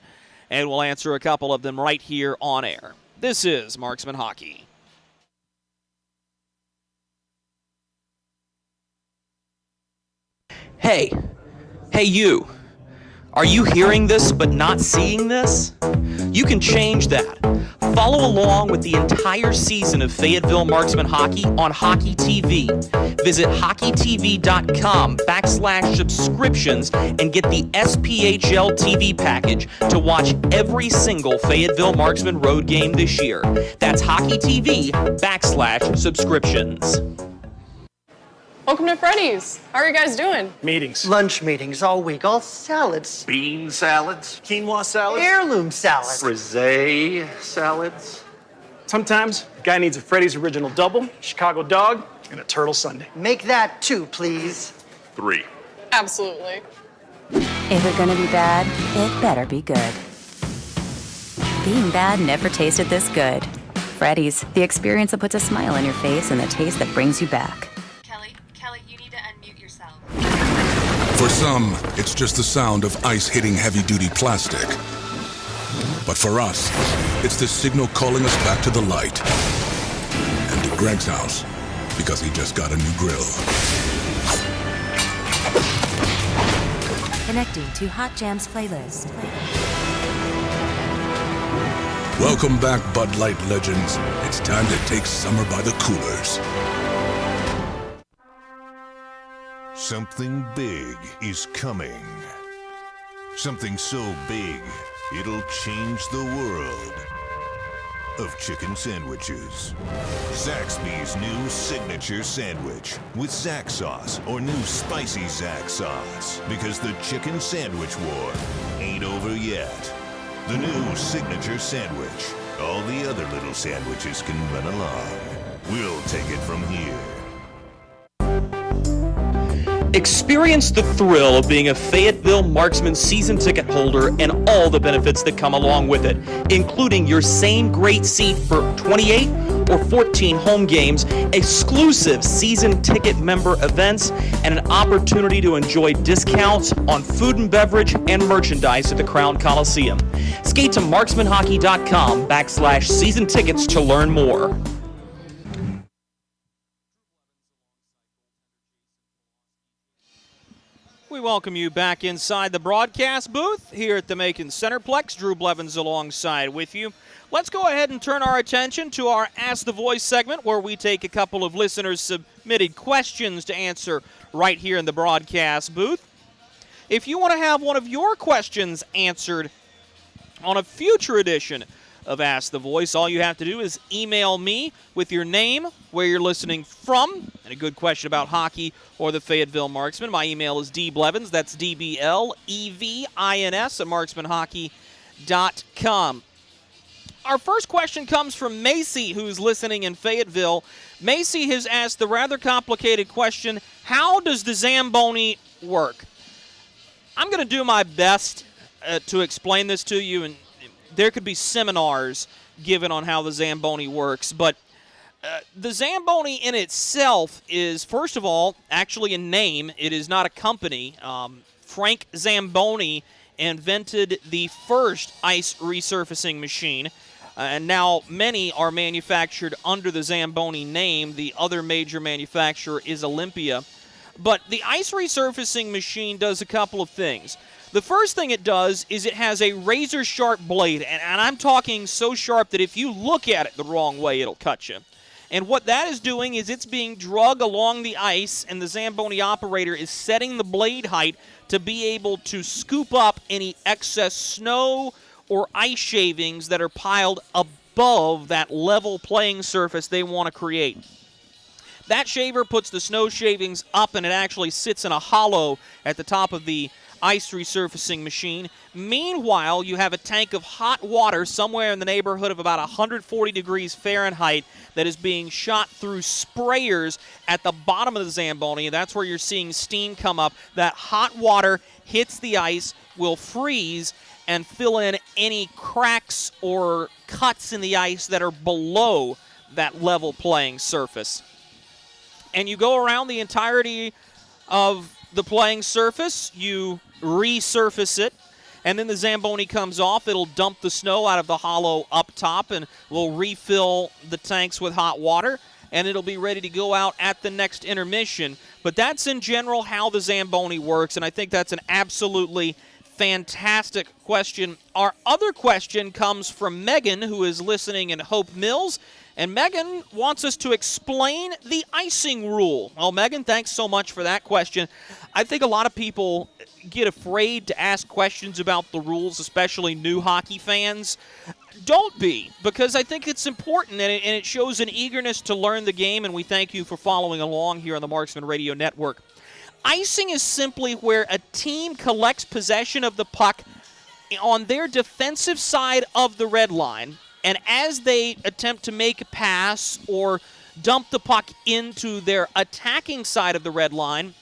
and we'll answer a couple of them right here on air. This is Marksman Hockey. Hey you. Are you hearing this but not seeing this? You can change that. Follow along with the entire season of Fayetteville Marksmen hockey on Hockey TV. Visit hockeytv.com/subscriptions and get the SPHL TV package to watch every single Fayetteville Marksmen road game this year. That's hockeytv.com/subscriptions. Welcome to Freddy's. How are you guys doing? Meetings. Lunch meetings all week, all salads. Bean salads. Quinoa salads. Heirloom salad. Frisee salads. Sometimes a guy needs a Freddy's Original Double, Chicago Dog, and a Turtle Sundae. Make that 2, please. 3. Absolutely. If it's gonna be bad, it better be good. Being bad never tasted this good. Freddy's, the experience that puts a smile on your face and the taste that brings you back. Kelly, you need to unmute yourself. For some, it's just the sound of ice hitting heavy-duty plastic. But for us, it's the signal calling us back to the light. And to Greg's house, because he just got a new grill. Connecting to Hot Jams playlist. Welcome back, Bud Light legends. It's time to take summer by the coolers. Something big is coming. Something so big, it'll change the world of chicken sandwiches. Zaxby's new signature sandwich with Zax sauce or new spicy Zax sauce. Because the chicken sandwich war ain't over yet. The new signature sandwich. All the other little sandwiches can run along. We'll take it from here. Experience the thrill of being a Fayetteville Marksmen season ticket holder and all the benefits that come along with it, including your same great seat for 28 or 14 home games, exclusive season ticket member events, and an opportunity to enjoy discounts on food and beverage and merchandise at the Crown Coliseum. Skate to marksmanhockey.com/season tickets to learn more. We welcome you back inside the broadcast booth here at the Macon Centerplex. Drew Blevins alongside with you. Let's go ahead and turn our attention to our Ask the Voice segment, where we take a couple of listeners' submitted questions to answer right here in the broadcast booth. If you want to have one of your questions answered on a future edition of Ask the Voice, all you have to do is email me with your name, where you're listening from, and a good question about hockey or the Fayetteville Marksmen. My email is dblevins, that's DBLEVINS @marksmanhockey.com. Our first question comes from Macy, who's listening in Fayetteville. Macy has asked the rather complicated question, how does the Zamboni work? I'm going to do my best to explain this to you, and there could be seminars given on how the Zamboni works, but the Zamboni in itself is, first of all, actually a name. It is not a company. Frank Zamboni invented the first ice resurfacing machine, and now many are manufactured under the Zamboni name. The other major manufacturer is Olympia. But the ice resurfacing machine does a couple of things. The first thing it does is it has a razor-sharp blade, and I'm talking so sharp that if you look at it the wrong way, it'll cut you. And what that is doing is it's being drug along the ice, and the Zamboni operator is setting the blade height to be able to scoop up any excess snow or ice shavings that are piled above that level playing surface they want to create. That shaver puts the snow shavings up, and it actually sits in a hollow at the top of the ice resurfacing machine. Meanwhile, you have a tank of hot water somewhere in the neighborhood of about 140 degrees Fahrenheit that is being shot through sprayers at the bottom of the Zamboni. That's where you're seeing steam come up. That hot water hits the ice, will freeze, and fill in any cracks or cuts in the ice that are below that level playing surface. And you go around the entirety of the playing surface, you resurface it, and then the Zamboni comes off. It'll dump the snow out of the hollow up top, and we'll refill the tanks with hot water, and it'll be ready to go out at the next intermission. But that's in general how the Zamboni works, and I think that's an absolutely fantastic question. Our other question comes from Megan, who is listening in Hope Mills, and Megan wants us to explain the icing rule. Well, Megan, thanks so much for that question. I think a lot of people get afraid to ask questions about the rules, especially new hockey fans. Don't be, because I think it's important, and it shows an eagerness to learn the game, and we thank you for following along here on the Marksman Radio Network. Icing is simply where a team collects possession of the puck on their defensive side of the red line, and as they attempt to make a pass or dump the puck into their attacking side of the red line,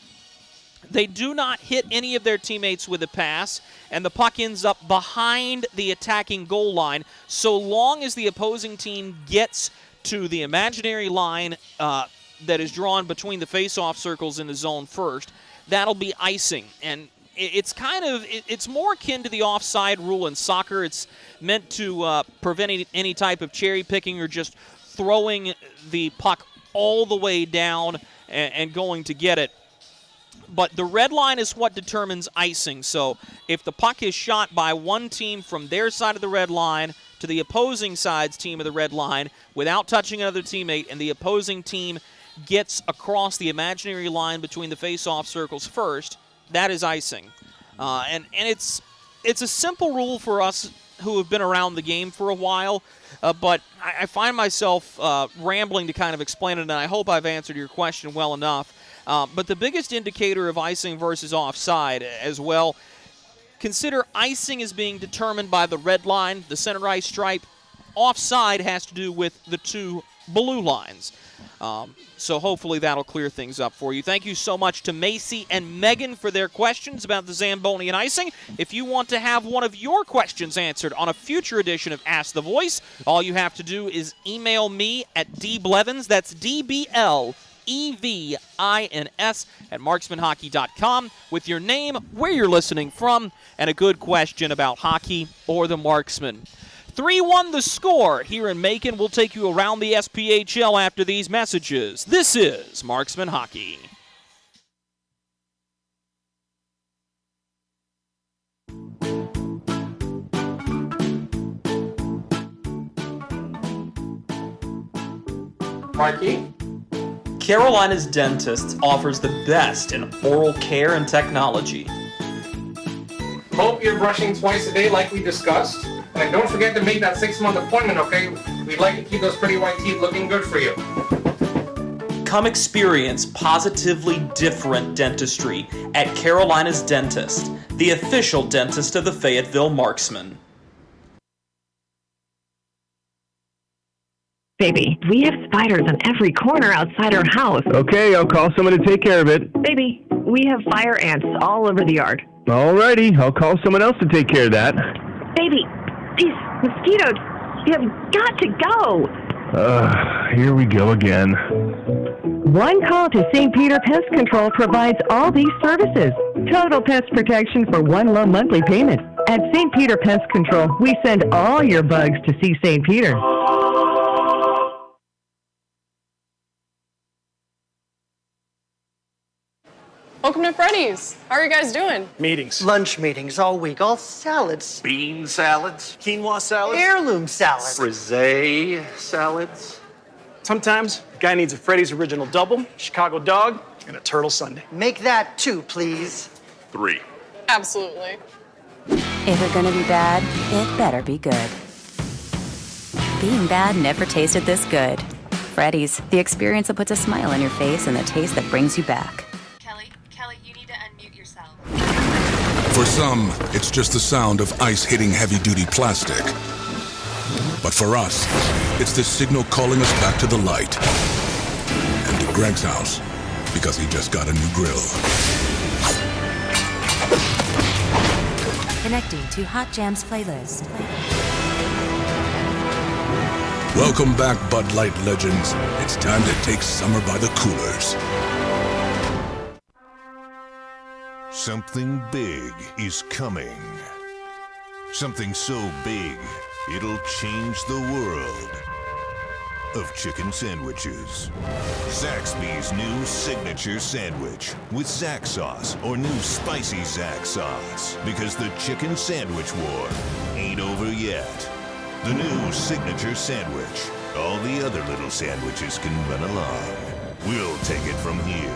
they do not hit any of their teammates with a pass, and the puck ends up behind the attacking goal line so long as the opposing team gets to the imaginary line that is drawn between the face-off circles in the zone first. That'll be icing, and it's more akin to the offside rule in soccer. It's meant to prevent any type of cherry picking or just throwing the puck all the way down and going to get it. But the red line is what determines icing. So if the puck is shot by one team from their side of the red line to the opposing side's team of the red line without touching another teammate, and the opposing team gets across the imaginary line between the face-off circles first, that is icing. And it's a simple rule for us who have been around the game for a while, but I find myself rambling to kind of explain it, and I hope I've answered your question well enough. But the biggest indicator of icing versus offside as well, consider icing as being determined by the red line, the center ice stripe. Offside has to do with the two blue lines. So hopefully that'll clear things up for you. Thank you so much to Macy and Megan for their questions about the Zamboni and icing. If you want to have one of your questions answered on a future edition of Ask the Voice, all you have to do is email me at dblevins, that's DBLEVINS at marksmanhockey.com with your name, where you're listening from, and a good question about hockey or the Marksmen. 3-1 the score here in Macon. We'll take you around the SPHL after these messages. This is Marksman Hockey. Marky? Carolina's Dentist offers the best in oral care and technology. Hope you're brushing twice a day like we discussed. And don't forget to make that 6-month appointment, okay? We'd like to keep those pretty white teeth looking good for you. Come experience positively different dentistry at Carolina's Dentist, the official dentist of the Fayetteville Marksmen. Baby, we have spiders on every corner outside our house. Okay, I'll call someone to take care of it. Baby, we have fire ants all over the yard. Alrighty, I'll call someone else to take care of that. Baby, these mosquitoes, you have got to go. Here we go again. One call to St. Peter Pest Control provides all these services. Total pest protection for one low monthly payment. At St. Peter Pest Control, we send all your bugs to see St. Peter. Welcome to Freddy's. How are you guys doing? Meetings. Lunch meetings all week, all salads. Bean salads. Quinoa salads. Heirloom salad. Frisee salads. Sometimes a guy needs a Freddy's Original Double, Chicago Dog, and a Turtle Sundae. Make that 2, please. 3. Absolutely. If it's gonna be bad, it better be good. Being bad never tasted this good. Freddy's, the experience that puts a smile on your face and the taste that brings you back. Kelly, you need to unmute yourself. For some, it's just the sound of ice hitting heavy-duty plastic. But for us, it's the signal calling us back to the light. And to Greg's house, because he just got a new grill. Connecting to Hot Jams playlist. Welcome back, Bud Light legends. It's time to take summer by the coolers. Something big is coming. Something so big, it'll change the world of chicken sandwiches. Zaxby's new signature sandwich with Zax sauce or new spicy Zax sauce. Because the chicken sandwich war ain't over yet. The new signature sandwich. All the other little sandwiches can run along. We'll take it from here.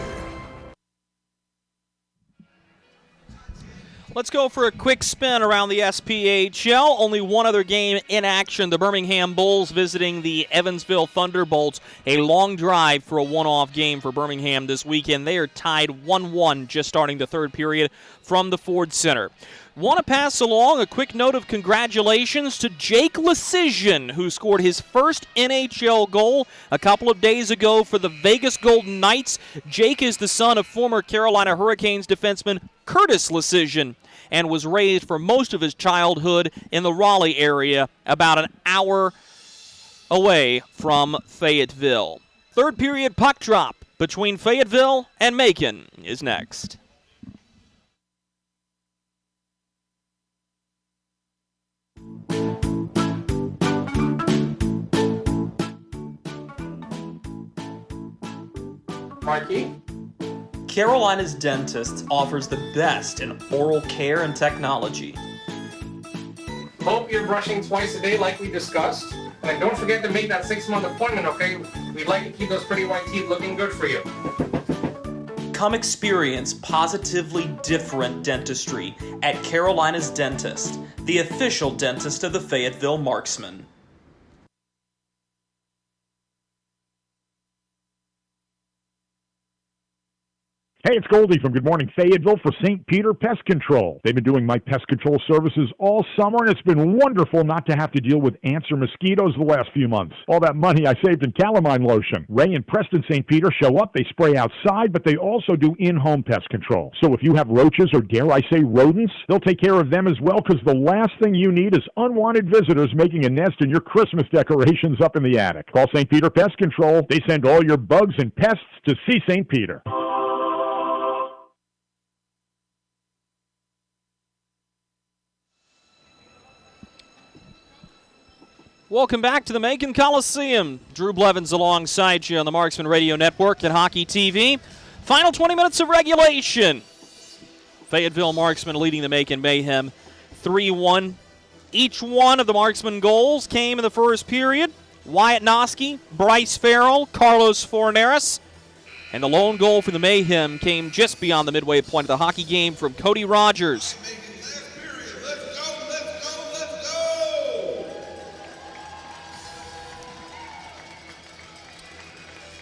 Let's go for a quick spin around the SPHL. Only one other game in action. The Birmingham Bulls visiting the Evansville Thunderbolts. A long drive for a one-off game for Birmingham this weekend. They are tied 1-1 just starting the third period from the Ford Center. Want to pass along a quick note of congratulations to Jake Lecision, who scored his first NHL goal a couple of days ago for the Vegas Golden Knights. Jake is the son of former Carolina Hurricanes defenseman Curtis Lecision and was raised for most of his childhood in the Raleigh area, about an hour away from Fayetteville. Third period puck drop between Fayetteville and Macon is next. Marky? Carolina's Dentist offers the best in oral care and technology. Hope you're brushing twice a day like we discussed. And don't forget to make that 6-month appointment, okay? we'd like to keep those pretty white teeth looking good for you. Come experience positively different dentistry at Carolina's Dentist, the official dentist of the Fayetteville Marksmen. Hey, it's Goldie from Good Morning Fayetteville for St. Peter Pest Control. They've been doing my pest control services all summer, and it's been wonderful not to have to deal with ants or mosquitoes the last few months. All that money I saved in calamine lotion. Ray and Preston St. Peter show up, they spray outside, but they also do in-home pest control. So if you have roaches or, dare I say, rodents, they'll take care of them as well, because the last thing you need is unwanted visitors making a nest in your Christmas decorations up in the attic. Call St. Peter Pest Control. They send all your bugs and pests to see St. Peter. Welcome back to the Macon Coliseum. Drew Blevins alongside you on the Marksman Radio Network and Hockey TV. Final 20 minutes of regulation. Fayetteville Marksmen leading the Macon Mayhem 3-1. Each one of the Marksman goals came in the first period. Wyatt Knoskey, Bryce Farrell, Carlos Forneris. And the lone goal for the Mayhem came just beyond the midway point of the hockey game from Cody Rogers.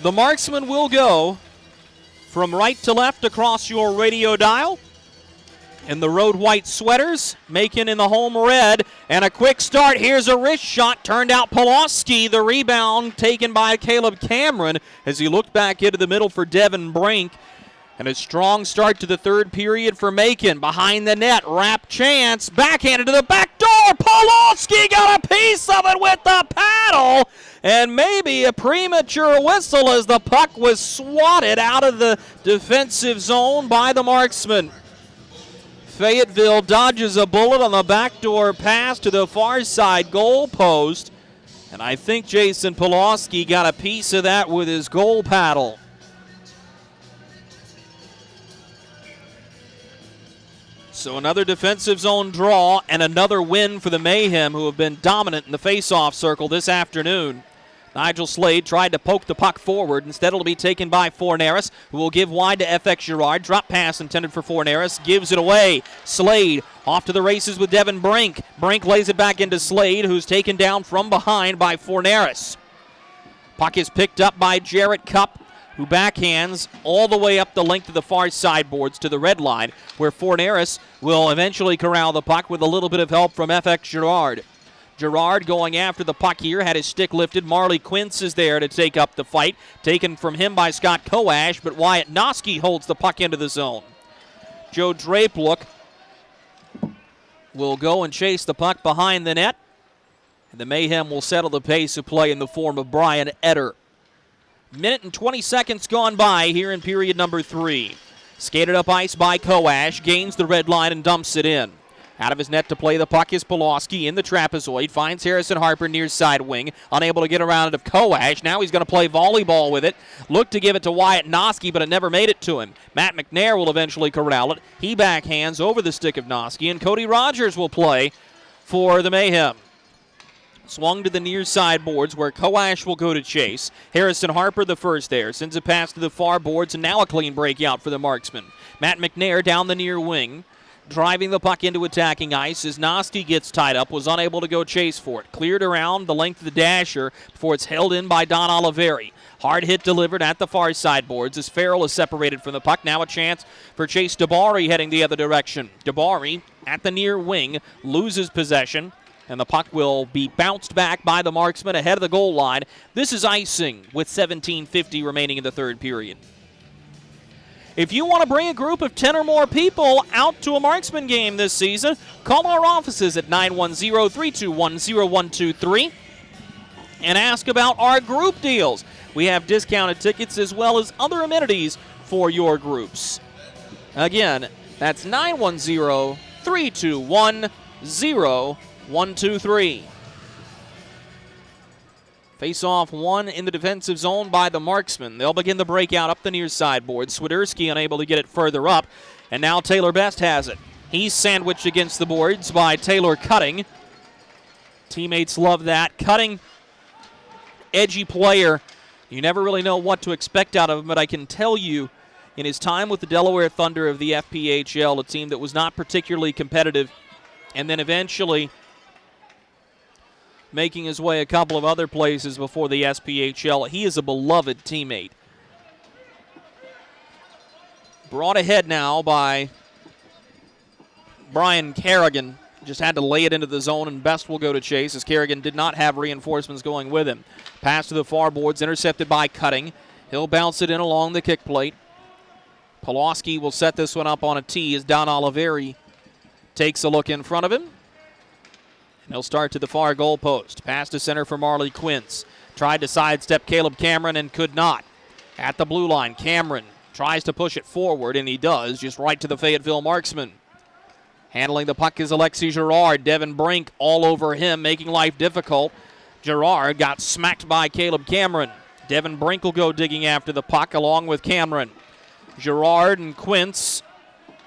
The Marksmen will go from right to left across your radio dial. In the road white sweaters, Macon in the home red. And a quick start. Here's a wrist shot. Turned out Polowski. The rebound taken by Caleb Cameron as he looked back into the middle for Devin Brink. And a strong start to the third period for Macon. Behind the net, wrap chance. Backhanded to the back door. Polowski got a piece of it with the paddle. And maybe a premature whistle as the puck was swatted out of the defensive zone by the Marksmen. Fayetteville dodges a bullet on the backdoor pass to the far side goal post. And I think Jason Polowski got a piece of that with his goal paddle. So another defensive zone draw and another win for the Mayhem, who have been dominant in the face-off circle this afternoon. Nigel Slade tried to poke the puck forward. Instead, it'll be taken by Forneris, who will give wide to FX Girard. Drop pass intended for Forneris. Gives it away. Slade off to the races with Devin Brink. Brink lays it back into Slade, who's taken down from behind by Forneris. Puck is picked up by Jarrett Cupp, who backhands all the way up the length of the far sideboards to the red line, where Forneris will eventually corral the puck with a little bit of help from FX Girard. Girard going after the puck here, had his stick lifted. Marley Quince is there to take up the fight. Taken from him by Scott Koash, but Wyatt Knoskey holds the puck into the zone. Joe Drapelook will go and chase the puck behind the net. And the Mayhem will settle the pace of play in the form of Brian Etter. Minute and 20 seconds gone by here in period number 3. Skated up ice by Koash, gains the red line and dumps it in. Out of his net to play the puck is Polowski in the trapezoid. Finds Harrison Harper near side wing. Unable to get around it of Koash. Now he's going to play volleyball with it. Looked to give it to Wyatt Knoskey, but it never made it to him. Matt McNair will eventually corral it. He backhands over the stick of Knoskey, and Cody Rogers will play for the Mayhem. Swung to the near side boards where Koash will go to chase. Harrison Harper the first there. Sends a pass to the far boards, and now a clean breakout for the Marksmen. Matt McNair down the near wing. Driving the puck into attacking ice as Knoskey gets tied up, was unable to go chase for it. Cleared around the length of the dasher before it's held in by Don Oliveri. Hard hit delivered at the far sideboards as Farrell is separated from the puck. Now a chance for Chase DeBari heading the other direction. DeBari at the near wing loses possession, and the puck will be bounced back by the Marksmen ahead of the goal line. This is icing with 17:50 remaining in the third period. If you want to bring a group of 10 or more people out to a Marksman game this season, call our offices at 910-321-0123 and ask about our group deals. We have discounted tickets as well as other amenities for your groups. Again, that's 910-321-0123. Face-off one in the defensive zone by the Marksmen. They'll begin the breakout up the near sideboard. Swiderski unable to get it further up. And now Taylor Best has it. He's sandwiched against the boards by Taylor Cutting. Teammates love that. Cutting, edgy player, You never really know what to expect out of him, but I can tell you, in his time with the Delaware Thunder of the FPHL, a team that was not particularly competitive, and then eventually making his way a couple of other places before the SPHL, he is a beloved teammate. Brought ahead now by Brian Kerrigan. Just had to lay it into the zone, and Best will go to chase as Kerrigan did not have reinforcements going with him. Pass to the far boards, intercepted by Cutting. He'll bounce it in along the kick plate. Polowski will set this one up on a tee as Don Oliveri takes a look in front of him. And he'll start to the far goal post. Pass to center for Marley Quince. Tried to sidestep Caleb Cameron and could not. At the blue line, Cameron tries to push it forward, and he does, just right to the Fayetteville Marksmen. Handling the puck is Alexi Girard. Devin Brink all over him, making life difficult. Girard got smacked by Caleb Cameron. Devin Brink will go digging after the puck along with Cameron. Girard and Quince,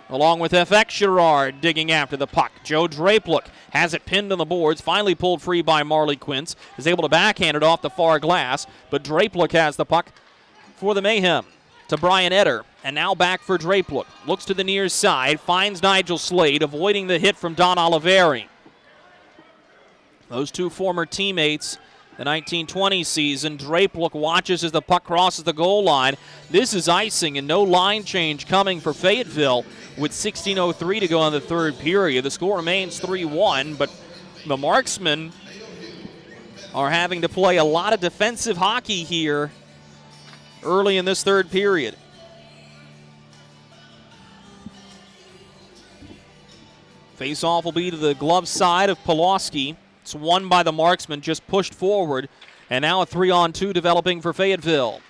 along with FX Girard, digging after the puck. Joe Drapelook has it pinned on the boards, finally pulled free by Marley Quince, is able to backhand it off the far glass, but Drapelook has the puck for the Mayhem. To Brian Etter, and now back for Drapelook. Looks to the near side, finds Nigel Slade, avoiding the hit from Don Oliveri. Those two former teammates, the 1920 season. Drapelook watches as the puck crosses the goal line. This is icing and no line change coming for Fayetteville with 16:03 to go in the third period. The score remains 3-1, but the Marksmen are having to play a lot of defensive hockey here early in this third period. Face-off will be to the glove side of Polowski. It's won by the Marksmen, just pushed forward, and now a 3-on-2 developing for Fayetteville.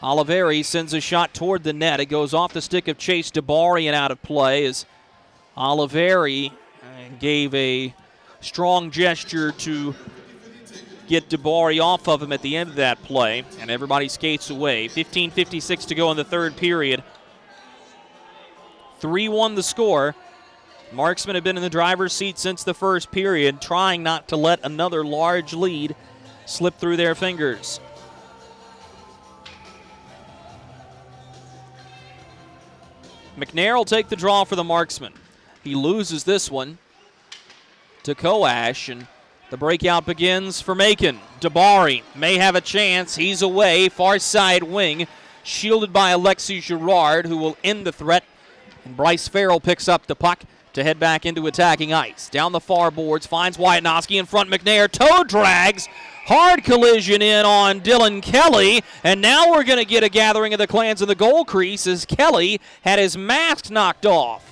Oliveri sends a shot toward the net. It goes off the stick of Chase DeBari and out of play as Oliveri gave a strong gesture to get DeBari off of him at the end of that play, and everybody skates away. 15:56 to go in the third period. 3-1 the score. Marksmen have been in the driver's seat since the first period, trying not to let another large lead slip through their fingers. McNair will take the draw for the Marksmen. He loses this one to Coash, and the breakout begins for Macon. DeBari may have a chance. He's away, far side wing, shielded by Alexi Girard, who will end the threat. And Bryce Farrell picks up the puck to head back into attacking ice. Down the far boards, finds Wyatt Knoskey in front. McNair toe drags. Hard collision in on Dylan Kelly. And now we're going to get a gathering of the clans in the goal crease as Kelly had his mask knocked off.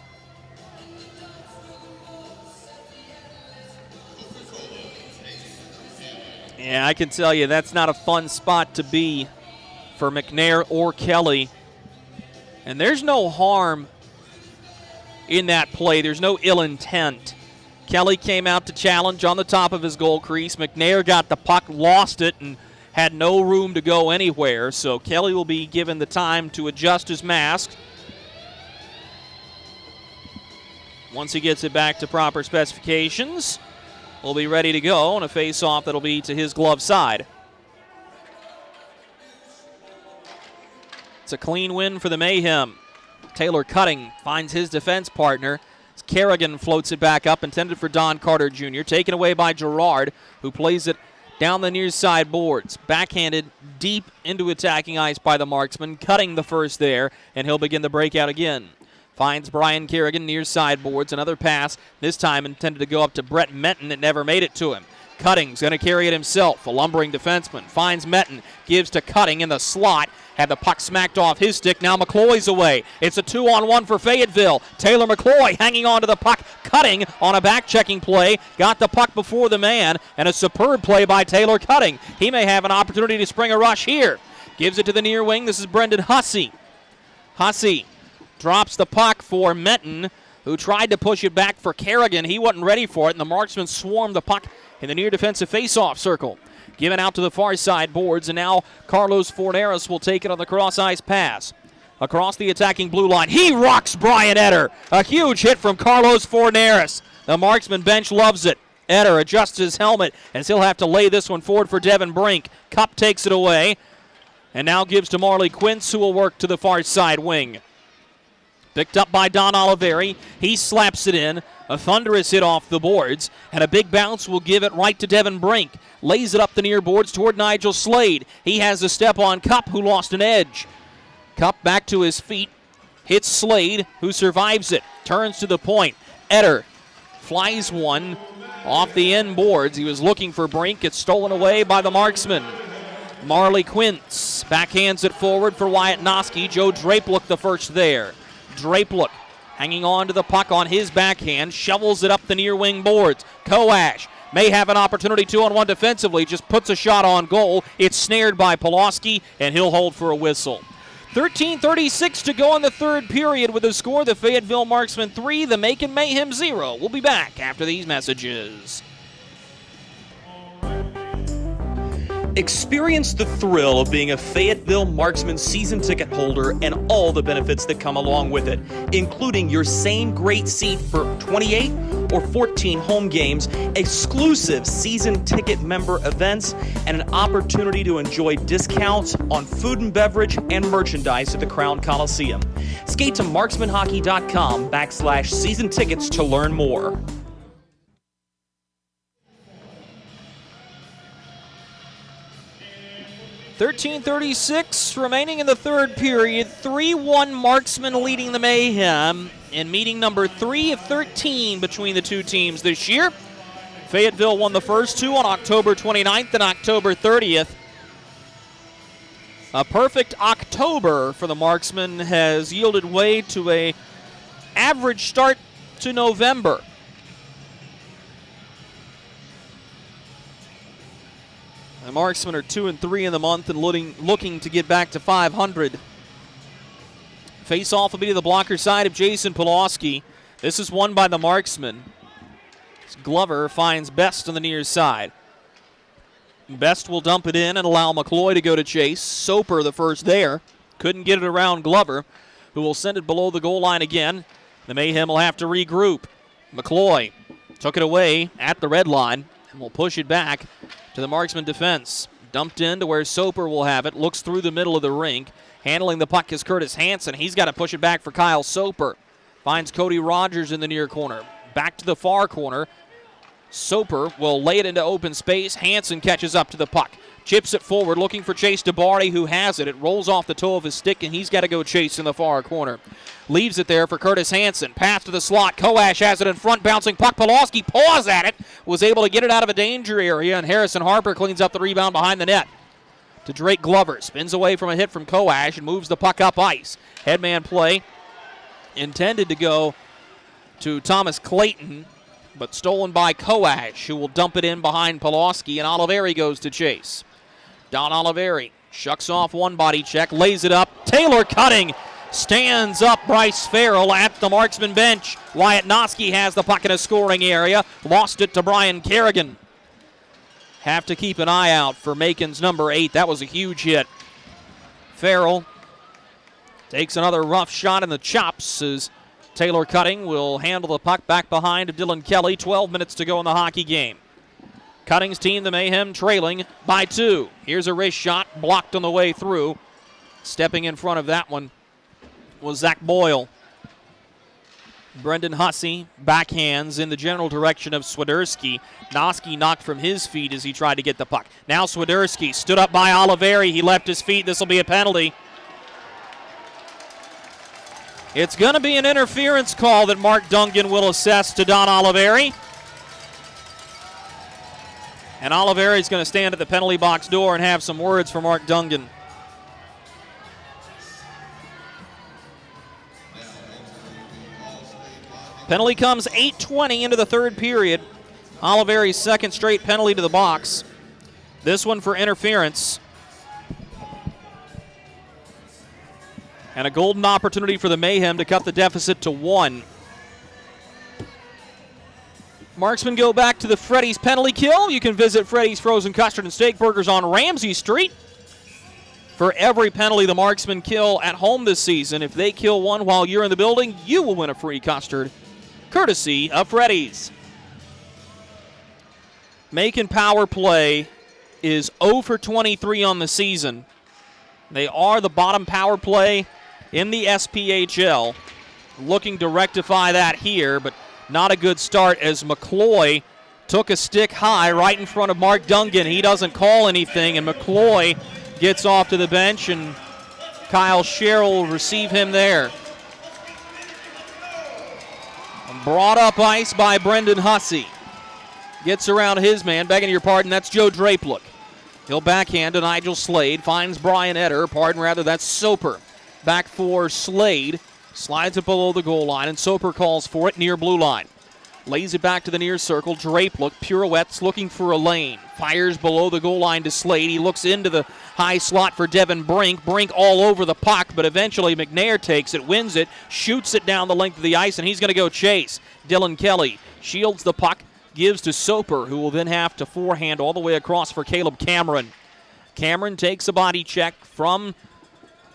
Yeah, I can tell you that's not a fun spot to be for McNair or Kelly. And there's no harm in that play. There's no ill intent. Kelly came out to challenge on the top of his goal crease. McNair got the puck, lost it, and had no room to go anywhere. So Kelly will be given the time to adjust his mask. Once he gets it back to proper specifications, we'll be ready to go on a face-off that'll be to his glove side. It's a clean win for the Mayhem. Taylor Cutting finds his defense partner. Kerrigan floats it back up, intended for Don Carter Jr., taken away by Girard, who plays it down the near side boards. Backhanded deep into attacking ice by the Marksman, Cutting the first there, and he'll begin the breakout again. Finds Brian Kerrigan near side boards. Another pass, this time intended to go up to Brett Menton. It never made it to him. Cutting's going to carry it himself. A lumbering defenseman finds Menton, gives to Cutting in the slot. Had the puck smacked off his stick. Now McCloy's away. It's a 2-on-1 for Fayetteville. Taylor McCloy hanging on to the puck. Cutting on a back-checking play. Got the puck before the man, and a superb play by Taylor Cutting. He may have an opportunity to spring a rush here. Gives it to the near wing. This is Brendan Hussey. Hussey drops the puck for Menton, who tried to push it back for Kerrigan. He wasn't ready for it, and the Marksmen swarmed the puck in the near defensive face-off circle. Given out to the far side boards, and now Carlos Forneris will take it on the cross-ice pass. Across the attacking blue line, he rocks Brian Etter. A huge hit from Carlos Forneris. The Marksman bench loves it. Etter adjusts his helmet, as he'll have to lay this one forward for Devin Brink. Cup takes it away. And now gives to Marley Quince, who will work to the far side wing. Picked up by Don Oliveri. He slaps it in. A thunderous hit off the boards. And a big bounce will give it right to Devin Brink. Lays it up the near boards toward Nigel Slade. He has a step on Cup, who lost an edge. Cup back to his feet. Hits Slade, who survives it. Turns to the point. Etter flies one off the end boards. He was looking for Brink. It's stolen away by the Marksmen. Marley Quince backhands it forward for Wyatt Knoskey. Joe Drapelook the first there. Drapelook hanging on to the puck on his backhand. Shovels it up the near wing boards. Koash may have an opportunity 2-on-1 defensively. Just puts a shot on goal. It's snared by Polowski, and he'll hold for a whistle. 13:36 to go in the third period with the score, the Fayetteville Marksmen 3, the Macon Mayhem 0. We'll be back after these messages. Experience the thrill of being a Fayetteville Marksmen season ticket holder and all the benefits that come along with it, including your same great seat for 28 or 14 home games, exclusive season ticket member events, and an opportunity to enjoy discounts on food and beverage and merchandise at the Crown Coliseum. Skate to marksmanhockey.com/season tickets to learn more. 13:36 remaining in the third period. 3-1 Marksmen leading the Mayhem in meeting number 3 of 13 between the two teams this year. Fayetteville won the first two on October 29th and October 30th. A perfect October for the Marksmen has yielded way to a average start to November. The Marksmen are 2-3 in the month and looking to get back to 500. Face-off will be to the blocker side of Jason Polowski. This is won by the Marksmen. Glover finds Best on the near side. Best will dump it in and allow Mccoy to go to chase. Soper the first there. Couldn't get it around Glover, who will send it below the goal line again. The Mayhem will have to regroup. Mccoy took it away at the red line and will push it back to the Marksman defense. Dumped in to where Soper will have it. Looks through the middle of the rink. Handling the puck is Curtis Hansen. He's got to push it back for Kyle Soper. Finds Cody Rogers in the near corner. Back to the far corner. Soper will lay it into open space. Hansen catches up to the puck. Chips it forward, looking for Chase DeBarty, who has it. It rolls off the toe of his stick, and he's got to go chase in the far corner. Leaves it there for Curtis Hansen. Pass to the slot. Koash has it in front, bouncing puck. Polowski paws at it. Was able to get it out of a danger area, and Harrison Harper cleans up the rebound behind the net. To Drake Glover. Spins away from a hit from Koash and moves the puck up ice. Headman play intended to go to Thomas Clayton, but stolen by Koash, who will dump it in behind Polowski, and Oliveri goes to chase. Don Oliveri shucks off one body check, lays it up. Taylor cutting. Stands up Bryce Farrell at the Marksman bench. Wyatt Knoskey has the puck in a scoring area. Lost it to Brian Kerrigan. Have to keep an eye out for Macon's number 8. That was a huge hit. Farrell takes another rough shot in the chops as Taylor Cutting will handle the puck back behind of Dylan Kelly. 12 minutes to go in the hockey game. Cutting's team, the Mayhem, trailing by 2. Here's a wrist shot blocked on the way through. Stepping in front of that one was Zach Boyle. Brendan Hussey backhands in the general direction of Swiderski. Knoskey knocked from his feet as he tried to get the puck. Now Swiderski stood up by Oliveri. He left his feet. This will be a penalty. It's going to be an interference call that Mark Dungan will assess to Don Oliveri. And Oliveri's going to stand at the penalty box door and have some words for Mark Dungan. Penalty comes 8:20 into the third period. Oliveri's second straight penalty to the box. This one for interference. And a golden opportunity for the Mayhem to cut the deficit to 1. Marksmen go back to the Freddy's penalty kill. You can visit Freddy's Frozen Custard and Steak Burgers on Ramsey Street. For every penalty the Marksmen kill at home this season, if they kill one while you're in the building, you will win a free custard, courtesy of Freddy's. Macon power play is 0 for 23 on the season. They are the bottom power play in the SPHL. Looking to rectify that here, but not a good start as Mccoy took a stick high right in front of Mark Dungan. He doesn't call anything, and Mccoy gets off to the bench, and Kyle Sherrill will receive him there. Brought up ice by Brendan Hussey. Gets around his man, begging your pardon, that's Joe Drapelook. He'll backhand to Nigel Slade, finds Brian Etter, that's Soper. Back for Slade, slides it below the goal line, and Soper calls for it near blue line. Lays it back to the near circle, Drapelook pirouettes looking for a lane. Fires below the goal line to Slade. He looks into the high slot for Devin Brink. Brink all over the puck, but eventually McNair takes it, wins it, shoots it down the length of the ice, and he's going to go chase. Dylan Kelly shields the puck, gives to Soper, who will then have to forehand all the way across for Caleb Cameron. Cameron takes a body check from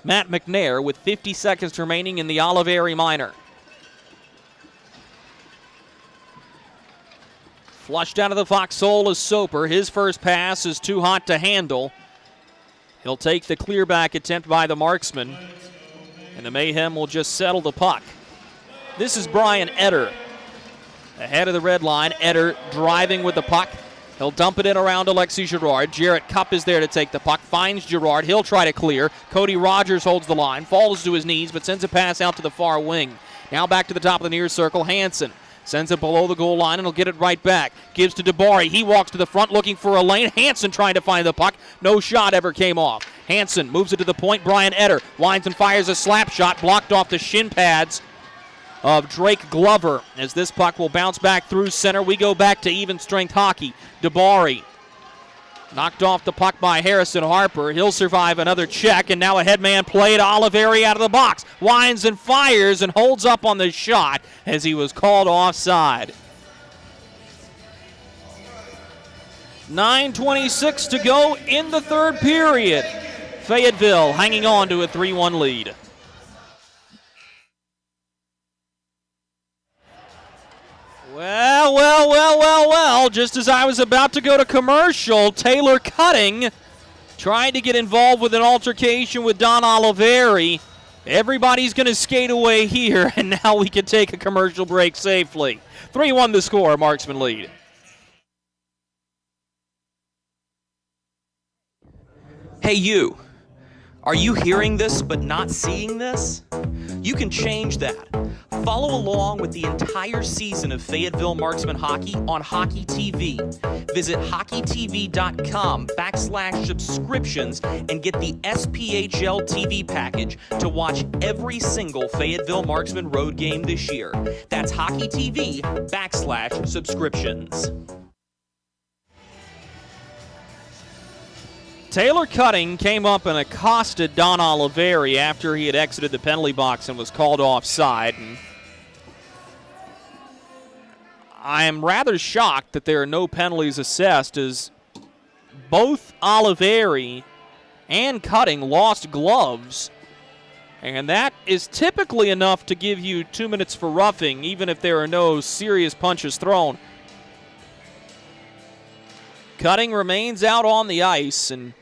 Matt McNair with 50 seconds remaining in the Oliveri minor. Flushed out of the foxhole is Soper. His first pass is too hot to handle. He'll take the clearback attempt by the Marksmen, and the Mayhem will just settle the puck. This is Brian Etter. Ahead of the red line, Etter driving with the puck. He'll dump it in around Alexi Girard. Jarrett Cupp is there to take the puck, finds Girard. He'll try to clear. Cody Rogers holds the line, falls to his knees, but sends a pass out to the far wing. Now back to the top of the near circle, Hansen. Sends it below the goal line, and he'll get it right back. Gives to DeBari. He walks to the front looking for a lane. Hansen trying to find the puck. No shot ever came off. Hansen moves it to the point. Brian Etter winds and fires a slap shot, blocked off the shin pads of Drake Glover. As this puck will bounce back through center, we go back to even strength hockey. DeBari knocked off the puck by Harrison Harper. He'll survive another check, and now a headman play to Oliveri out of the box. Winds and fires and holds up on the shot as he was called offside. 9:26 to go in the third period. Fayetteville hanging on to a 3-1 lead. Well, just as I was about to go to commercial, Taylor Cutting tried to get involved with an altercation with Don Oliveri. Everybody's going to skate away here, and now we can take a commercial break safely. 3-1 the score, Marksman lead. Hey you, are you hearing this but not seeing this? You can change that. Follow along with the entire season of Fayetteville Marksmen hockey on Hockey TV. Visit hockeytv.com/subscriptions and get the SPHL TV package to watch every single Fayetteville Marksmen road game this year. That's hockeytv.com/subscriptions. Taylor Cutting came up and accosted Don Oliveri after he had exited the penalty box and was called offside. And I am rather shocked that there are no penalties assessed, as both Oliveri and Cutting lost gloves, and that is typically enough to give you 2 minutes for roughing, even if there are no serious punches thrown. Cutting remains out on the ice, and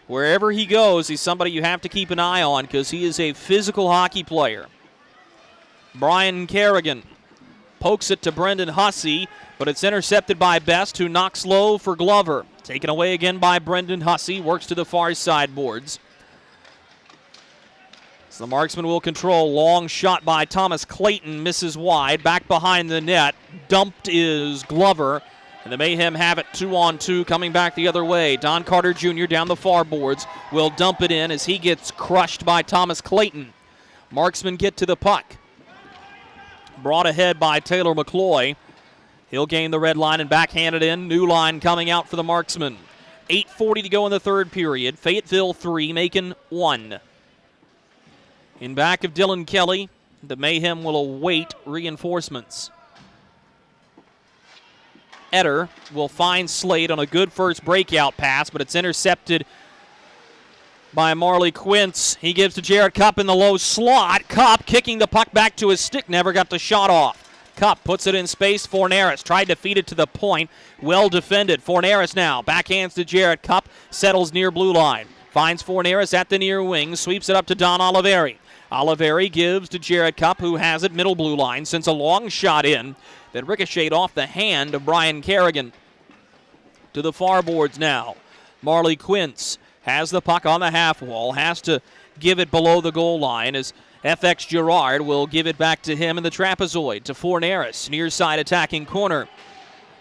wherever he goes, he's somebody you have to keep an eye on because he is a physical hockey player. Brian Kerrigan pokes it to Brendan Hussey, but it's intercepted by Best, who knocks low for Glover. Taken away again by Brendan Hussey, works to the far side boards. So the Marksman will control. Long shot by Thomas Clayton, misses wide. Back behind the net, dumped is Glover. And the Mayhem have it 2-on-2 coming back the other way. Don Carter Jr. down the far boards will dump it in as he gets crushed by Thomas Clayton. Marksmen get to the puck. Brought ahead by Taylor McCloy. He'll gain the red line and backhand it in. New line coming out for the Marksmen. 8:40 to go in the third period. Fayetteville 3, Macon 1. In back of Dylan Kelly, the Mayhem will await reinforcements. Etter will find Slade on a good first breakout pass, but it's intercepted by Marley Quince. He gives to Jarrett Cupp in the low slot. Cupp kicking the puck back to his stick, never got the shot off. Cupp puts it in space. Forneris tried to feed it to the point. Well defended. Forneris now backhands to Jarrett Cupp, settles near blue line. Finds Forneris at the near wing, sweeps it up to Don Oliveri. Oliveri gives to Jared Cupp, who has it middle blue line, sends a long shot in that ricocheted off the hand of Brian Kerrigan. To the far boards now. Marley Quince has the puck on the half wall, has to give it below the goal line as FX Girard will give it back to him in the trapezoid to Forneris, near side attacking corner.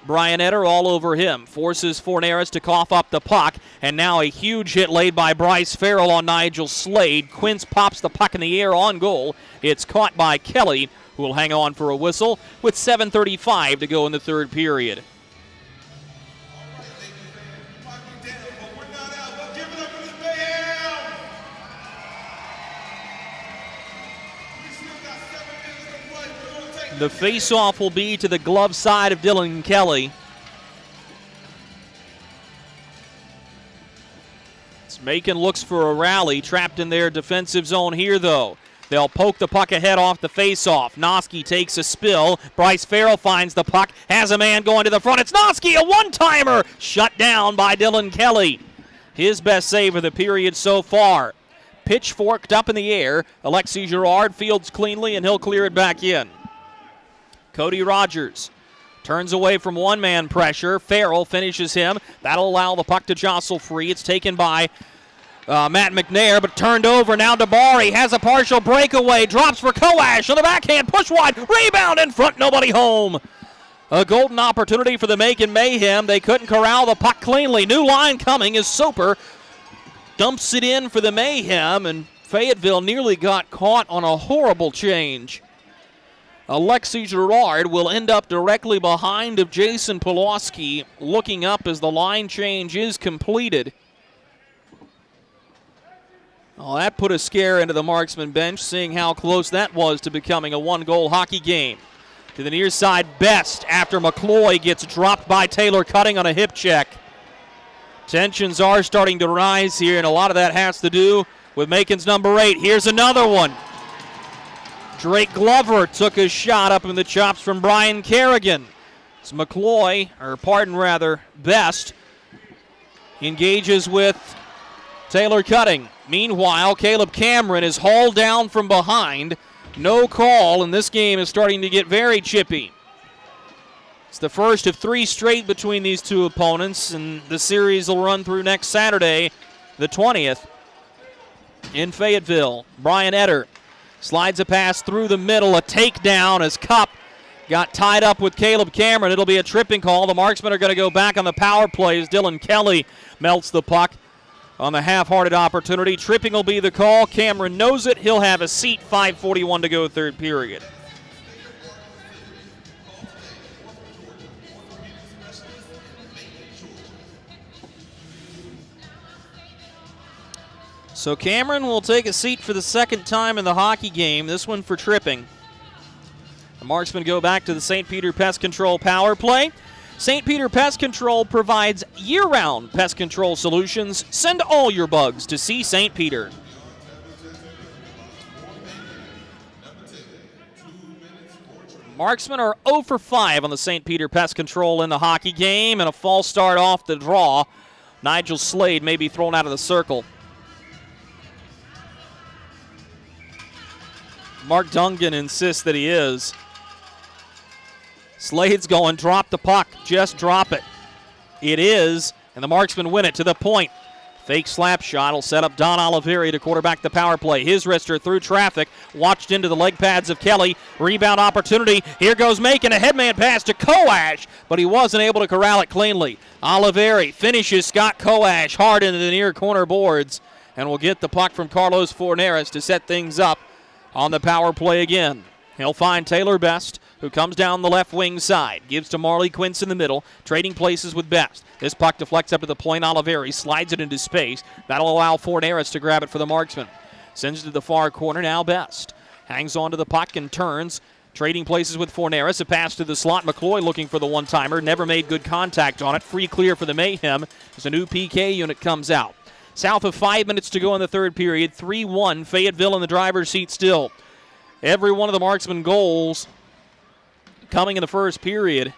Brian Eder all over him, forces Forneris to cough up the puck, and now a huge hit laid by Bryce Farrell on Nigel Slade. Quince pops the puck in the air on goal. It's caught by Kelly, who will hang on for a whistle with 7:35 to go in the third period. The face-off will be to the glove side of Dylan Kelly. Macon looks for a rally, trapped in their defensive zone here, though. They'll poke the puck ahead off the face-off. Knoskey takes a spill. Bryce Farrell finds the puck, has a man going to the front. It's Knoskey, a one-timer, shut down by Dylan Kelly. His best save of the period so far. Pitchforked up in the air. Alexi Girard fields cleanly, and he'll clear it back in. Cody Rogers turns away from one-man pressure. Farrell finishes him. That'll allow the puck to jostle free. It's taken by Matt McNair, but turned over. Now Dabari has a partial breakaway. Drops for Koash on the backhand. Push wide. Rebound in front. Nobody home. A golden opportunity for the Macon Mayhem. They couldn't corral the puck cleanly. New line coming as Soper dumps it in for the Mayhem, and Fayetteville nearly got caught on a horrible change. Alexi Girard will end up directly behind of Jason Polowski, looking up as the line change is completed. Well, that put a scare into the Marksman bench, seeing how close that was to becoming a one-goal hockey game. To the near side, Best after Mccoy gets dropped by Taylor Cutting on a hip check. Tensions are starting to rise here, and a lot of that has to do with Macon's number 8. Here's another one. Drake Glover took a shot up in the chops from Brian Kerrigan. It's Best engages with Taylor Cutting. Meanwhile, Caleb Cameron is hauled down from behind. No call, and this game is starting to get very chippy. It's the first of 3 straight between these two opponents, and the series will run through next Saturday, the 20th, in Fayetteville. Brian Eder slides a pass through the middle, a takedown as Cupp got tied up with Caleb Cameron. It'll be a tripping call. The Marksmen are going to go back on the power play as Dylan Kelly melts the puck on the half-hearted opportunity. Tripping will be the call. Cameron knows it. He'll have a seat. 5:41 to go, third period. So Cameron will take a seat for the second time in the hockey game, this one for tripping. The Marksmen go back to the St. Peter Pest Control power play. St. Peter Pest Control provides year-round pest control solutions. Send all your bugs to see St. Peter. Marksmen are 0 for 5 on the St. Peter Pest Control in the hockey game, and a false start off the draw. Nigel Slade may be thrown out of the circle. Mark Dungan insists that he is. Slade's going, drop the puck, just drop it. It is, and the Marksmen win it to the point. Fake slap shot will set up Don Oliveri to quarterback the power play. His wrister through traffic, watched into the leg pads of Kelly. Rebound opportunity. Here goes Macon, a headman pass to Koash, but he wasn't able to corral it cleanly. Oliveri finishes Scott Koash hard into the near corner boards, and will get the puck from Carlos Forneris to set things up on the power play again. He'll find Taylor Best, who comes down the left wing side. Gives to Marley Quince in the middle, trading places with Best. This puck deflects up to the point. Oliveri slides it into space. That'll allow Forneris to grab it for the Marksmen. Sends it to the far corner, now Best. Hangs on to the puck and turns. Trading places with Forneris. A pass to the slot. Mccoy looking for the one-timer. Never made good contact on it. Free clear for the Mayhem as a new PK unit comes out. South of 5 minutes to go in the third period. 3-1, Fayetteville in the driver's seat still. Every one of the Marksman goals coming in the first period.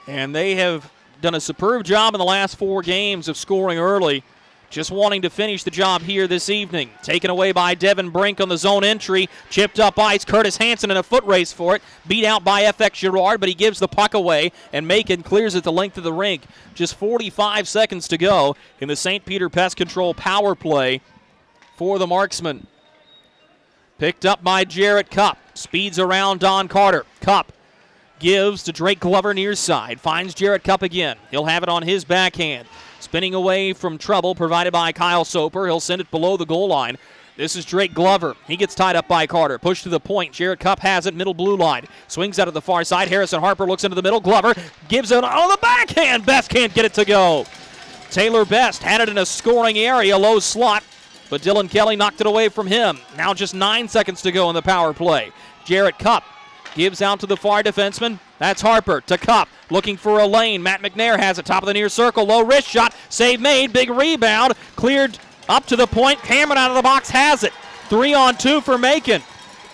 And they have done a superb job in the last 4 games of scoring early. just wanting to finish the job here this evening. Taken away by Devin Brink on the zone entry. Chipped up ice. Curtis Hanson in a foot race for it. Beat out by FX Girard, but he gives the puck away, and Macon clears it the length of the rink. Just 45 seconds to go in the St. Peter Pest Control power play for the Marksmen. Picked up by Jarrett Cupp. Speeds around Don Carter. Cupp gives to Drake Glover near side. Finds Jarrett Cupp again. He'll have it on his backhand. Spinning away from trouble provided by Kyle Soper. He'll send it below the goal line. This is Drake Glover. He gets tied up by Carter. Pushed to the point. Jarrett Cupp has it. Middle blue line. Swings out of the far side. Harrison Harper looks into the middle. Glover gives it on the backhand. Best can't get it to go. Taylor Best had it in a scoring area. Low slot. But Dylan Kelly knocked it away from him. Now just 9 seconds to go in the power play. Jarrett Cupp gives out to the far defenseman. That's Harper to Cupp. Looking for a lane. Matt McNair has it. Top of the near circle. Low wrist shot. Save made. Big rebound. Cleared up to the point. Cameron out of the box has it. 3-on-2 for Macon.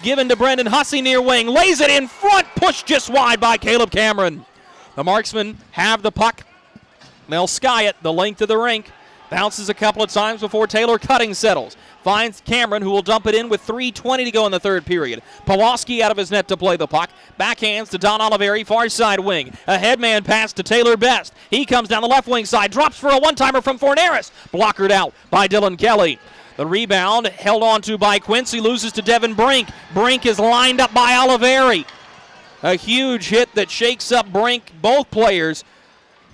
Given to Brendan Hussey near wing. Lays it in front. Pushed just wide by Caleb Cameron. The Marksmen have the puck. They'll sky it the length of the rink. Bounces a couple of times before Taylor Cutting settles. Finds Cameron, who will dump it in with 3:20 to go in the third period. Polowski out of his net to play the puck. Backhands to Don Oliveri, far side wing. A headman pass to Taylor Best. He comes down the left wing side, drops for a one-timer from Forneris. Blockered out by Dylan Kelly. The rebound held on to by Quincy, loses to Devin Brink. Brink is lined up by Oliveri. A huge hit that shakes up Brink. Both players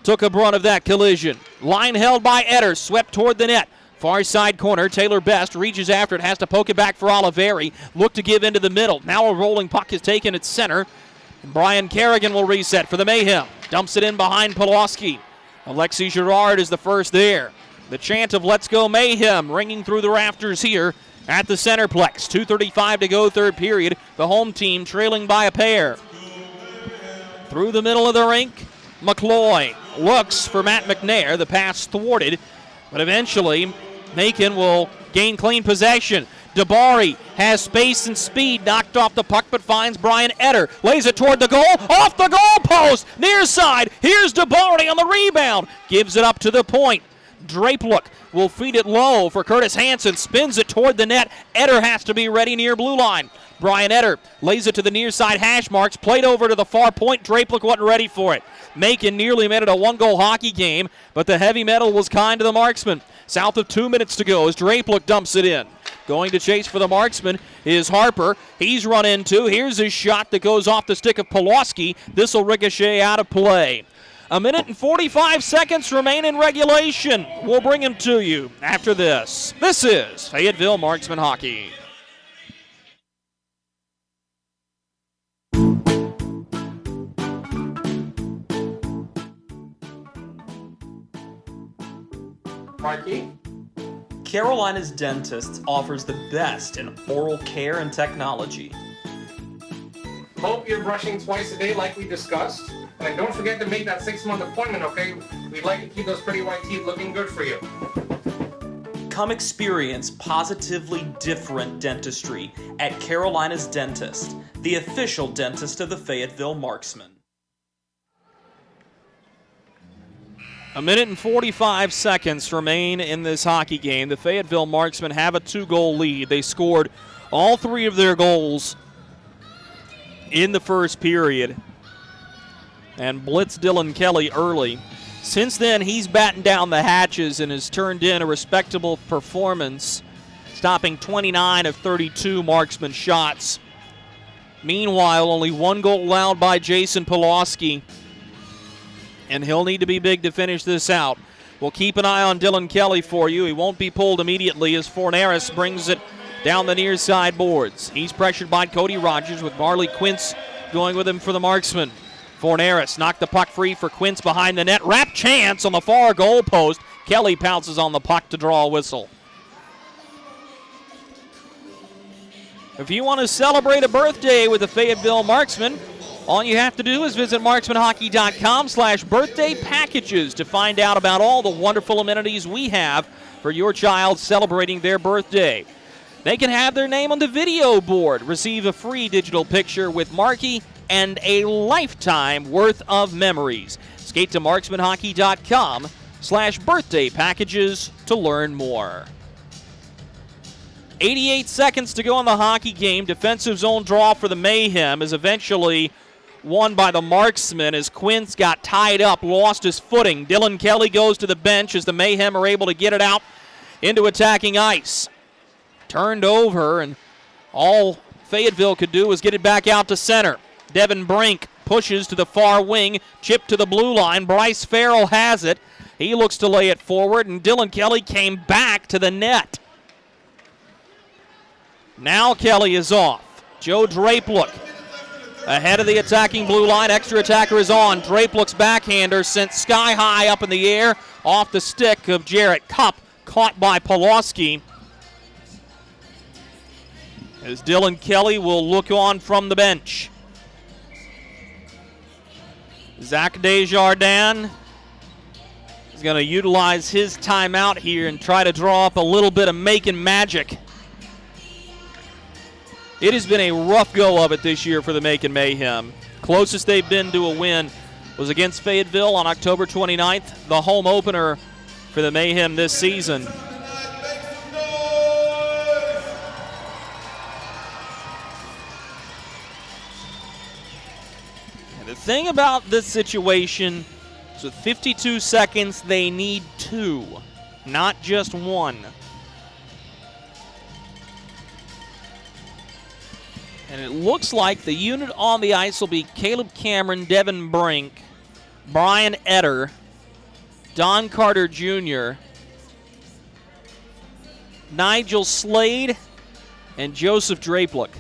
took a brunt of that collision. Line held by Etter, swept toward the net. Far side corner, Taylor Best reaches after it, has to poke it back for Oliveri. Look to give into the middle. Now a rolling puck is taken at center. And Brian Kerrigan will reset for the Mayhem. Dumps it in behind Polowski. Alexi Girard is the first there. The chant of Let's Go Mayhem ringing through the rafters here at the Centerplex. 2:35 to go, third period. The home team trailing by a pair. Through the middle of the rink, Mccoy looks for Matt McNair. The pass thwarted, but eventually Macon will gain clean possession. Dabari has space and speed, knocked off the puck, but finds Brian Etter. Lays it toward the goal, off the goal post, near side. Here's Dabari on the rebound. Gives it up to the point. Drapelook will feed it low for Curtis Hanson. Spins it toward the net. Etter has to be ready near blue line. Brian Etter lays it to the near side hash marks. Played over to the far point. Drapelook wasn't ready for it. Macon nearly made it a one-goal hockey game, but the heavy metal was kind to the Marksmen. South of 2 minutes to go as Drapelook dumps it in. Going to chase for the Marksmen is Harper. He's run into. Here's his shot that goes off the stick of Polowski. This will ricochet out of play. 1 minute and 45 seconds remain in regulation. We'll bring him to you after this. This is Fayetteville Marksmen Hockey. Mikey? Carolina's Dentists offers the best in oral care and technology. Hope you're brushing twice a day like we discussed. And don't forget to make that 6-month appointment, okay? We'd like to keep those pretty white teeth looking good for you. Come experience positively different dentistry at Carolina's Dentist, the official dentist of the Fayetteville Marksmen. 1 minute and 45 seconds remain in this hockey game. The Fayetteville Marksmen have a 2-goal lead. They scored all 3 of their goals in the first period and blitzed Dylan Kelly early. Since then, he's battened down the hatches and has turned in a respectable performance, stopping 29 of 32 Marksman shots. Meanwhile, only 1 goal allowed by Jason Polowski, and he'll need to be big to finish this out. We'll keep an eye on Dylan Kelly for you. He won't be pulled immediately as Forneris brings it down the near side boards. He's pressured by Cody Rogers with Marley Quince going with him for the Marksmen. Forneris knocked the puck free for Quince behind the net. Wrap chance on the far goal post. Kelly pounces on the puck to draw a whistle. If you want to celebrate a birthday with the Fayetteville Marksmen, all you have to do is visit marksmanhockey.com/birthday packages to find out about all the wonderful amenities we have for your child celebrating their birthday. They can have their name on the video board, receive a free digital picture with Markey, and a lifetime worth of memories. Skate to marksmanhockey.com Mayhem.com/birthday packages to learn more. 88 seconds to go in the hockey game. Defensive zone draw for the Mayhem is eventually won by the Marksmen as Quince got tied up, lost his footing. Dylan Kelly goes to the bench as the Mayhem are able to get it out into attacking ice. Turned over, and all Fayetteville could do was get it back out to center. Devin Brink pushes to the far wing, chip to the blue line. Bryce Farrell has it. He looks to lay it forward, and Dylan Kelly came back to the net. Now Kelly is off. Joe Drapelook ahead of the attacking blue line. Extra attacker is on. Drapelook's backhander sent sky high up in the air off the stick of Jarrett Cupp, caught by Polowski. As Dylan Kelly will look on from the bench. Zach Desjardins is going to utilize his timeout here and try to draw up a little bit of Macon magic. It has been a rough go of it this year for the Macon Mayhem. Closest they've been to a win was against Fayetteville on October 29th, the home opener for the Mayhem this season. And the thing about this situation is with 52 seconds, they need 2, not just 1. And it looks like the unit on the ice will be Caleb Cameron, Devin Brink, Brian Etter, Don Carter Jr., Nigel Slade, and Joseph Drapelook.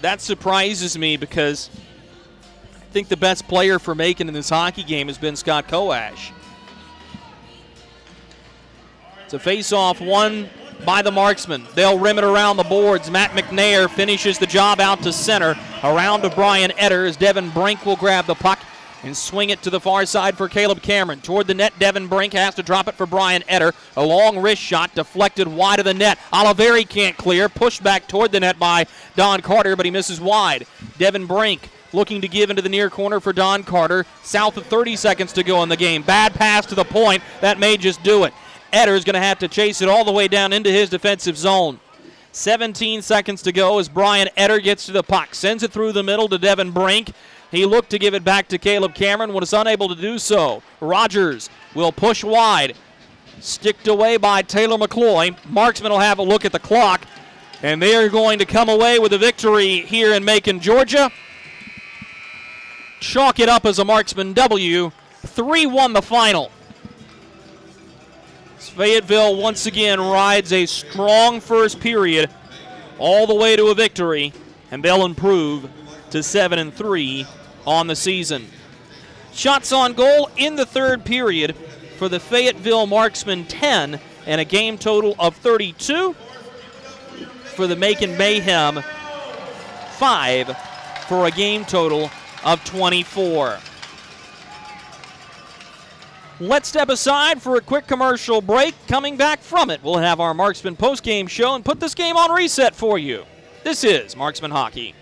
That surprises me because I think the best player for Macon in this hockey game has been Scott Koash. It's a face-off won by the Marksmen. They'll rim it around the boards. Matt McNair finishes the job out to center. Around to Brian Etter as Devin Brink will grab the puck and swing it to the far side for Caleb Cameron. Toward the net, Devin Brink has to drop it for Brian Etter. A long wrist shot deflected wide of the net. Oliveri can't clear. Pushed back toward the net by Don Carter, but he misses wide. Devin Brink looking to give into the near corner for Don Carter. South of 30 seconds to go in the game. Bad pass to the point. That may just do it. Etter is going to have to chase it all the way down into his defensive zone. 17 seconds to go as Brian Etter gets to the puck. Sends it through the middle to Devin Brink. He looked to give it back to Caleb Cameron, was unable to do so. Rogers will push wide. Sticked away by Taylor Mccoy. Marksmen will have a look at the clock, and they are going to come away with a victory here in Macon, Georgia. Chalk it up as a Marksman W. 3-1 the final. Fayetteville once again rides a strong first period all the way to a victory, and they'll improve to 7-3 on the season. Shots on goal in the third period for the Fayetteville Marksmen, 10, and a game total of 32. For the Macon Mayhem, 5, for a game total of 24. Let's step aside for a quick commercial break. Coming back from it, we'll have our Marksman postgame show and put this game on reset for you. This is Marksman Hockey.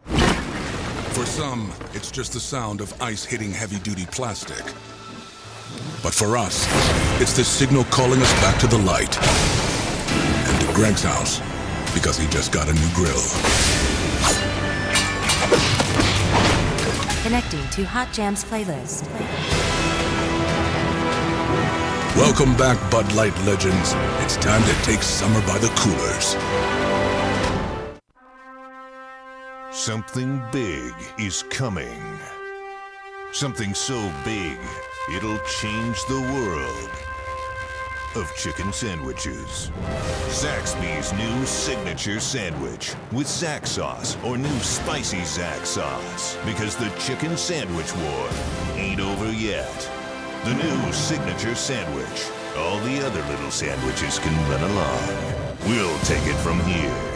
For some, it's just the sound of ice hitting heavy-duty plastic. But for us, it's the signal calling us back to the light. And to Greg's house, because he just got a new grill. Connecting to Hot Jams playlist. Welcome back, Bud Light legends. It's time to take summer by the coolers. Something big is coming. Something so big, it'll change the world of chicken sandwiches. Zaxby's new signature sandwich with Zax sauce or new spicy Zax sauce. Because the chicken sandwich war ain't over yet. The new signature sandwich. All the other little sandwiches can run along. We'll take it from here.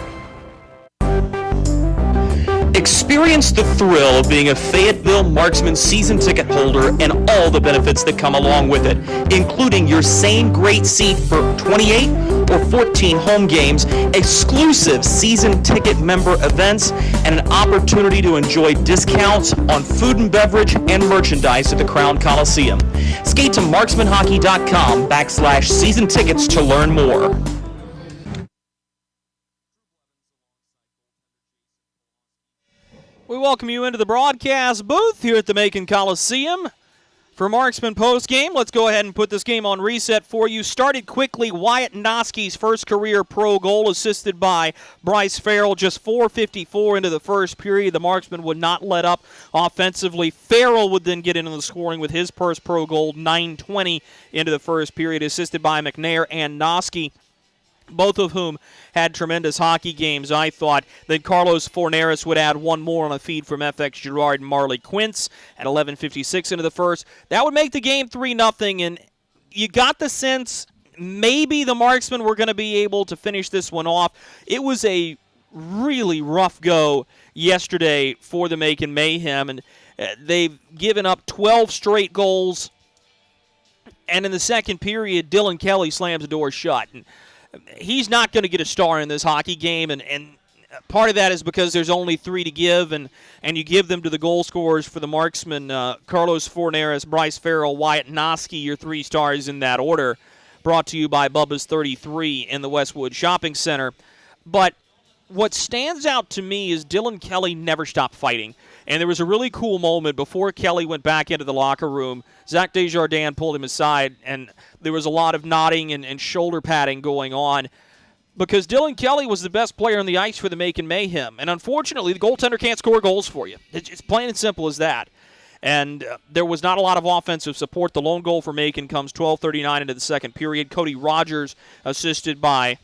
Experience the thrill of being a Fayetteville Marksmen season ticket holder and all the benefits that come along with it, including your same great seat for 28 or 14 home games, exclusive season ticket member events, and an opportunity to enjoy discounts on food and beverage and merchandise at the Crown Coliseum. Skate to marksmanhockey.com/season tickets to learn more. We welcome you into the broadcast booth here at the Macon Coliseum for Marksman postgame. Let's go ahead and put this game on reset for you. Started quickly, Wyatt Knoskey's first career pro goal, assisted by Bryce Farrell. Just 4:54 into the first period. The Marksman would not let up offensively. Farrell would then get into the scoring with his first pro goal, 9:20 into the first period, assisted by McNair and Knoskey, both of whom had tremendous hockey games, I thought. Then Carlos Forneris would add one more on a feed from FX Girard and Marley Quince at 11:56 into the first. That would make the game 3-0, and you got the sense maybe the Marksmen were going to be able to finish this one off. It was a really rough go yesterday for the Macon Mayhem, and they've given up 12 straight goals, and in the second period, Dylan Kelly slams the door shut. And he's not going to get a star in this hockey game, and part of that is because there's only 3 to give, and you give them to the goal scorers for the Marksmen, Carlos Forneris, Bryce Farrell, Wyatt Knoskey, your 3 stars in that order, brought to you by Bubba's 33 in the Westwood Shopping Center. But what stands out to me is Dylan Kelly never stopped fighting. And there was a really cool moment before Kelly went back into the locker room. Zach Desjardins pulled him aside, and there was a lot of nodding and shoulder patting going on because Dylan Kelly was the best player on the ice for the Macon Mayhem. And unfortunately, the goaltender can't score goals for you. It's plain and simple as that. And there was not a lot of offensive support. The lone goal for Macon comes 12:39 into the second period. Cody Rogers, assisted by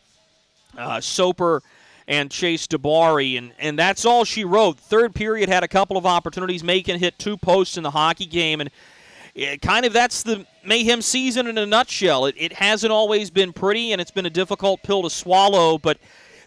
Soper and Chase DeBari, and that's all she wrote. Third period had a couple of opportunities. Macon hit 2 posts in the hockey game, and that's the Mayhem season in a nutshell. It hasn't always been pretty, and it's been a difficult pill to swallow, but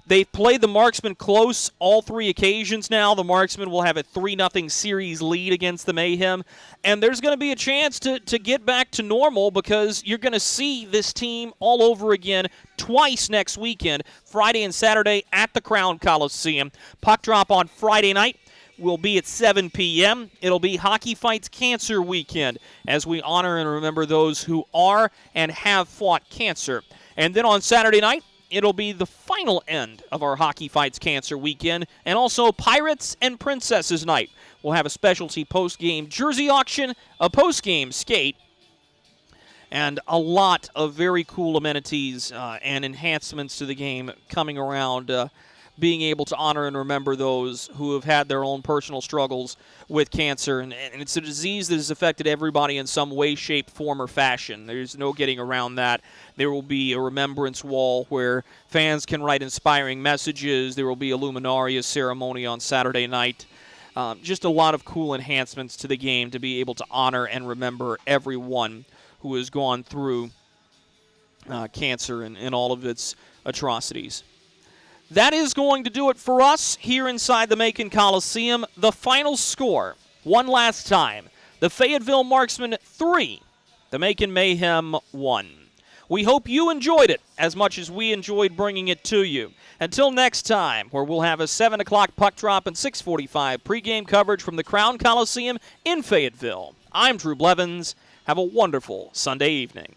they've played the Marksmen close all 3 occasions now. The Marksmen will have a 3-0 series lead against the Mayhem, and there's going to be a chance to get back to normal because you're going to see this team all over again twice next weekend, Friday and Saturday at the Crown Coliseum. Puck drop on Friday night will be at 7 p.m. It'll be Hockey Fights Cancer Weekend as we honor and remember those who are and have fought cancer. And then on Saturday night, it'll be the final end of our Hockey Fights Cancer Weekend, and also Pirates and Princesses Night. We'll have a specialty post-game jersey auction, a post-game skate, and a lot of very cool amenities and enhancements to the game coming around, being able to honor and remember those who have had their own personal struggles with cancer. And it's a disease that has affected everybody in some way, shape, form, or fashion. There's no getting around that. There will be a remembrance wall where fans can write inspiring messages. There will be a luminaria ceremony on Saturday night. Just a lot of cool enhancements to the game to be able to honor and remember everyone who has gone through cancer and all of its atrocities. That is going to do it for us here inside the Macon Coliseum. The final score, one last time, the Fayetteville Marksmen 3, the Macon Mayhem 1. We hope you enjoyed it as much as we enjoyed bringing it to you. Until next time, where we'll have a 7 o'clock puck drop and 6:45 pregame coverage from the Crown Coliseum in Fayetteville. I'm Drew Blevins. Have a wonderful Sunday evening.